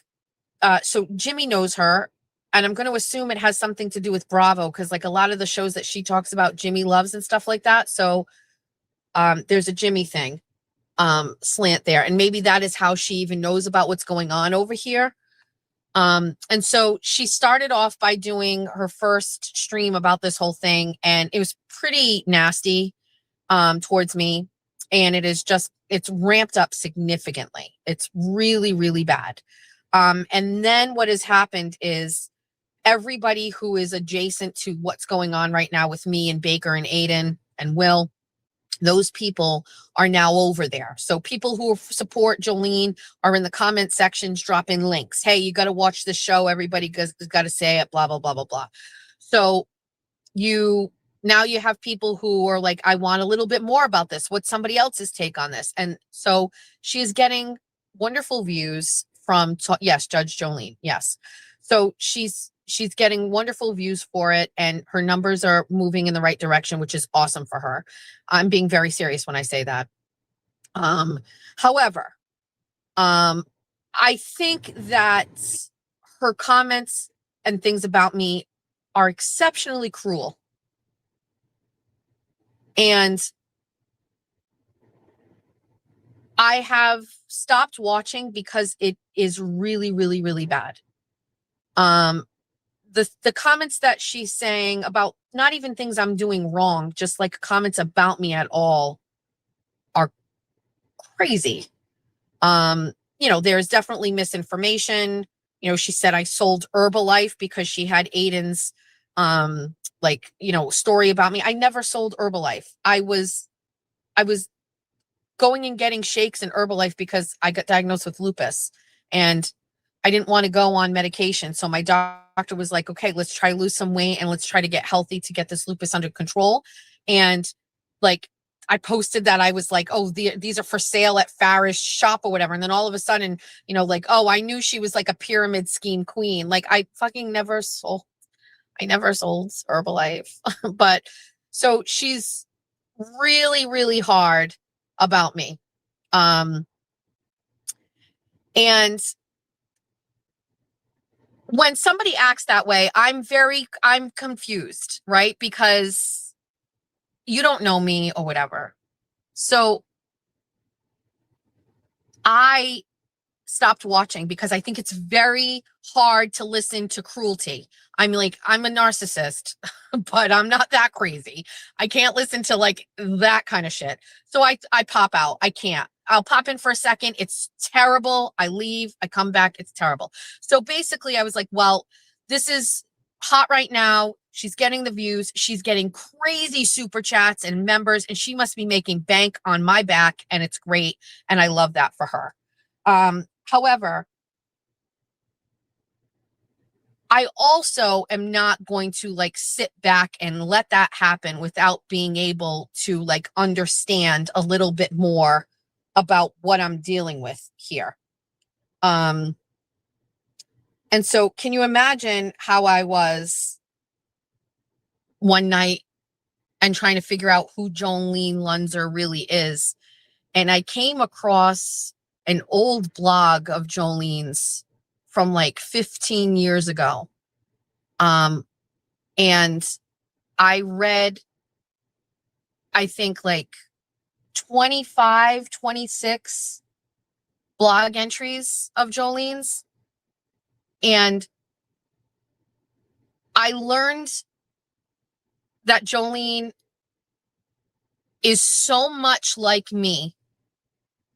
so Jimmy knows her, and I'm going to assume it has something to do with Bravo, because like a lot of the shows that she talks about, Jimmy loves and stuff like that. So there's a Jimmy thing slant there, and maybe that is how she even knows about what's going on over here. And so she started off by doing her first stream about this whole thing, and it was pretty nasty towards me, and it's ramped up significantly. It's really, really bad. And then what has happened is everybody who is adjacent to what's going on right now with me and Baker and Aiden and Will, those people are now over there. So people who support Jolene are in the comment sections dropping links. Hey, you got to watch the show. Everybody has got to say it, blah, blah, blah, blah, blah. So now you have people who are like, I want a little bit more about this. What's somebody else's take on this? And so she is getting wonderful views from, yes, Judge Jolene. Yes. So she's getting wonderful views for it, and her numbers are moving in the right direction, which is awesome for her. I'm being very serious when I say that. However, I think that her comments and things about me are exceptionally cruel. And I have stopped watching because it is really, really, really bad. The comments that she's saying about not even things I'm doing wrong, just like comments about me at all, are crazy. There's definitely misinformation. She said I sold Herbalife because she had Aiden's story about me. I never sold Herbalife. I was going and getting shakes in Herbalife because I got diagnosed with lupus, and I didn't want to go on medication. So my doctor was like, okay, let's try to lose some weight and let's try to get healthy to get this lupus under control. And like, I posted that I was like, oh, these are for sale at Farish shop or whatever. And then all of a sudden, oh, I knew she was like a pyramid scheme queen. Like I never sold Herbalife. But so she's really, really hard about me. And when somebody acts that way, I'm confused, right? Because you don't know me or whatever. So I stopped watching because I think it's very hard to listen to cruelty. I'm a narcissist, but I'm not that crazy. I can't listen to like that kind of shit. So I pop out. I can't. I'll pop in for a second. It's terrible. I leave. I come back. It's terrible. So basically I was like, well, this is hot right now. She's getting the views. She's getting crazy super chats and members, and she must be making bank on my back, and it's great. And I love that for her. However, I also am not going to like sit back and let that happen without being able to like understand a little bit more about what I'm dealing with here. And so can you imagine how I was one night and trying to figure out who Jolene Lunzer really is? And I came across an old blog of Jolene's from like 15 years ago. And I read, I think like 25, 26 blog entries of Jolene's. And I learned that Jolene is so much like me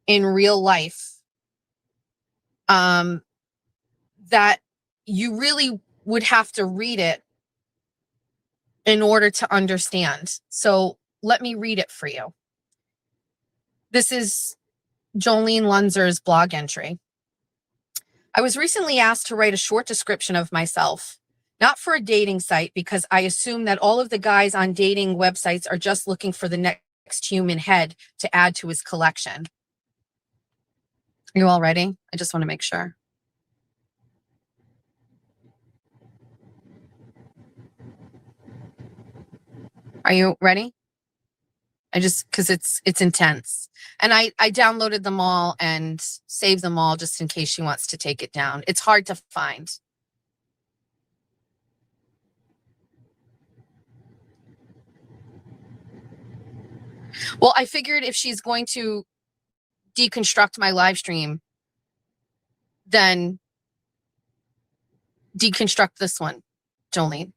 in real life, that you really would have to read it in order to understand. So let me read it for you. This is Jolene Lunzer's blog entry. I was recently asked to write a short description of myself, not for a dating site, because I assume that all of the guys on dating websites are just looking for the next human head to add to his collection. Are you all ready? I just want to make sure. Are you ready? Because it's intense. And I downloaded them all and saved them all just in case she wants to take it down. It's hard to find. Well, I figured if she's going to deconstruct my live stream, then deconstruct this one, Jolene.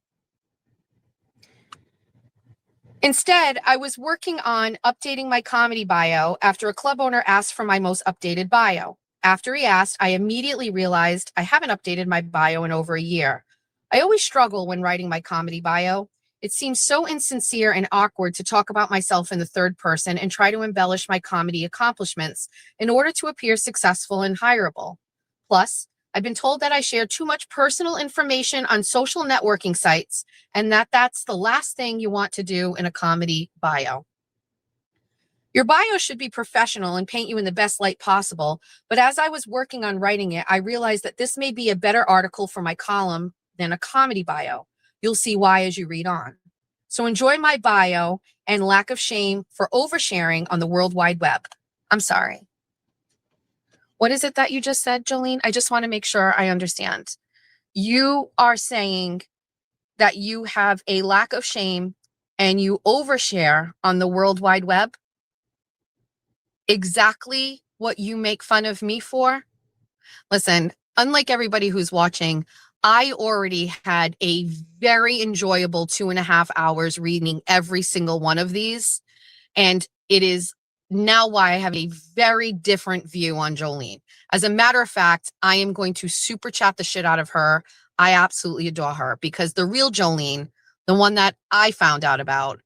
Instead, I was working on updating my comedy bio after a club owner asked for my most updated bio. After he asked, I immediately realized I haven't updated my bio in over a year. I always struggle when writing my comedy bio. It seems so insincere and awkward to talk about myself in the third person and try to embellish my comedy accomplishments in order to appear successful and hireable. Plus, I've been told that I share too much personal information on social networking sites and that's the last thing you want to do in a comedy bio. Your bio should be professional and paint you in the best light possible, but as I was working on writing it, I realized that this may be a better article for my column than a comedy bio. You'll see why as you read on. So enjoy my bio and lack of shame for oversharing on the World Wide Web. I'm sorry. What is it that you just said, Jolene? I just want to make sure I understand. You are saying that you have a lack of shame and you overshare on the World Wide Web? Exactly what you make fun of me for? Listen, unlike everybody who's watching, I already had a very enjoyable 2.5 hours reading every single one of these. And it is now why I have a very different view on Jolene. As a matter of fact, I am going to super chat the shit out of her. I absolutely adore her because the real Jolene, the one that I found out about,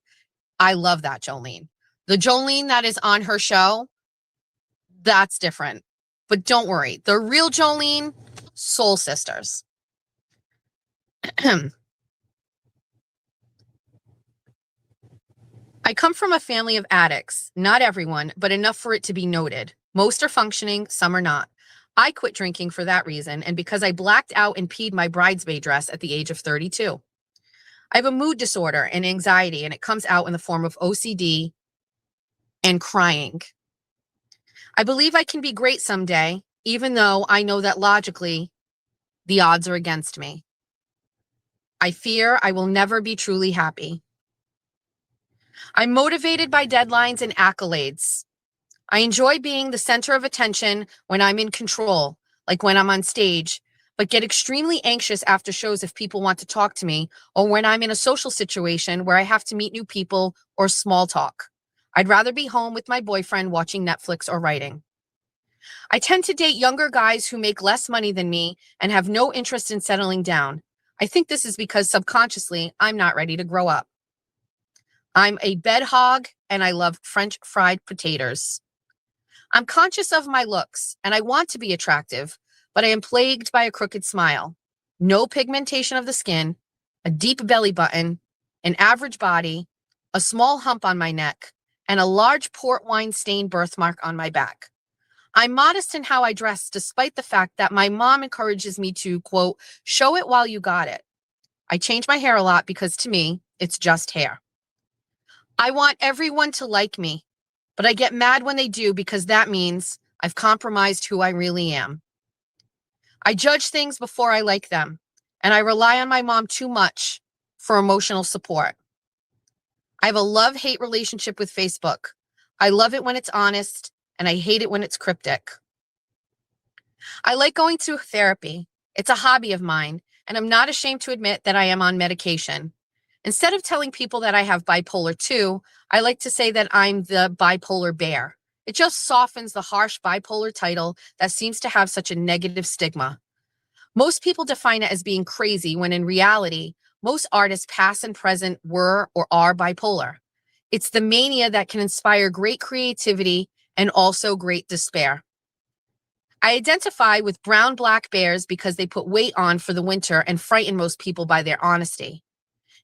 I love that Jolene. The Jolene that is on her show, that's different. But don't worry, the real Jolene, soul sisters. I come from a family of addicts, not everyone, but enough for it to be noted. Most are functioning, some are not. I quit drinking for that reason and because I blacked out and peed my bridesmaid dress at the age of 32. I have a mood disorder and anxiety, and it comes out in the form of OCD and crying. I believe I can be great someday, even though I know that logically the odds are against me. I fear I will never be truly happy. I'm motivated by deadlines and accolades. I enjoy being the center of attention when I'm in control, like when I'm on stage, but get extremely anxious after shows if people want to talk to me or when I'm in a social situation where I have to meet new people or small talk. I'd rather be home with my boyfriend watching Netflix or writing. I tend to date younger guys who make less money than me and have no interest in settling down. I think this is because subconsciously I'm not ready to grow up. I'm a bed hog and I love French fried potatoes. I'm conscious of my looks and I want to be attractive, but I am plagued by a crooked smile, no pigmentation of the skin, a deep belly button, an average body, a small hump on my neck, and a large port wine stained birthmark on my back. I'm modest in how I dress, despite the fact that my mom encourages me to, quote, show it while you got it. I change my hair a lot because to me, it's just hair. I want everyone to like me, but I get mad when they do because that means I've compromised who I really am. I judge things before I like them, and I rely on my mom too much for emotional support. I have a love-hate relationship with Facebook. I love it when it's honest, and I hate it when it's cryptic. I like going to therapy. It's a hobby of mine, and I'm not ashamed to admit that I am on medication. Instead of telling people that I have bipolar 2, I like to say that I'm the bipolar bear. It just softens the harsh bipolar title that seems to have such a negative stigma. Most people define it as being crazy when in reality, most artists past and present were or are bipolar. It's the mania that can inspire great creativity and also great despair. I identify with brown black bears because they put weight on for the winter and frighten most people by their honesty.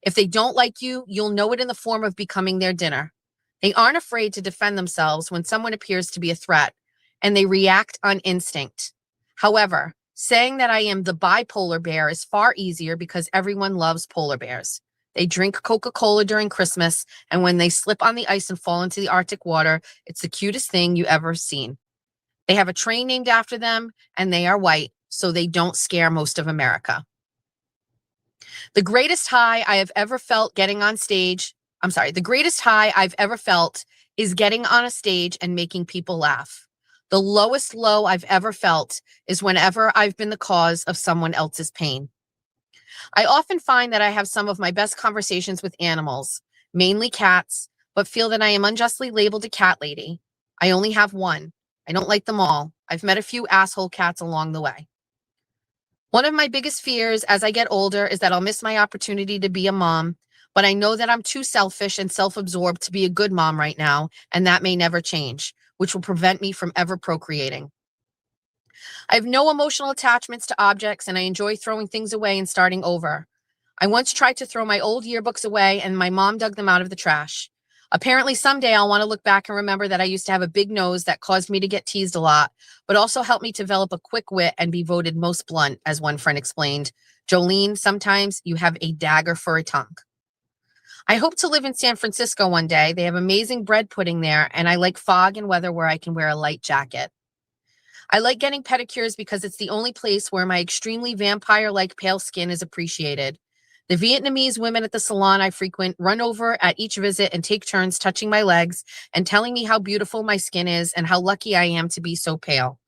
If they don't like you, you'll know it in the form of becoming their dinner. They aren't afraid to defend themselves when someone appears to be a threat, and they react on instinct. However, saying that I am the bipolar bear is far easier because everyone loves polar bears. They drink Coca-Cola during Christmas, and when they slip on the ice and fall into the Arctic water, it's the cutest thing you ever seen. They have a train named after them, and they are white, so they don't scare most of America. The greatest high I have ever felt getting on stage, the greatest high I've ever felt is getting on a stage and making people laugh. The lowest low I've ever felt is whenever I've been the cause of someone else's pain. I often find that I have some of my best conversations with animals, mainly cats, but feel that I am unjustly labeled a cat lady. I only have one. I don't like them all. I've met a few asshole cats along the way. One of my biggest fears as I get older is that I'll miss my opportunity to be a mom, but I know that I'm too selfish and self-absorbed to be a good mom right now, and that may never change, which will prevent me from ever procreating. I have no emotional attachments to objects, and I enjoy throwing things away and starting over. I once tried to throw my old yearbooks away, and my mom dug them out of the trash. Apparently, someday I'll want to look back and remember that I used to have a big nose that caused me to get teased a lot, but also helped me develop a quick wit and be voted most blunt, as one friend explained. Jolene, sometimes you have a dagger for a tongue. I hope to live in San Francisco one day. They have amazing bread pudding there, and I like fog and weather where I can wear a light jacket. I like getting pedicures because it's the only place where my extremely vampire-like pale skin is appreciated. The Vietnamese women at the salon I frequent run over at each visit and take turns touching my legs and telling me how beautiful my skin is and how lucky I am to be so pale.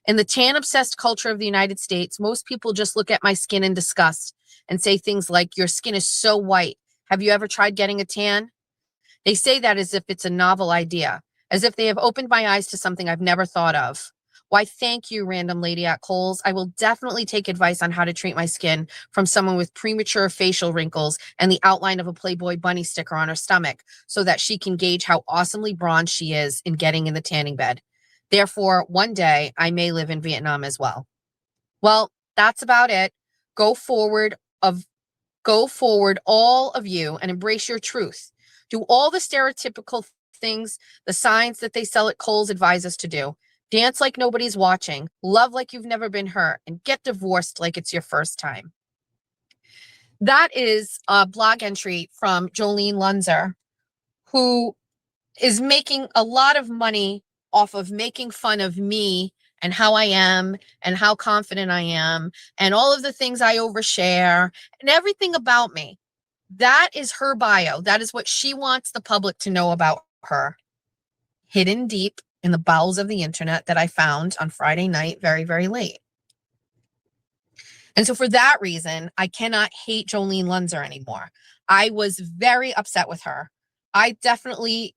In the tan-obsessed culture of the United States, most people just look at my skin in disgust and say things like, "Your skin is so white. Have you ever tried getting a tan?" They say that as if it's a novel idea, as if they have opened my eyes to something I've never thought of. Why, thank you, random lady at Kohl's. I will definitely take advice on how to treat my skin from someone with premature facial wrinkles and the outline of a Playboy bunny sticker on her stomach so that she can gauge how awesomely bronzed she is in getting in the tanning bed. Therefore, one day I may live in Vietnam as well. Well, that's about it. Go forward, all of you, and embrace your truth. Do all the stereotypical things the signs that they sell at Kohl's advise us to do. Dance like nobody's watching, love like you've never been hurt, and get divorced like it's your first time. That is a blog entry from Jolene Lunzer, who is making a lot of money off of making fun of me and how I am and how confident I am and all of the things I overshare and everything about me. That is her bio. That is what she wants the public to know about her. Hidden deep in the bowels of the internet that I found on Friday night, very, very late. And so for that reason, I cannot hate Jolene Lunzer anymore. I was very upset with her. I definitely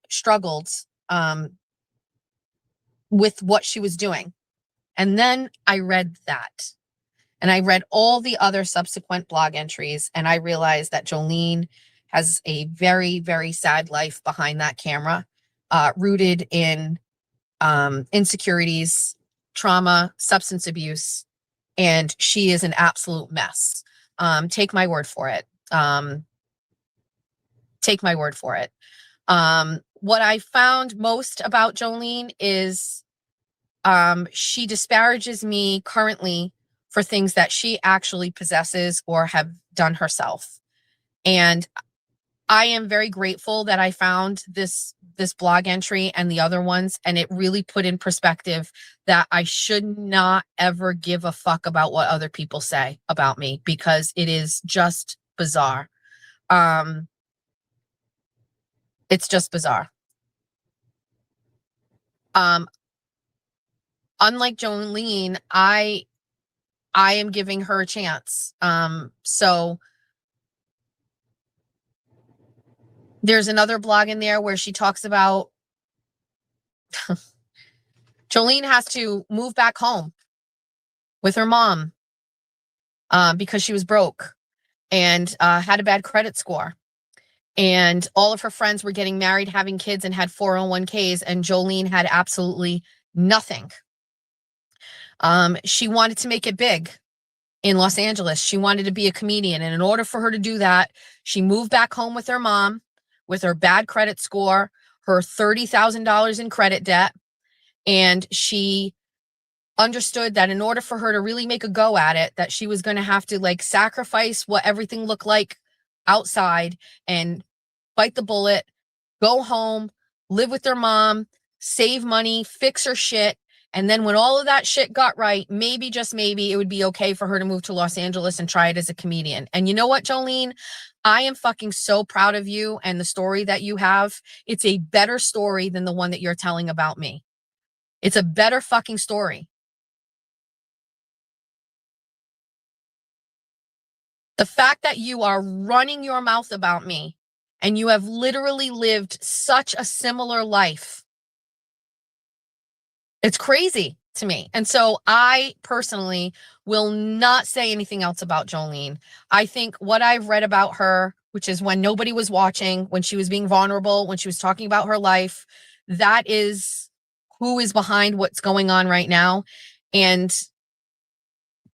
struggled with what she was doing. And then I read that. And I read all the other subsequent blog entries, and I realized that Jolene has a very, very sad life behind that camera, rooted in insecurities, trauma, substance abuse, and she is an absolute mess. Take my word for it. Take my word for it. What I found most about Jolene is she disparages me currently for things that she actually possesses or have done herself. And I am very grateful that I found this blog entry and the other ones, and it really put in perspective that I should not ever give a fuck about what other people say about me, because it is just bizarre. It's just bizarre. Unlike Jolene, I am giving her a chance. So there's another blog in there where she talks about Jolene has to move back home with her mom because she was broke and had a bad credit score. and all of her friends were getting married, having kids, and had 401ks, and Jolene had absolutely nothing. She wanted to make it big in Los Angeles. She wanted to be a comedian. And in order for her to do that, she moved back home with her mom with her bad credit score, her $30,000 in credit debt. And she understood that in order for her to really make a go at it, that she was going to have to like sacrifice what everything looked like outside and bite the bullet, go home, live with their mom, save money, fix her shit. And then when all of that shit got right, maybe, just maybe, it would be okay for her to move to Los Angeles and try it as a comedian. And you know what, Jolene? I am fucking so proud of you and the story that you have. It's a better story than the one that you're telling about me. It's a better fucking story. The fact that you are running your mouth about me and you have literally lived such a similar life, it's crazy to me. And so I personally will not say anything else about Jolene. I think what I've read about her, which is when nobody was watching, when she was being vulnerable, when she was talking about her life, that is who is behind what's going on right now. And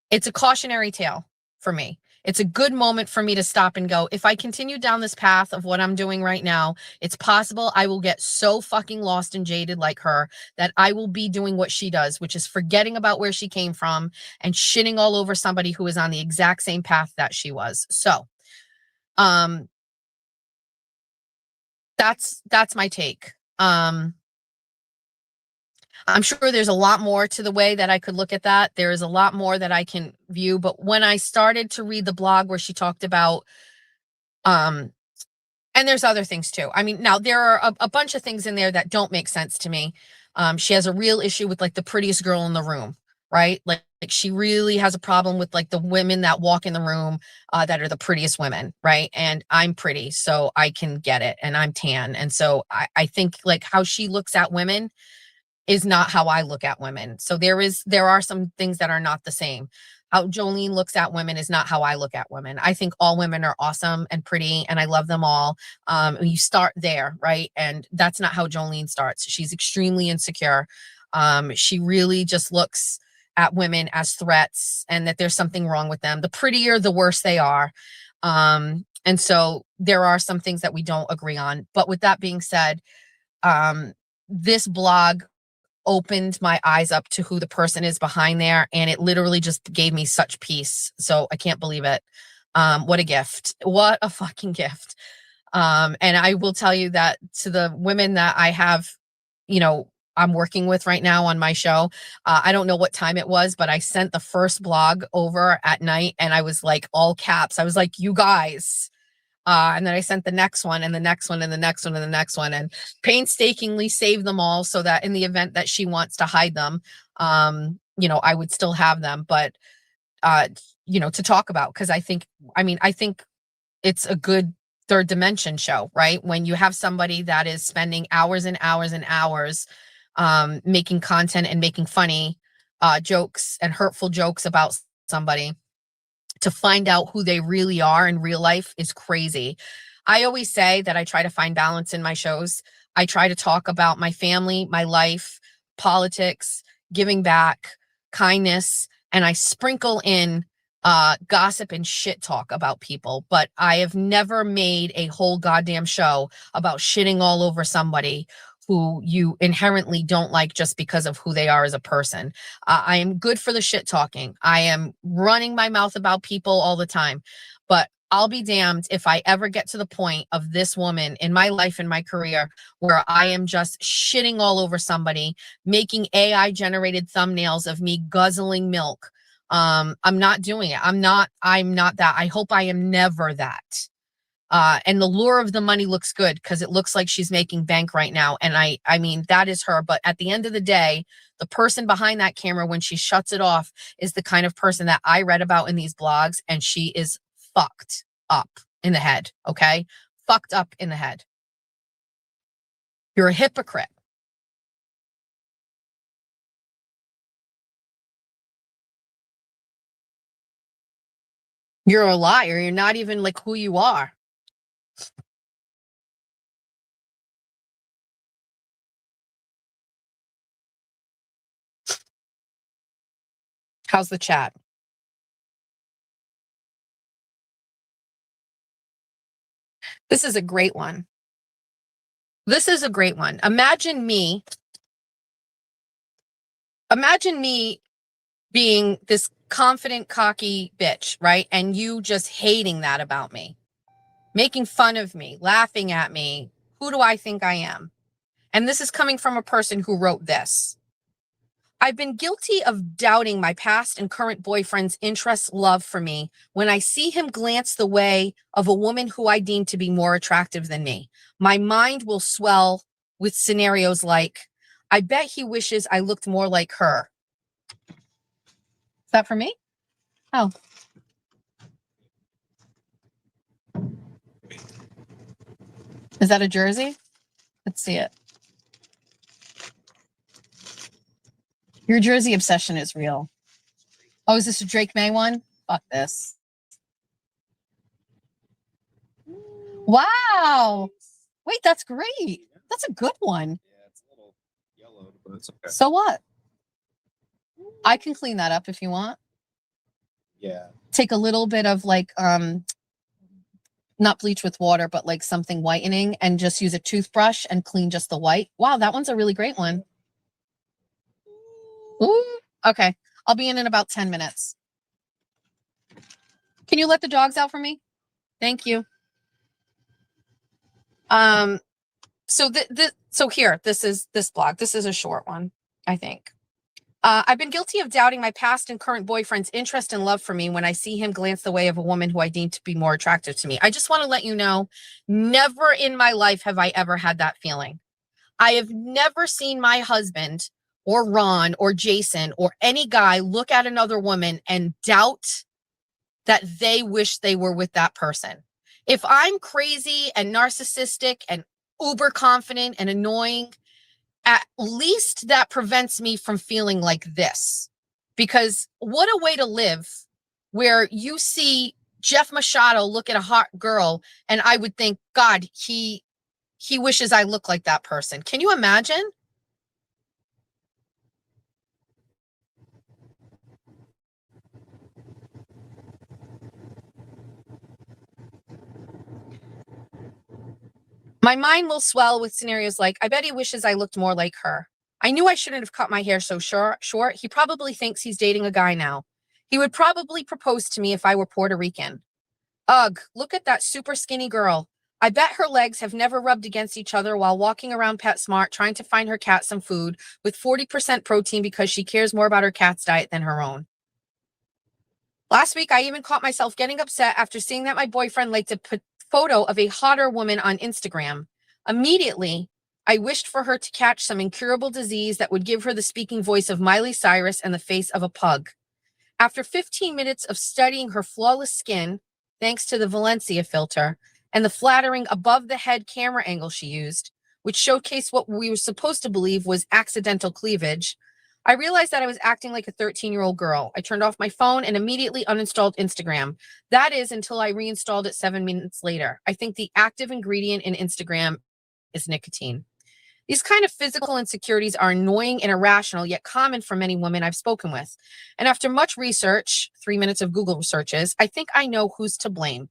it's a cautionary tale for me. It's a good moment for me to stop and go, if I continue down this path of what I'm doing right now, it's possible I will get so fucking lost and jaded like her that I will be doing what she does, which is forgetting about where she came from and shitting all over somebody who is on the exact same path that she was. So, that's my take. I'm sure there's a lot more to the way that I could look at that. There is a lot more that I can view. But when I started to read the blog where she talked about, and there's other things too. I mean, now there are a bunch of things in there that don't make sense to me. She has a real issue with like the prettiest girl in the room, right? Like she really has a problem with like the women that walk in the room that are the prettiest women, right? And I'm pretty, so I can get it. And I'm tan. And so I think like how she looks at women is not how I look at women. So there are some things that are not the same. How Jolene looks at women is not how I look at women. I think all women are awesome and pretty and I love them all. You start there, right? And that's not how Jolene starts. She's extremely insecure. She really just looks at women as threats and that there's something wrong with them. The prettier, the worse they are. And so there are some things that we don't agree on. But with that being said, this blog opened my eyes up to who the person is behind there, and it literally just gave me such peace. So I can't believe it. What a gift. What a fucking gift. And I will tell you that to the women that I have, I'm working with right now on my show, I don't know what time it was, but I sent the first blog over at night and I was like all caps. I was like, you guys. And then I sent the next one and the next one and the next one and the next one and painstakingly saved them all so that in the event that she wants to hide them, I would still have them, but, to talk about. Cause I think it's a good third dimension show, right? When you have somebody that is spending hours and hours and hours, making content and making funny, jokes and hurtful jokes about somebody, to find out who they really are in real life is crazy. I always say that I try to find balance in my shows. I try to talk about my family, my life, politics, giving back, kindness, and I sprinkle in gossip and shit talk about people. But I have never made a whole goddamn show about shitting all over somebody who you inherently don't like just because of who they are as a person. I am good for the shit talking. I am running my mouth about people all the time, but I'll be damned if I ever get to the point of this woman in my life and my career where I am just shitting all over somebody, making AI generated thumbnails of me guzzling milk. I'm not doing it. I'm not that. I hope I am never that. And the lure of the money looks good because it looks like she's making bank right now. And I mean, that is her. But at the end of the day, the person behind that camera, when she shuts it off, is the kind of person that I read about in these blogs. And she is fucked up in the head. Okay. Fucked up in the head. You're a hypocrite. You're a liar. You're not even like who you are. How's the chat? This is a great one. This is a great one. Imagine me being this confident, cocky bitch, right? And you just hating that about me, making fun of me, laughing at me. Who do I think I am? And this is coming from a person who wrote this. I've been guilty of doubting my past and current boyfriend's interest, love for me when I see him glance the way of a woman who I deem to be more attractive than me. My mind will swell with scenarios like, I bet he wishes I looked more like her. Is that for me? Oh. Is that a jersey? Let's see it. Your jersey obsession is real. Oh, is this a Drake May one? Fuck this. Wow. Wait, that's great. That's a good one. Yeah, it's a little yellowed, but it's okay. So what? I can clean that up if you want. Yeah. Take a little bit of like not bleach with water, but like something whitening, and just use a toothbrush and clean just the white. Wow, that one's a really great one. Ooh. Okay. I'll be in about 10 minutes. Can you let the dogs out for me? Thank you. So here, this is this blog. This is a short one, I think. I've been guilty of doubting my past and current boyfriend's interest and love for me when I see him glance the way of a woman who I deem to be more attractive to me. I just want to let you know, never in my life have I ever had that feeling. I have never seen my husband or Ron or Jason or any guy look at another woman and doubt that they wish they were with that person. If I'm crazy and narcissistic and uber confident and annoying, at least that prevents me from feeling like this. Because what a way to live where you see Jeff Machado look at a hot girl and I would think, God, he wishes I look like that person. Can you imagine? My mind will swell with scenarios like, I bet he wishes I looked more like her. I knew I shouldn't have cut my hair so short. He probably thinks he's dating a guy now. He would probably propose to me if I were Puerto Rican. Ugh, look at that super skinny girl. I bet her legs have never rubbed against each other while walking around PetSmart trying to find her cat some food with 40% protein because she cares more about her cat's diet than her own. Last week, I even caught myself getting upset after seeing that my boyfriend liked a photo of a hotter woman on Instagram. Immediately, I wished for her to catch some incurable disease that would give her the speaking voice of Miley Cyrus and the face of a pug. After 15 minutes of studying her flawless skin, thanks to the Valencia filter, and the flattering above-the-head camera angle she used, which showcased what we were supposed to believe was accidental cleavage, I realized that I was acting like a 13-year-old girl. I turned off my phone and immediately uninstalled Instagram. That is until I reinstalled it 7 minutes later. I think the active ingredient in Instagram is nicotine. These kind of physical insecurities are annoying and irrational, yet common for many women I've spoken with. And after much research, 3 minutes of Google searches, I think I know who's to blame.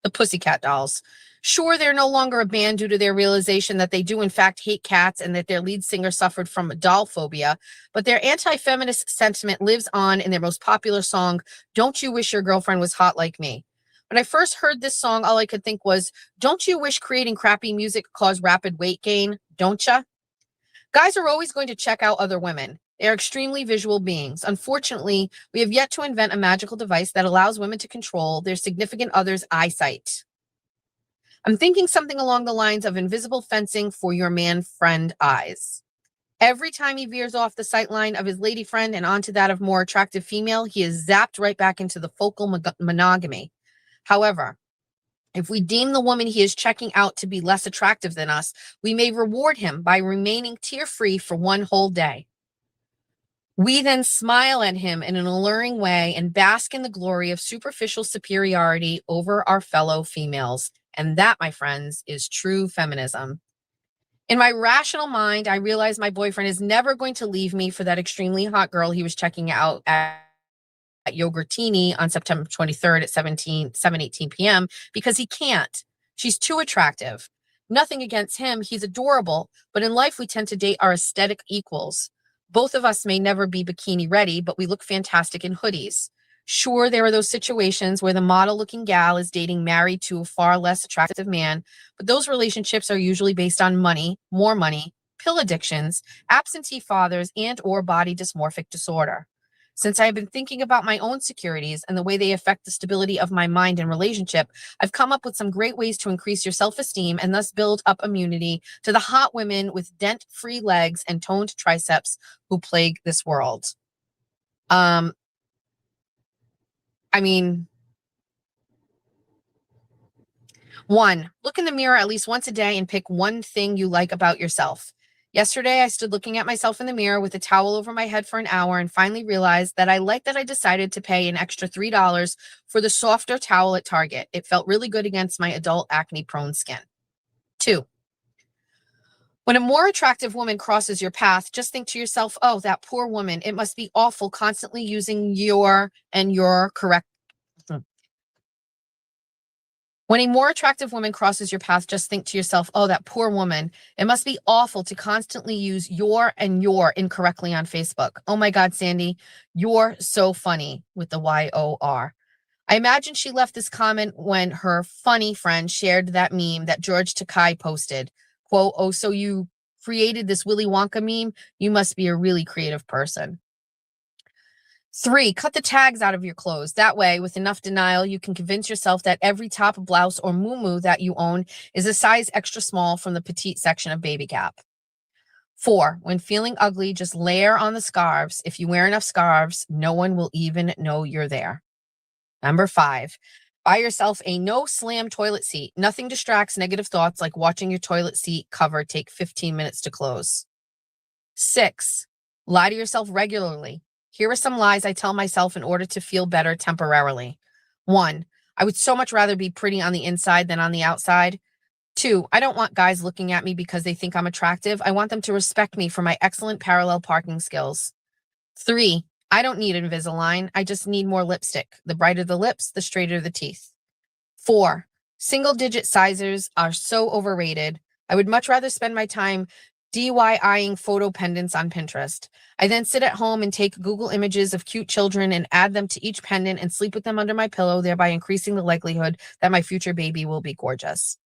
The Pussycat Dolls. Sure, they're no longer a band due to their realization that they do in fact hate cats and that their lead singer suffered from doll phobia, but their anti-feminist sentiment lives on in their most popular song, Don't You Wish Your Girlfriend Was Hot Like Me? When I first heard this song, all I could think was, don't you wish creating crappy music caused rapid weight gain? Don't ya? Guys are always going to check out other women. They are extremely visual beings. Unfortunately, we have yet to invent a magical device that allows women to control their significant other's eyesight. I'm thinking something along the lines of invisible fencing for your man friend eyes. Every time he veers off the sight line of his lady friend and onto that of more attractive female, he is zapped right back into the focal monogamy. However, if we deem the woman he is checking out to be less attractive than us, we may reward him by remaining tear-free for one whole day. We then smile at him in an alluring way and bask in the glory of superficial superiority over our fellow females. And that, my friends, is true feminism. In my rational mind, I realize my boyfriend is never going to leave me for that extremely hot girl he was checking out at yogurtini on September 23rd at 7:18 p.m. because he can't. She's too attractive. Nothing against him. He's adorable. But in life, we tend to date our aesthetic equals. Both of us may never be bikini ready, but we look fantastic in hoodies. Sure, there are those situations where the model-looking gal is dating married to a far less attractive man, but those relationships are usually based on money, more money, pill addictions, absentee fathers, and or body dysmorphic disorder. Since I have been thinking about my own securities and the way they affect the stability of my mind and relationship, I've come up with some great ways to increase your self-esteem and thus build up immunity to the hot women with dent-free legs and toned triceps who plague this world. I mean, 1, look in the mirror at least once a day and pick one thing you like about yourself. Yesterday, I stood looking at myself in the mirror with a towel over my head for an hour and finally realized that I liked that I decided to pay an extra $3 for the softer towel at Target. It felt really good against my adult acne-prone skin. 2, when a more attractive woman crosses your path, just think to yourself, oh, that poor woman. It must be awful constantly using your correct. When a more attractive woman crosses your path, just think to yourself, oh, that poor woman. It must be awful to constantly use your incorrectly on Facebook. Oh my God, Sandy, you're so funny with the YOR. I imagine she left this comment when her funny friend shared that meme that George Takei posted. Quote, oh, so you created this Willy Wonka meme? You must be a really creative person. 3, cut the tags out of your clothes. That way, with enough denial, you can convince yourself that every top, blouse, or muumuu that you own is a size extra small from the petite section of Baby Gap. 4, when feeling ugly, just layer on the scarves. If you wear enough scarves, no one will even know you're there. Number 5, buy yourself a no-slam toilet seat. Nothing distracts negative thoughts like watching your toilet seat cover take 15 minutes to close. 6, lie to yourself regularly. Here are some lies I tell myself in order to feel better temporarily. 1, I would so much rather be pretty on the inside than on the outside. 2, I don't want guys looking at me because they think I'm attractive. I want them to respect me for my excellent parallel parking skills. 3, I don't need Invisalign. I just need more lipstick. The brighter the lips, the straighter the teeth. 4, single-digit sizers are so overrated. I would much rather spend my time DIYing photo pendants on Pinterest. I then sit at home and take Google images of cute children and add them to each pendant and sleep with them under my pillow, thereby increasing the likelihood that my future baby will be gorgeous.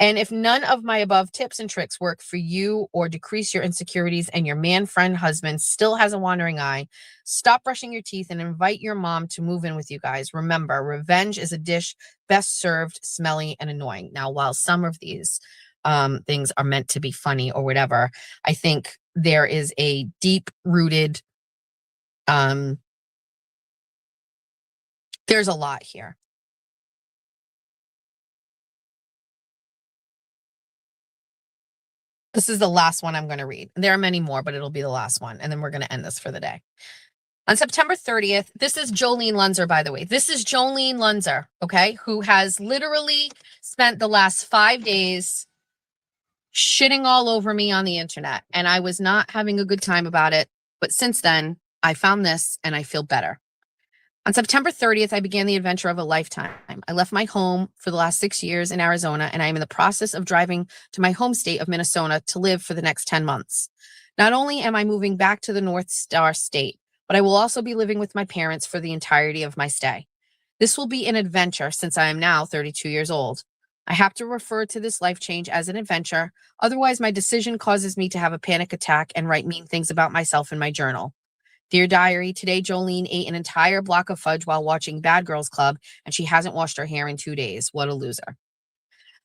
And if none of my above tips and tricks work for you or decrease your insecurities and your man friend husband still has a wandering eye, stop brushing your teeth and invite your mom to move in with you guys. Remember, revenge is a dish best served smelly and annoying. Now, while some of these things are meant to be funny or whatever, I think there is a deep-rooted, there's a lot here. This is the last one I'm going to read. There are many more, but it'll be the last one. And then we're going to end this for the day. On September 30th, this is Jolene Lunzer, by the way. This is Jolene Lunzer, okay, who has literally spent the last 5 days shitting all over me on the internet. And I was not having a good time about it. But since then, I found this and I feel better. On September 30th, I began the adventure of a lifetime. I left my home for the last 6 years in Arizona, and I am in the process of driving to my home state of Minnesota to live for the next 10 months. Not only am I moving back to the North Star State, but I will also be living with my parents for the entirety of my stay. This will be an adventure since I am now 32 years old. I have to refer to this life change as an adventure. Otherwise, my decision causes me to have a panic attack and write mean things about myself in my journal. Dear Diary, today Jolene ate an entire block of fudge while watching Bad Girls Club, and she hasn't washed her hair in 2 days. What a loser.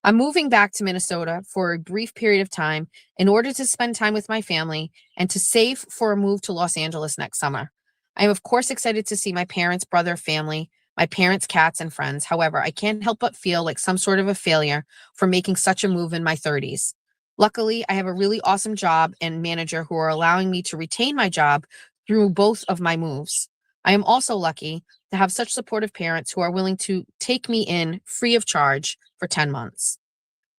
I'm moving back to Minnesota for a brief period of time in order to spend time with my family and to save for a move to Los Angeles next summer. I am, of course, excited to see my parents, brother, family, my parents' cats, and friends. However, I can't help but feel like some sort of a failure for making such a move in my 30s. Luckily, I have a really awesome job and manager who are allowing me to retain my job through both of my moves. I am also lucky to have such supportive parents who are willing to take me in free of charge for 10 months.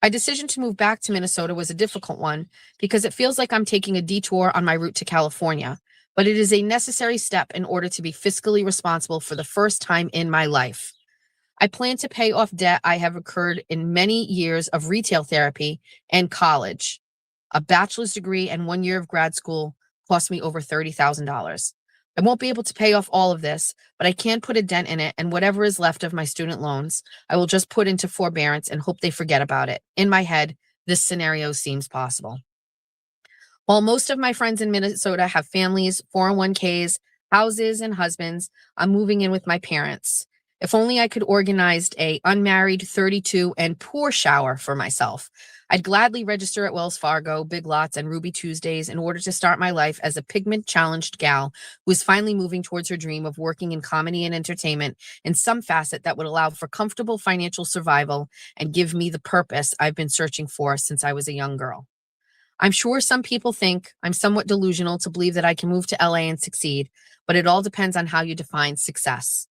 My decision to move back to Minnesota was a difficult one because it feels like I'm taking a detour on my route to California. but it is a necessary step in order to be fiscally responsible for the first time in my life. I plan to pay off debt I have incurred in many years of retail therapy and college. A bachelor's degree and 1 year of grad school cost me over $30,000. I won't be able to pay off all of this, but I can put a dent in it, and whatever is left of my student loans, I will just put into forbearance and hope they forget about it. In my head, this scenario seems possible. While most of my friends in Minnesota have families, 401ks, houses, and husbands, I'm moving in with my parents. If only I could organize a unmarried 32 and poor shower for myself. I'd gladly register at Wells Fargo, Big Lots, and Ruby Tuesdays in order to start my life as a pigment-challenged gal who is finally moving towards her dream of working in comedy and entertainment in some facet that would allow for comfortable financial survival and give me the purpose I've been searching for since I was a young girl. I'm sure some people think I'm somewhat delusional to believe that I can move to LA and succeed, but it all depends on how you define success.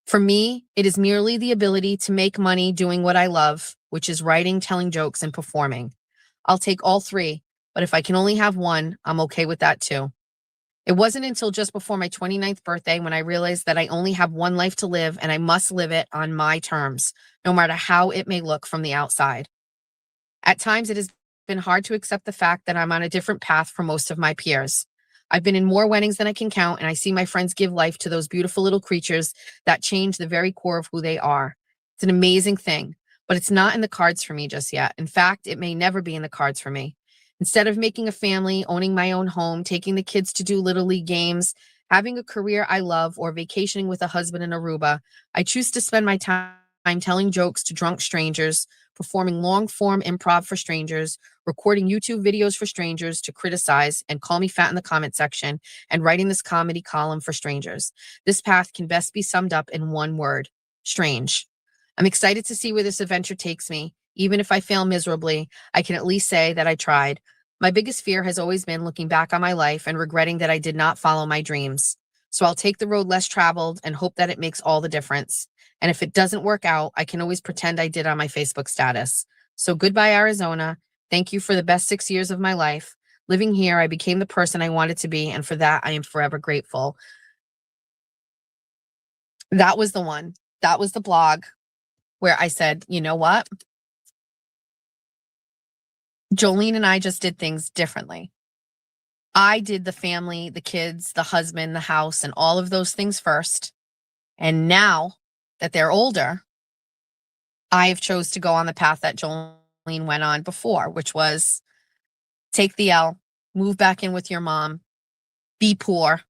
For me, it is merely the ability to make money doing what I love, which is writing, telling jokes, and performing. I'll take all three, but if I can only have one, I'm okay with that too. It wasn't until just before my 29th birthday when I realized that I only have one life to live and I must live it on my terms, no matter how it may look from the outside. At times, it has been hard to accept the fact that I'm on a different path from most of my peers. I've been in more weddings than I can count, and I see my friends give life to those beautiful little creatures that change the very core of who they are. It's an amazing thing, but it's not in the cards for me just yet. In fact, it may never be in the cards for me. Instead of making a family, owning my own home, taking the kids to do Little League games, having a career I love, or vacationing with a husband in Aruba, I choose to spend my time telling jokes to drunk strangers, performing long-form improv for strangers, recording YouTube videos for strangers to criticize and call me fat in the comment section, and writing this comedy column for strangers. This path can best be summed up in one word: strange. I'm excited to see where this adventure takes me. Even if I fail miserably, I can at least say that I tried. My biggest fear has always been looking back on my life and regretting that I did not follow my dreams. So I'll take the road less traveled and hope that it makes all the difference. And if it doesn't work out, I can always pretend I did on my Facebook status. So goodbye, Arizona. Thank you for the best 6 years of my life. Living here, I became the person I wanted to be, and for that, I am forever grateful. That was the one. That was the blog where I said, you know what? Jolene and I just did things differently. I did the family, the kids, the husband, the house, and all of those things first. And now that they're older, I have chose to go on the path that Jolene went on before, which was take the L, move back in with your mom, be poor,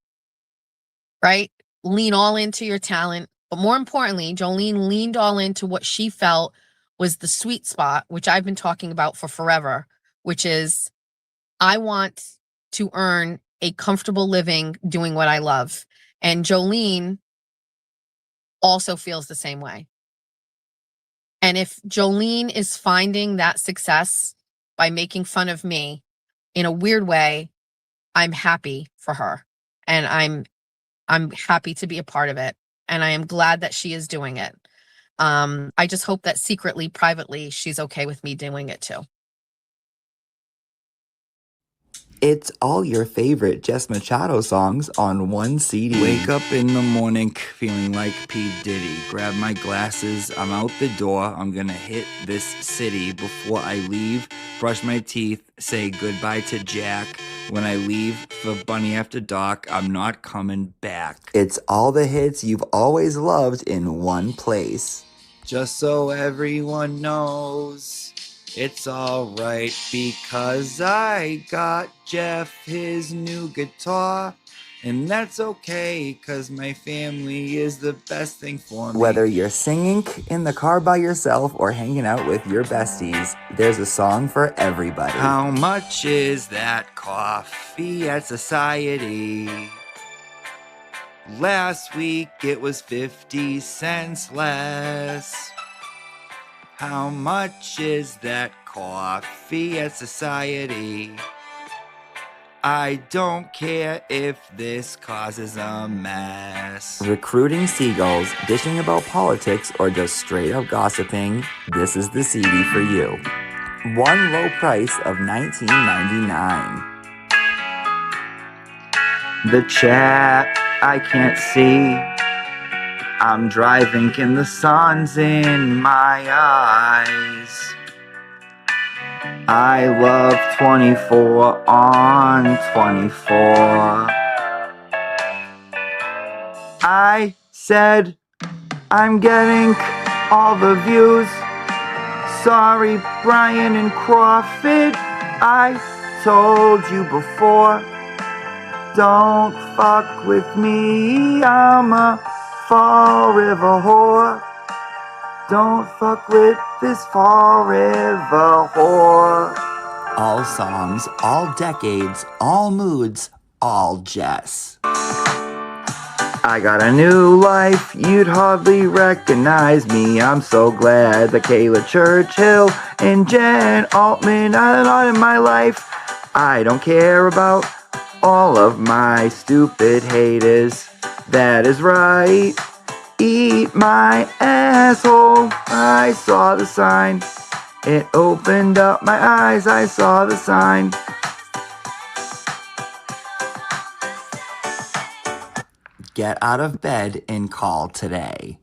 right? Lean all into your talent. But more importantly, Jolene leaned all into what she felt was the sweet spot, which I've been talking about for forever, which is I want to earn a comfortable living doing what I love. And Jolene also feels the same way. And if Jolene is finding that success by making fun of me in a weird way, I'm happy for her. And I'm happy to be a part of it. And I am glad that she is doing it. I just hope that secretly, privately, she's okay with me doing it too. It's all your favorite Jess Machado songs on one CD. Wake up in the morning feeling like P. Diddy. Grab my glasses, I'm out the door. I'm gonna hit this city. Before I leave, brush my teeth, say goodbye to Jack. When I leave for Bunny After Dark, I'm not coming back. It's all the hits you've always loved in one place. Just so everyone knows, it's alright because I got Jeff his new guitar. And that's okay, cause my family is the best thing for me. Whether you're singing in the car by yourself or hanging out with your besties, there's a song for everybody. How much is that coffee at Society? Last week it was 50 cents less. How much is that coffee at Society? I don't care if this causes a mess. Recruiting seagulls, dishing about politics, or just straight up gossiping, this is the CD for you. One low price of $19.99. The chat I can't see. I'm driving and the sun's in my eyes. I love 24 on 24. I said I'm getting all the views. Sorry, Brian and Crawford. I told you before. Don't fuck with me. I'm a forever whore. Don't fuck with this forever whore. All songs, all decades, all moods, all Jess. I got a new life, you'd hardly recognize me. I'm so glad that Kayla Churchill and Jen Altman are not in my life. I don't care about all of my stupid haters. That is right. Eat my asshole. I saw the sign. It opened up my eyes. I saw the sign. Get out of bed and call today.